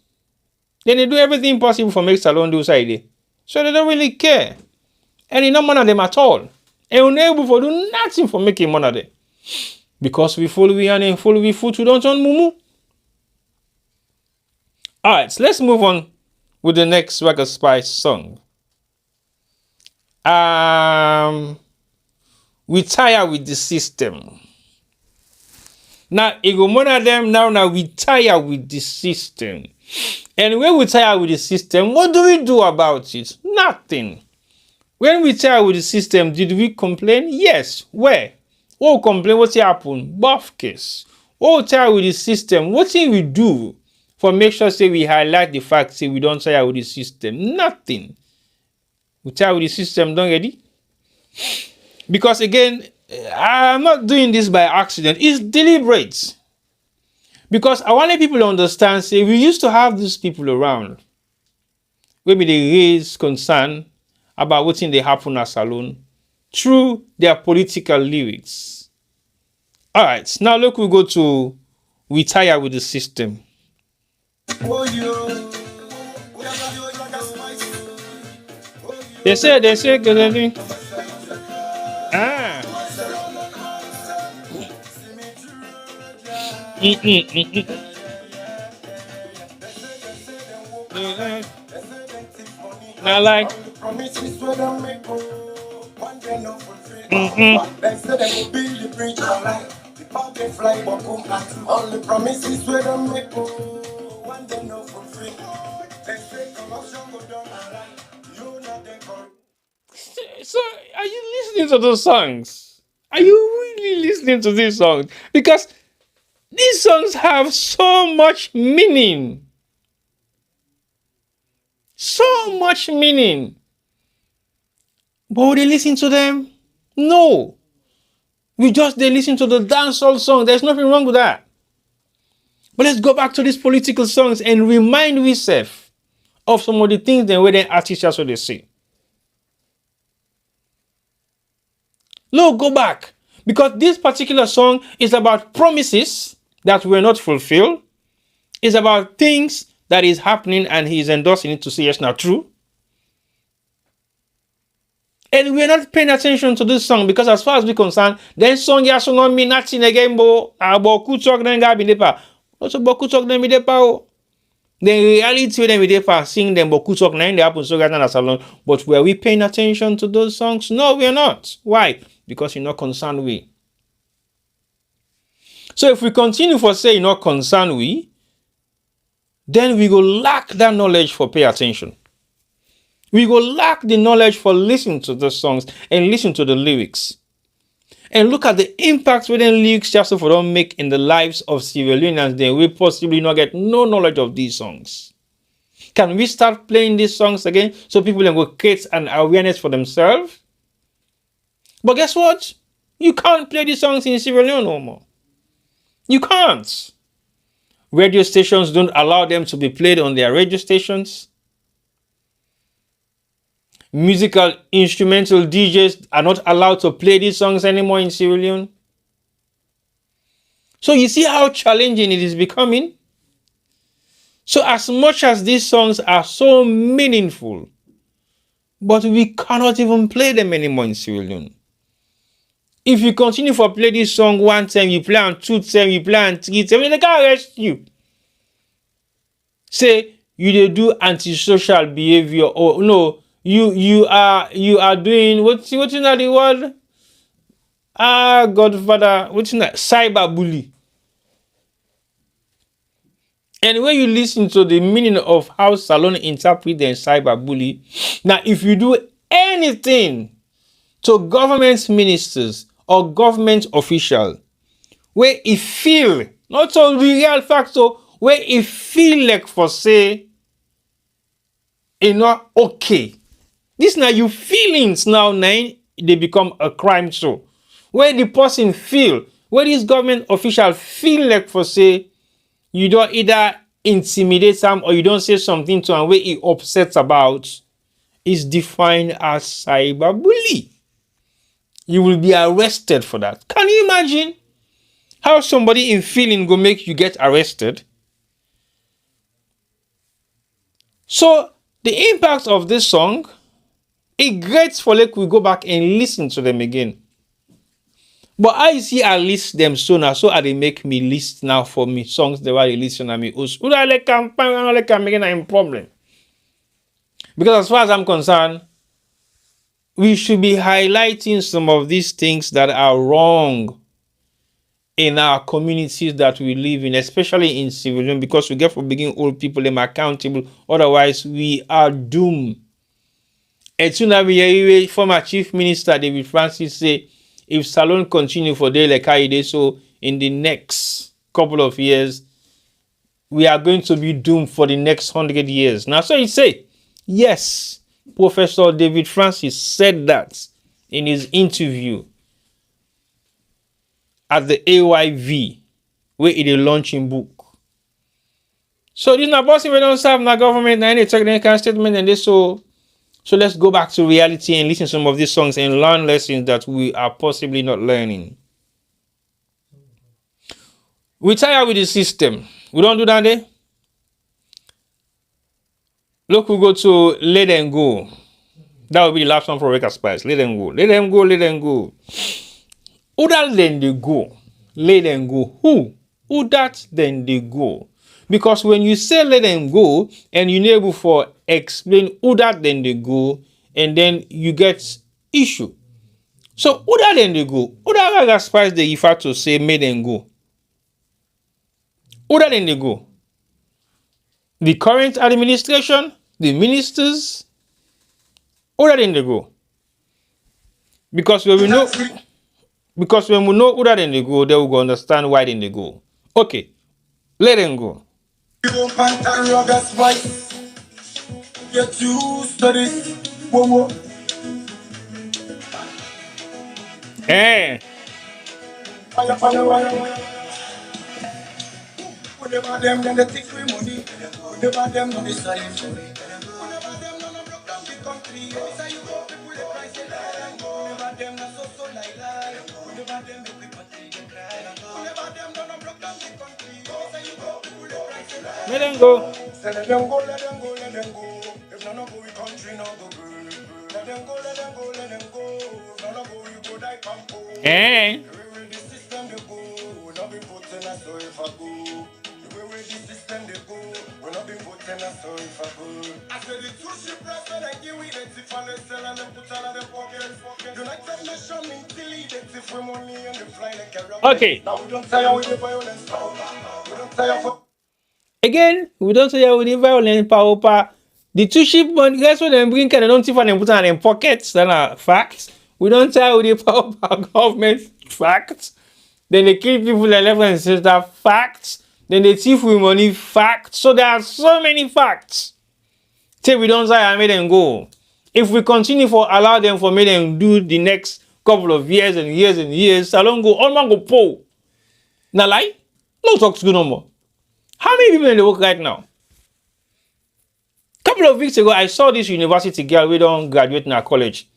then they do everything possible for make Salone do side. So they don't really care. And it's not one of them at all. And we're not able to do nothing for making one of them. Because we follow we and follow we foot, we don't turn mumu. Alright, so let's move on with the next Raga Spice song. We tire with the system. Now, one of them now we tire with the system. And when we tire with the system, what do we do about it? Nothing. When we tire with the system, did we complain? Yes. Where? Oh, complain, what's happened? Buff case. Oh, tire with the system. What thing we do for make sure say we highlight the fact say we don't tire with the system? Nothing. We tire with the system, don't get it? Because again, I'm not doing this by accident. It's deliberate. Because I want people to understand, say, we used to have these people around. Maybe they raise concern about what's in the happen at Salone through their political lyrics. All right, now look, we go to We Tire with the System. They say, Not like So are you listening to those songs? Are you really listening to these songs? Because these songs have so much meaning. So much meaning. But would they listen to them? No. They listen to the dancehall song. There's nothing wrong with that. But let's go back to these political songs and remind ourselves of some of the things that where the artists also they say. Look, go back. Because this particular song is about promises that were not fulfilled. It's about things that is happening and he is endorsing it to say, yes, not true. And we're not paying attention to this song because as far as we're concerned, then song ya song on me nothing again, bo aboku talk then gabi depa. Also boku talk then me depa. The reality when we depa sing them boku talk then they happen so guys na salon. But were we paying attention to those songs? No, we're not. Why? Because you're not concerned with. So if we continue for say you're not concerned with, then we will lack that knowledge for pay attention. We will lack the knowledge for listening to the songs and listen to the lyrics. And look at the impact within lyrics just for don't make in the lives of civilians, then we possibly not get no knowledge of these songs. Can we start playing these songs again so people can go create an awareness for themselves? But guess what? You can't play these songs in Sierra Leone no more. You can't. Radio stations don't allow them to be played on their radio stations. Musical instrumental DJs are not allowed to play these songs anymore in Sierra Leone. So you see how challenging it is becoming? So as much as these songs are so meaningful, but we cannot even play them anymore in Sierra Leone. If you continue to play this song one time, you play on two times, you play on three times, they can't arrest you. Say you do antisocial behavior or no. You are doing what's in that the word? Godfather, what's in that? Cyberbully. And when you listen to the meaning of how Salone interpret the cyberbully, now if you do anything to government ministers or government official, where it feel not so real factor, where it feel like for say, not okay. This now your feelings now they become a crime show. Where the person feel, where this government official feel like for say, you don't either intimidate them or you don't say something to them where he upsets about, is defined as cyberbully. You will be arrested for that. Can you imagine how somebody in feeling go make you get arrested? So the impact of this song, it's great for like we go back and listen to them again. But I see I list them so now, so they make me list now for me songs they were listen to me. I like campaign, I like making a problem. Because as far as I'm concerned, we should be highlighting some of these things that are wrong in our communities that we live in, especially in civilian, because we get for being old people them accountable. Otherwise, we are doomed. And soon we former Chief Minister David Francis say, if Salone continue for day like how it is, so in the next couple of years, we are going to be doomed for the next 100 years. Now, so he say, yes, Professor David Francis said that in his interview at the AYV, where he launching book. So this not possible. We don't serve na government, any technical statement, and this so let's go back to reality and listen to some of these songs and learn lessons that we are possibly not learning. We tired with the system. We don't do that there. Look, we go to Let Them Go. That will be the last one for Record Spice. Let them go. Let them go. Let them go. Who that then they go? Let them go. Who that then they go? Because when you say let them go and you're able for explain who that then they go, and then you get issue. So who that then they go? Who that Record Spice they refer to say make them go? Who that then they go? The current administration, the ministers, who that then they go? Because when we know who that then they go, they will go understand why then they go. Okay, let them go. Get used to this. Whoa. Hey. Whenever them then they take free money. Whenever them no decide for it. Whenever them no broke down the country. Say you go people they price it like. Whenever them no so like lie. Whenever them make we party they cry. Whenever them no broke down the country. Say you go people they price it like. Let them go. Say let them go, let them go, let them go. If none go we country no go burn. Let them go, let them go, let them go. If none go you go die campo. Hey. The system they go. We not be voting us so if I go. The system they go. We not be voting us so if I go. I said the two ship press when I give we the tip and they sell and they put all of the pockets. United Nations mean till they tip for money and they fly like a rocket. Okay. Now we don't tire with the violence power. We don't tire for. Again, we don't say with the violence power. The two ship money, guess what they bring and they don't tip and they put on in pockets. That are facts. We don't tire with the power government facts. Then they kill people left and center facts. Then they thief with money facts. So there are so many facts. Till we don't say I made them go. If we continue for allow them for me them do the next couple of years and years and years, Salon go all man go po. Now lie? No talk to no more. How many people in the work right now? Couple of weeks ago, I saw this university girl we don't graduate in our college.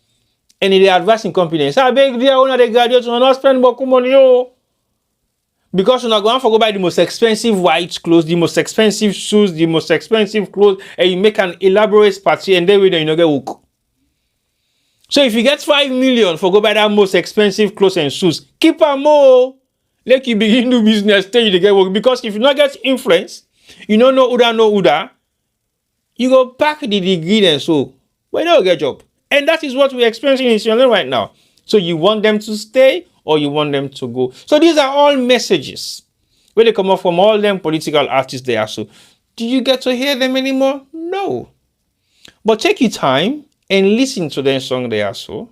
And they advising company. Say, I beg dear owner they graduate, so not spend more money. Oh. Because you're not going to go buy the most expensive white clothes, the most expensive shoes, the most expensive clothes, and you make an elaborate party and then you don't get hook. So if you get 5 million for go buy that most expensive clothes and shoes, keep them more. Let you begin to business, tell you to get work. Because if you not get influence, you don't know Uda, you go pack the degree and so, but you don't get job. And that is what we're experiencing in Sierra Leone right now. So you want them to stay or you want them to go. So these are all messages where they come up from all them political artists there. So do you get to hear them anymore? No. But take your time and listen to their song there so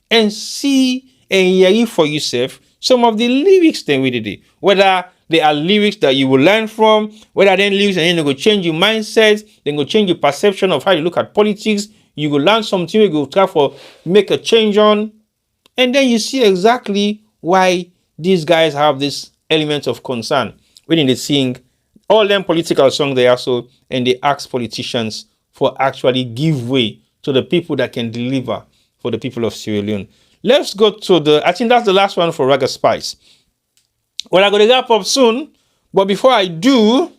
and see and hear for yourself some of the lyrics they really did. Whether they are lyrics that you will learn from, whether they're lyrics and then they go change your mindset, then go change your perception of how you look at politics. You go learn something, you go try for make a change on, and then you see exactly why these guys have this element of concern when they sing all them political songs they also, and they ask politicians for actually give way to the people that can deliver for the people of Sierra Leone. Let's go to I think that's the last one for Raga Spice. Well, I'm going to wrap up soon, but before I do,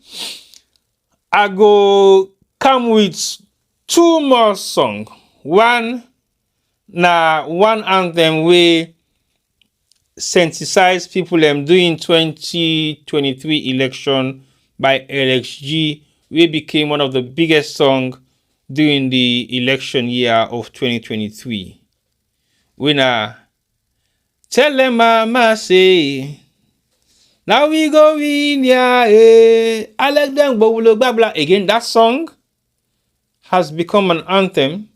I go come with 2 more songs. One anthem we sensitize people doing 2023 election by LXG. We became one of the biggest songs during the election year of 2023. Winner, tell them mama say, now we go in here. I like them, but we'll blah blah. Again, that song has become an anthem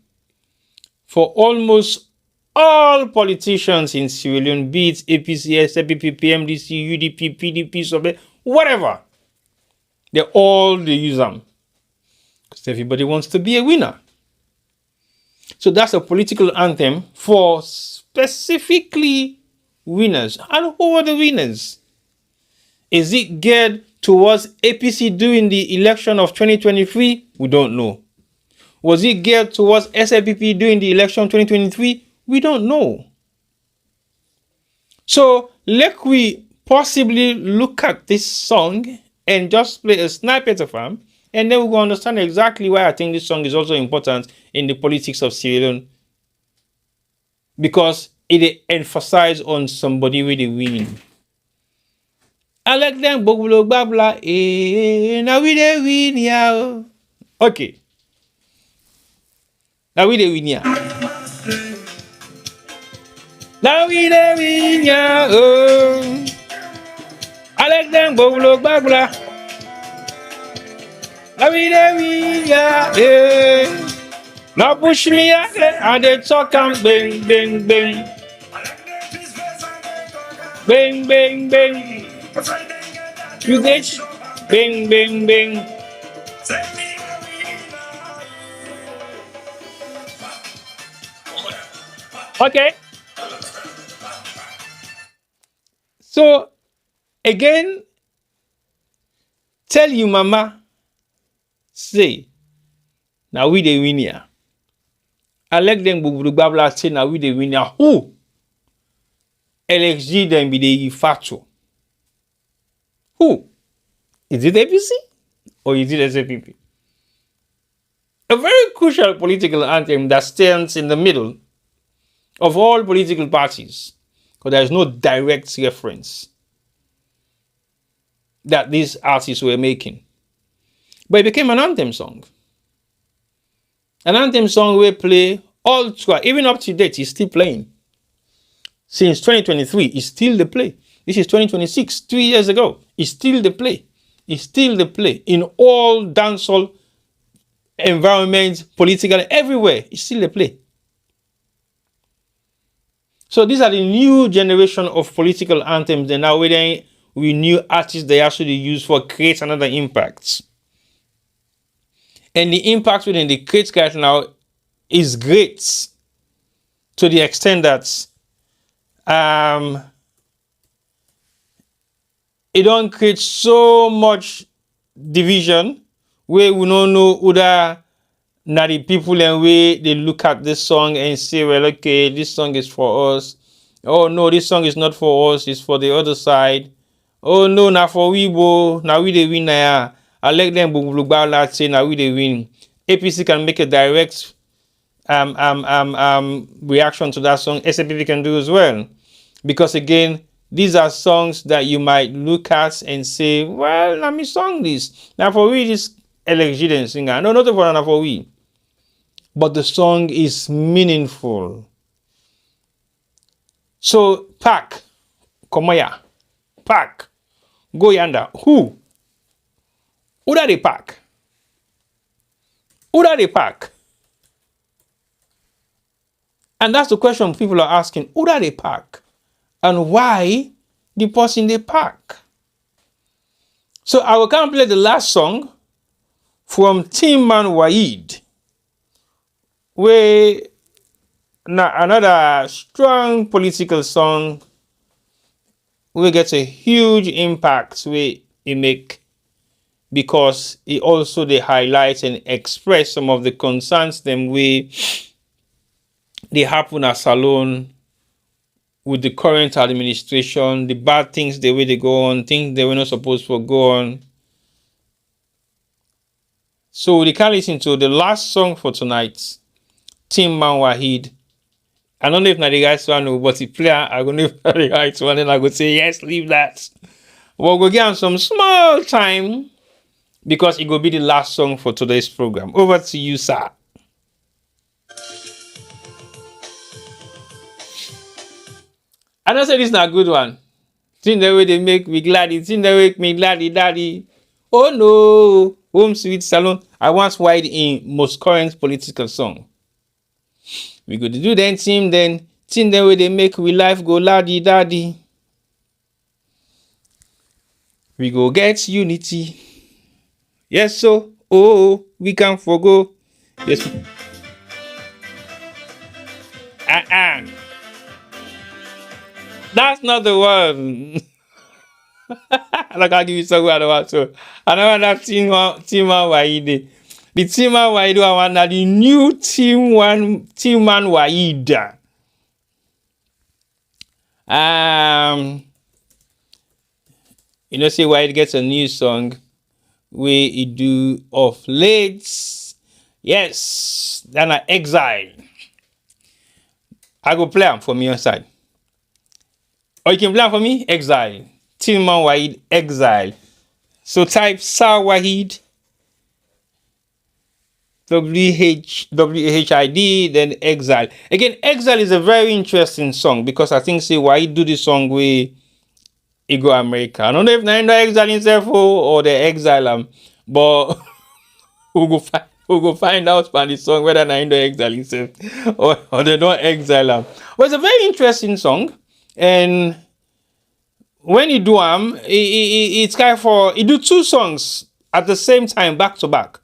for almost all politicians in Sierra Leone, be it APC, SPP, PMDC, UDP, PDP, whatever. They use them. Because everybody wants to be a winner. So that's a political anthem for specifically winners. And who are the winners? Is it geared towards APC during the election of 2023? We don't know. Was it geared towards SLPP during the election 2023? We don't know. So let we possibly look at this song and just play a snippet of them, and then we will understand exactly why I think this song is also important in the politics of Sierra Leone, because it emphasizes on somebody with a winning. I like them, but blah blah blah. Now we the win, yeah. Okay. Now we the win, yeah. Now we the win, yeah. I like them, but blah blah. Now we the win, yeah. Now push me out there, and they talk and bang, bang, bang. Bang, bang, bang. You get bang, bang, bang. Okay. So, again, Tell you mama, say, now we the win here. I like them babla say now we the win here. Who? LXG then be the factual. Who? Is it APC or is it SAPP? A very crucial political anthem that stands in the middle of all political parties, because there is no direct reference that these artists were making. But it became an anthem song. An anthem song we play all throughout, even up to date, it's still playing. Since 2023, it's still the play. This is 2026, 3 years ago. It's still the play. It's still the play. In all dancehall environments, political, everywhere, it's still the play. So these are the new generation of political anthems. And now we new artists they actually use for create another impact. And the impact within the create right now is great to the extent that it don't create so much division where we don't know whether now the people and way they look at this song and say, well, okay, this song is for us. Oh no, this song is not for us, it's for the other side. Oh no, now for Weibo, now we the win now. I let them say now we the win. APC can make a direct reaction to that song. SAPP can do as well. Because again, these are songs that you might look at and say, well, let me song this. Now for we this LXG singer. No, not for now for we. But the song is meaningful. So pack, Komoya, pack, go yonder. Who? Who are they pack? Who are they pack? And that's the question people are asking. Who are they pack? And why the person they pack? So I will come play the last song from Timman Waid, where another strong political song will get a huge impact where it make, because it also they highlight and express some of the concerns them way they happen at Salone with the current administration, the bad things the way they go on, things they were not supposed to go on. So we can listen to the last song for tonight, Timman Waid. I don't know if the guys want to, but the player, I don't know if the guys want, and I would say, yes, leave that. We'll go give some small time because it will be the last song for today's program. Over to you, sir. I don't say this is not a good one. Think the way they make me glad, think they make me glad, daddy. Oh no, home sweet Salone. I once wide in most current political song. We go to do then team the way they make we life go laddie daddy. We go get unity. Yes, so we can forgo. Yes. That's not the one. Like I'll give you some other one. So another that Timman Waid. The Timman Waid one now the new Timman Waid. You know, say Waid gets a new song where he do of late. Yes, then I exile. I go play them from your side. Or you can play them for me, exile. Timman Waid, exile. So type Sir Waid, WHID, then exile. Again, exile is a very interesting song because I think say Waid do this song with Ego America. I don't know if they exile himself or they exile him, but we'll go find out by the song whether they exile himself or they don't exile him. But it's a very interesting song, and when you do it's kind of for you do two songs at the same time back to back.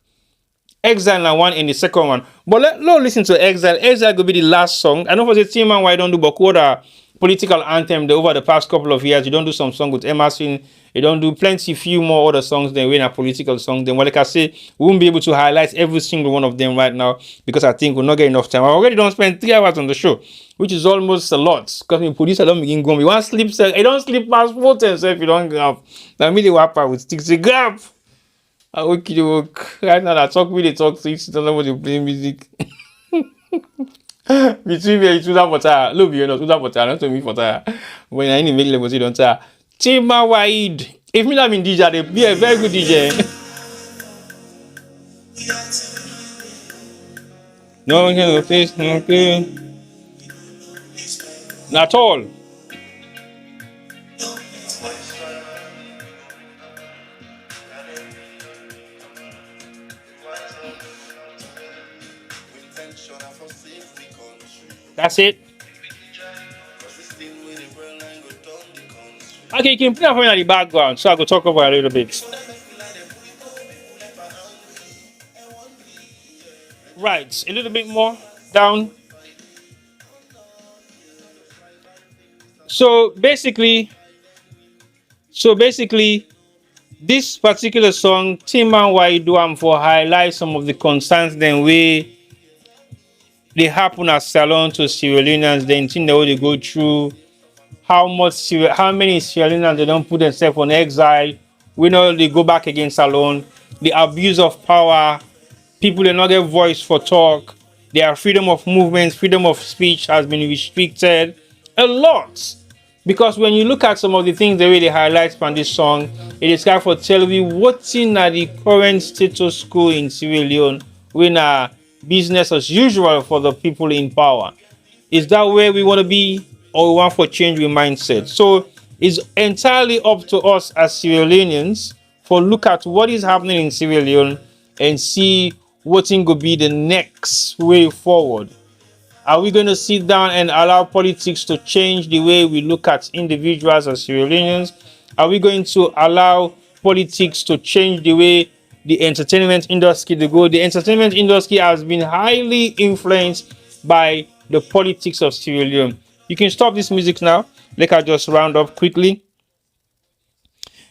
Exile and one in the second one. But let's listen to Exile. Exile will be the last song. I know for the Timman Waid don't do Bokoda political anthem over the past couple of years. You don't do some song with Emerson. You don't do plenty few more other songs than when a political song. Then, well, like I say, we won't be able to highlight every single one of them right now because I think we'll not get enough time. I already don't spend 3 hours on the show, which is almost a lot. Because when producer don't begin going, you want sleep, sir. You don't sleep past 4 times if you don't grab. Now, me the wapper with sticks. You grab. I work you work. Right now, I talk with the talk to you. Don't know what you play music. Between me and you, that for tire. Look, you know, that for tire. Not to me for tire. When I need to make levels, you don't tire. Tima Wide. If me not been DJ, they be a very good DJ. No one can face, no okay. Not all. That's it. Okay, you can play for me in the background, so I will talk over a little bit. Right, a little bit more down. So basically, this particular song, Tima Why Do I'm for highlight some of the concerns then they happen at Salon to Sierra Leoneans, then thing they go through, how many Sierra Leoneans they don't put themselves on exile. We know they go back against Salon, the abuse of power, people they not get voice for talk, their freedom of movement, freedom of speech has been restricted a lot. Because when you look at some of the things they really highlight from this song, it is kind of tell you what's in the current status quo in Sierra Leone when business as usual for the people in power. Is that where we want to be, or we want for change with mindset? So it's entirely up to us as Sierra Leoneans for look at what is happening in Sierra Leone and see what will be the next way forward. Are we going to sit down and allow politics to change the way we look at individuals as Sierra Leoneans? Are we going to allow politics to change the way the entertainment industry to go? The entertainment industry has been highly influenced by the politics of Sierra Leone. You can stop this music now. Let us just round up quickly.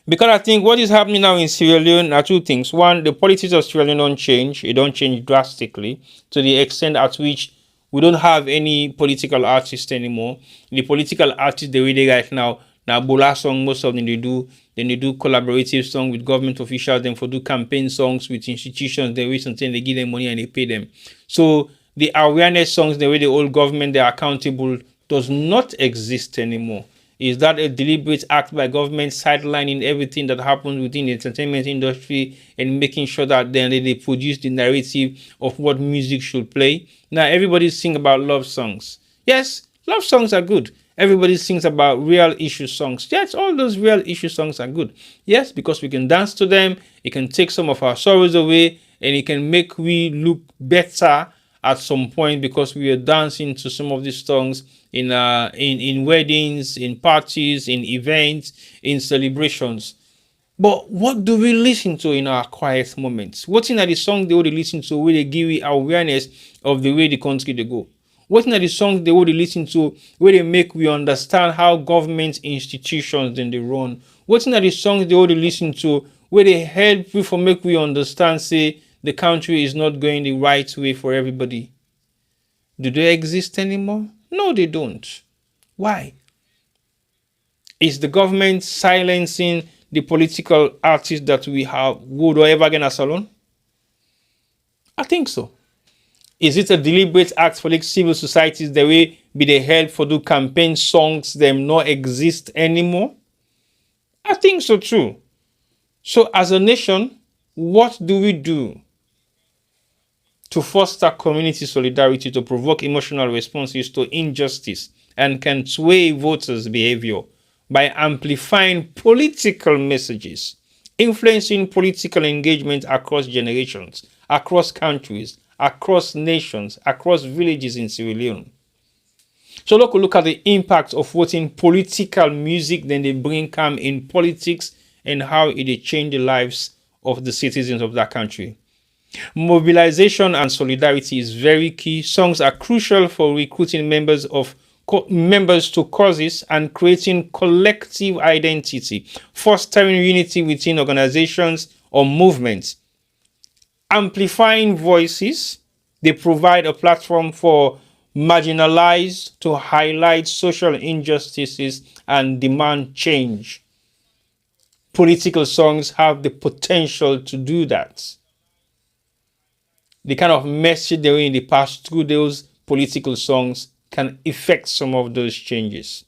Because I think what is happening now in Sierra Leone are two things. One, the politics of Sierra Leone don't change. It don't change drastically to the extent at which we don't have any political artists anymore. The political artists they really right now Bola song, most of them they do. Then they do collaborative song with government officials. Then for do campaign songs with institutions. They wait until they give them money and they pay them. So the awareness songs, the way the old government they are accountable, does not exist anymore. Is that a deliberate act by government sidelining everything that happens within the entertainment industry and making sure that then they produce the narrative of what music should play? Now everybody sings about love songs. Yes, love songs are good. Everybody sings about real issue songs. Yes, all those real issue songs are good. Yes, because we can dance to them. It can take some of our sorrows away and it can make we look better at some point because we are dancing to some of these songs in weddings, in parties, in events, in celebrations. But what do we listen to in our quiet moments? What's in the song they would listen to where they give you awareness of the way the country they go? What's in the songs they would listen to where they make we understand how government institutions then they run? What's in the songs they would listen to where they help we for make we understand say the country is not going the right way for everybody? Do they exist anymore? No, they don't. Why? Is the government silencing the political artists that we have would or ever get a salon? I think so. Is it a deliberate act for like civil societies the way be they help for do campaign songs them not exist anymore? I think so too. So as a nation, what do we do to foster community solidarity, to provoke emotional responses to injustice, and can sway voters' behavior by amplifying political messages, influencing political engagement across generations, across countries, across nations, across villages in Sierra Leone? So look at the impact of what in political music then they bring come in politics and how it change the lives of the citizens of that country. Mobilization and solidarity is very key. Songs are crucial for recruiting members of members to causes and creating collective identity, fostering unity within organizations or movements, amplifying voices. They provide a platform for marginalized to highlight social injustices and demand change. Political songs have the potential to do that. The kind of message they were in the past through those political songs can affect some of those changes.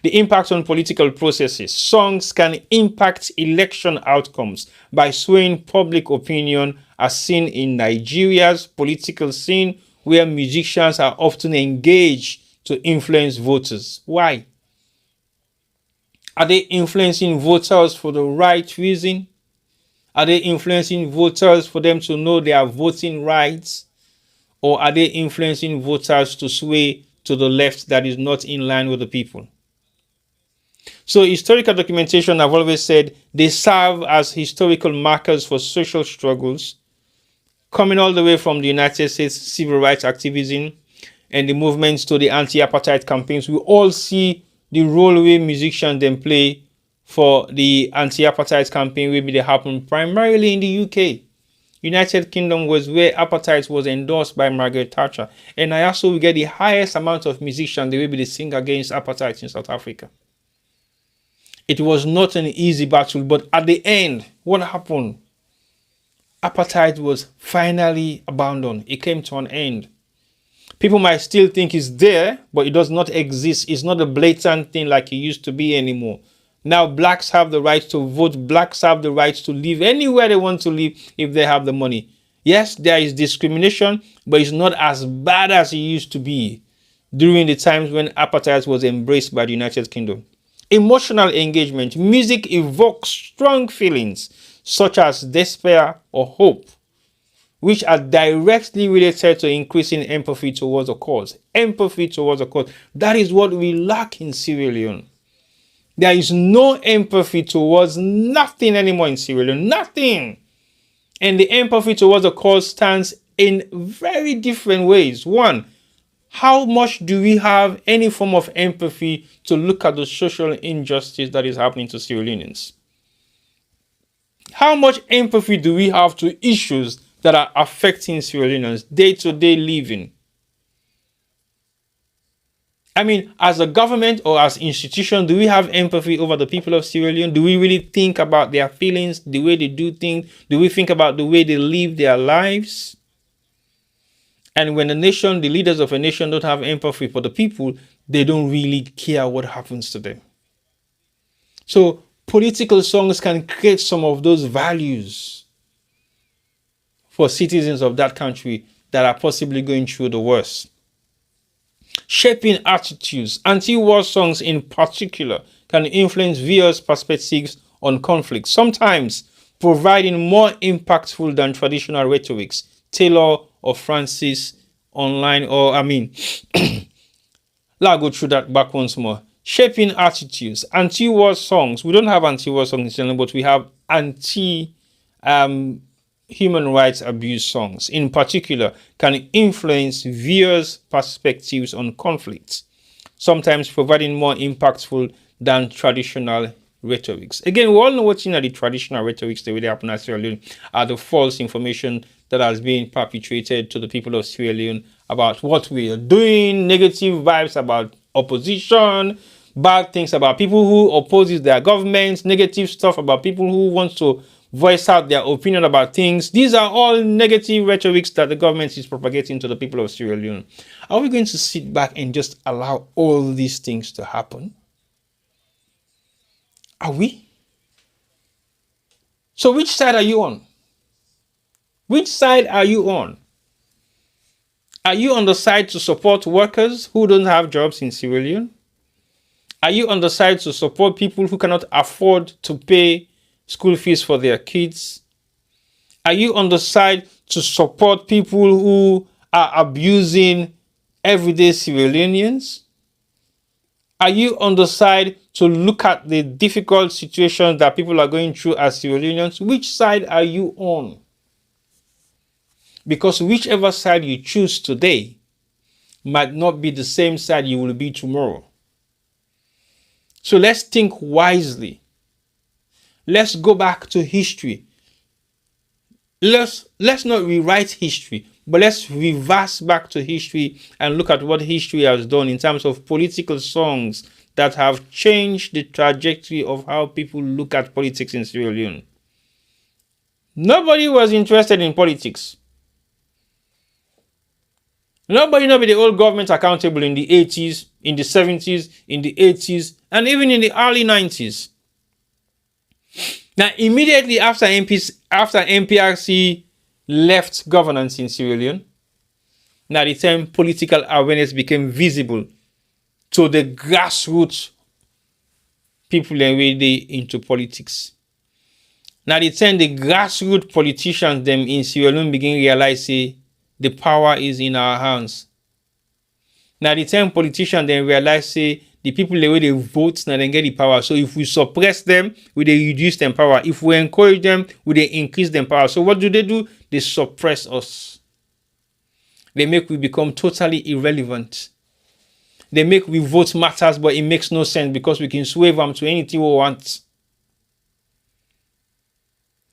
The impact on political processes. Songs can impact election outcomes by swaying public opinion, as seen in Nigeria's political scene, where musicians are often engaged to influence voters. Why? Are they influencing voters for the right reason? Are they influencing voters for them to know their voting rights? Or are they influencing voters to sway to the left that is not in line with the people? So historical documentation, I've always said, they serve as historical markers for social struggles, coming all the way from the United States civil rights activism and the movements to the anti-apartheid campaigns. We all see the role we musicians then play for the anti-apartheid campaign, maybe they happen primarily in the UK. United Kingdom was where apartheid was endorsed by Margaret Thatcher. And I also get the highest amount of musicians, they will be the sing against apartheid in South Africa. It was not an easy battle, but at the end, what happened? Apartheid was finally abandoned. It came to an end. People might still think it's there, but it does not exist. It's not a blatant thing like it used to be anymore. Now blacks have the right to vote. Blacks have the right to live anywhere they want to live if they have the money. Yes, there is discrimination, but it's not as bad as it used to be during the times when apartheid was embraced by the United Kingdom. Emotional engagement. Music evokes strong feelings such as despair or hope, which are directly related to increasing empathy towards a cause. Empathy towards a cause. That is what we lack in Sierra Leone. There is no empathy towards nothing anymore in Sierra Leone. Nothing. And the empathy towards a cause stands in very different ways. One, how much do we have any form of empathy to look at the social injustice that is happening to Sierra Leoneans? How much empathy do we have to issues that are affecting Sierra Leoneans day-to-day living? I mean, as a government or as institution, do we have empathy over the people of Sierra Leone? Do we really think about their feelings, the way they do things? Do we think about the way they live their lives? And when the leaders of a nation don't have empathy for the people, they don't really care what happens to them. So political songs can create some of those values for citizens of that country that are possibly going through the worst. Shaping attitudes. Anti-war songs in particular can influence viewers' perspectives on conflict, sometimes providing more impactful than traditional rhetorics. Taylor or Francis online, let's go through that back once more. Shaping attitudes. Anti-war songs. We don't have anti-war songs in general, but we have human rights abuse songs in particular can influence viewers' perspectives on conflicts, sometimes providing more impactful than traditional rhetorics. Again, we all know what's in the traditional rhetorics that really happen at Sierra Leone are the false information that has been perpetrated to the people of Sierra Leone about what we are doing, negative vibes about opposition, bad things about people who opposes their governments, negative stuff about people who want to voice out their opinion about things. These are all negative rhetorics that the government is propagating to the people of Sierra Leone. Are we going to sit back and just allow all these things to happen? Are we? So which side are you on? Which side are you on? Are you on the side to support workers who don't have jobs in Sierra Leone? Are you on the side to support people who cannot afford to pay school fees for their kids? Are you on the side to support people who are abusing everyday Sierra Leoneans? Are you on the side to look at the difficult situations that people are going through as Sierra Leoneans? Which side are you on? Because whichever side you choose today might not be the same side you will be tomorrow. So let's think wisely. Let's go back to history. Let's not rewrite history, but let's reverse back to history and look at what history has done in terms of political songs that have changed the trajectory of how people look at politics in Sierra Leone. Nobody was interested in politics. Nobody made the old government accountable in the 80s, in the 70s, in the 80s, and even in the early 90s. Now, immediately after MPRC left governance in Sierra Leone, now the term political awareness became visible to the grassroots people already into politics. Now, the time the grassroots politicians them in Sierra Leone begin realize say the power is in our hands. Now, the time politicians then realize say the people the way they vote now then get the power. So if we suppress them, we they reduce them power. If we encourage them, we they increase them power. So what do? They suppress us. They make we become totally irrelevant. They make we vote matters, but it makes no sense because we can sway them to anything we want.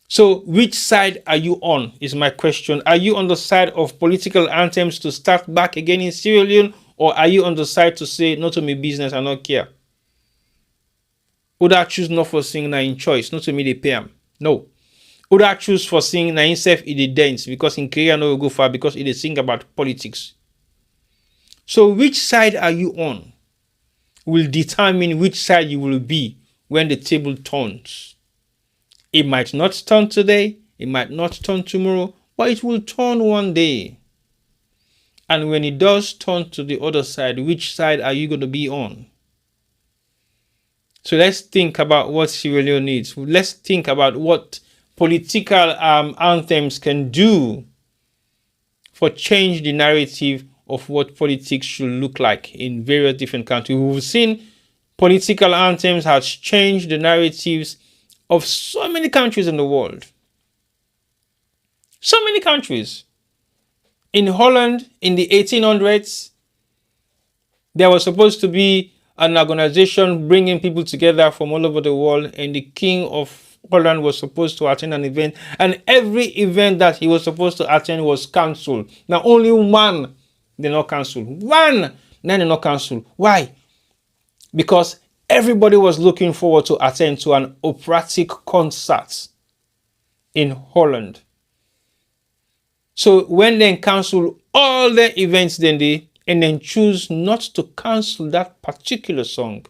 So which side are you on is my question. Are you on the side of political anthems to start back again in Sierra Leone, or are you on the side to say not to me business and not care? Would I choose not for sing na in choice, not to me they pay them? No. Would I choose for sing na in self it dance because in career no will go far because it is sing about politics. So which side are you on will determine which side you will be when the table turns. It might not turn today, it might not turn tomorrow, but it will turn one day. And when it does turn to the other side, which side are you going to be on? So let's think about what Sierra Leone needs. Let's think about what political anthems can do for change the narrative of what politics should look like in various different countries. We've seen political anthems has changed the narratives of so many countries in the world. So many countries. In Holland, in the 1800s, there was supposed to be an organization bringing people together from all over the world, and the king of Holland was supposed to attend an event, and every event that he was supposed to attend was cancelled. Now, only one did not cancel. One did not cancel. Why? Because everybody was looking forward to attend to an operatic concert in Holland. So when they cancel all the events, and then choose not to cancel that particular song,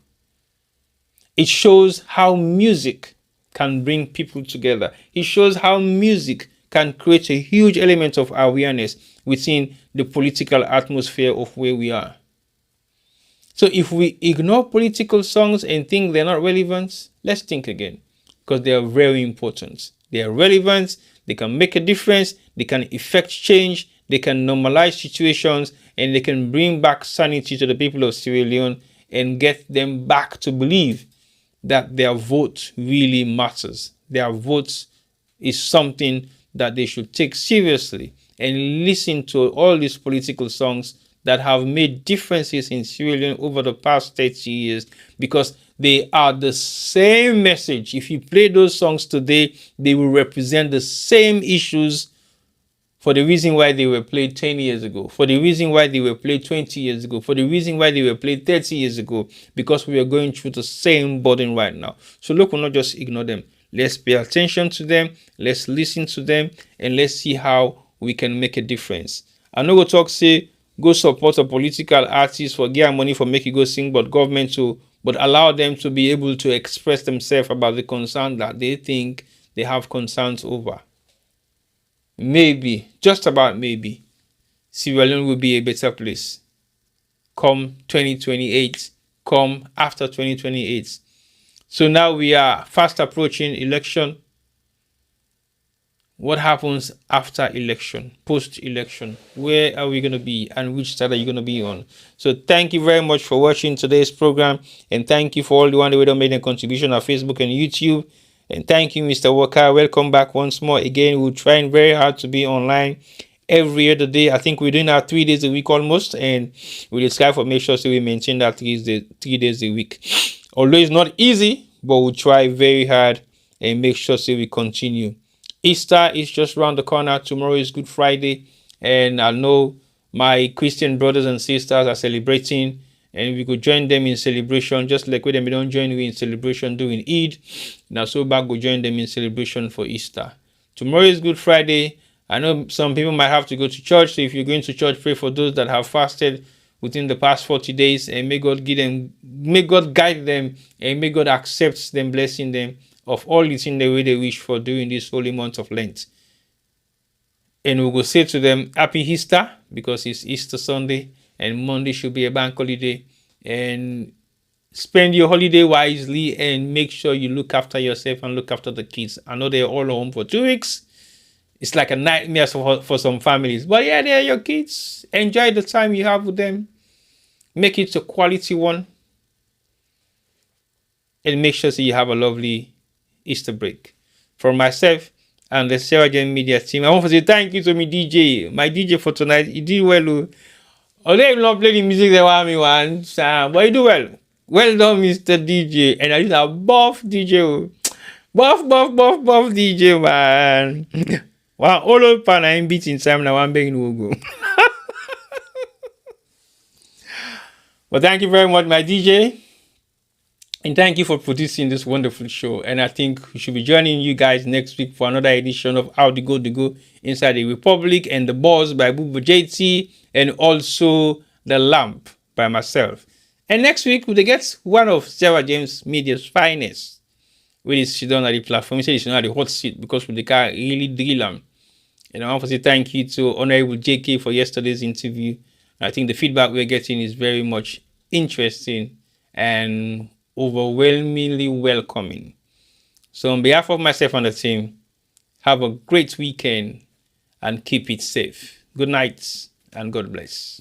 it shows how music can bring people together. It shows how music can create a huge element of awareness within the political atmosphere of where we are. So if we ignore political songs and think they're not relevant, let's think again, because they are very important. They are relevant, they can make a difference, they can effect change, they can normalize situations, and they can bring back sanity to the people of Sierra Leone and get them back to believe that their vote really matters. Their vote is something that they should take seriously and listen to all these political songs that have made differences in Sierra Leone over the past 30 years, because they are the same message. If you play those songs today, they will represent the same issues for the reason why they were played 10 years ago, for the reason why they were played 20 years ago, for the reason why they were played 30 years ago, because we are going through the same burden right now. So look, we'll not just ignore them. Let's pay attention to them, let's listen to them, and let's see how we can make a difference. I know we'll talk, say, go support a political artist for get money for make you go sing, but government to, but allow them to be able to express themselves about the concern that they think they have concerns over. Maybe, just about maybe, Sierra Leone will be a better place come 2028, come after 2028. So now we are fast approaching election. What happens after election, post-election? Where are we going to be, and which side are you going to be on? So thank you very much for watching today's program, and thank you for all the one that made a contribution on Facebook and YouTube. And thank you, Mr. Walker. Welcome back once more. Again, we're trying very hard to be online every other day. I think we're doing our 3 days a week almost, and we decide for make sure so we maintain that 3 days a week. Although it's not easy, but we'll try very hard and make sure so we continue. Easter is just around the corner. Tomorrow is Good Friday, and I know my Christian brothers and sisters are celebrating, and we could join them in celebration, just like when we don't join you in celebration during Eid. Now, so back we join them in celebration for Easter. Tomorrow is Good Friday. I know some people might have to go to church, so if you're going to church, pray for those that have fasted within the past 40 days, and may God guide them, and may God accept them, blessing them of all it's in the way they wish for during this holy month of Lent. And we will say to them, Happy Easter, because it's Easter Sunday, and Monday should be a bank holiday. And spend your holiday wisely, and make sure you look after yourself and look after the kids. I know they're all home for 2 weeks. It's like a nightmare for some families. But yeah, they're your kids. Enjoy the time you have with them. Make it a quality one. And make sure that you have a lovely Easter break. From myself and the Sarah Jane Media team, I want to say thank you to my DJ for tonight. He did well. Although I'm not playing the music they want me once, but you do well. Well done, Mr. DJ. And I just a buff DJ. Buff DJ, man. Wow, all of pan I'm beating time now. I'm begging to go. But thank you very much, my DJ. And thank you for producing this wonderful show. And I think we should be joining you guys next week for another edition of How to Go Inside the Republic, and The Boss by Bubu JT, and also The Lamp by myself. And next week, we'll get one of Sarah James Media's finest. Which is she done at the platform. He said she's not at the hot seat because we can really drill them. And I want to say thank you to Honorable JK for yesterday's interview. I think the feedback we're getting is very much interesting and overwhelmingly welcoming. So on behalf of myself and the team, have a great weekend and keep it safe. Good night and God bless.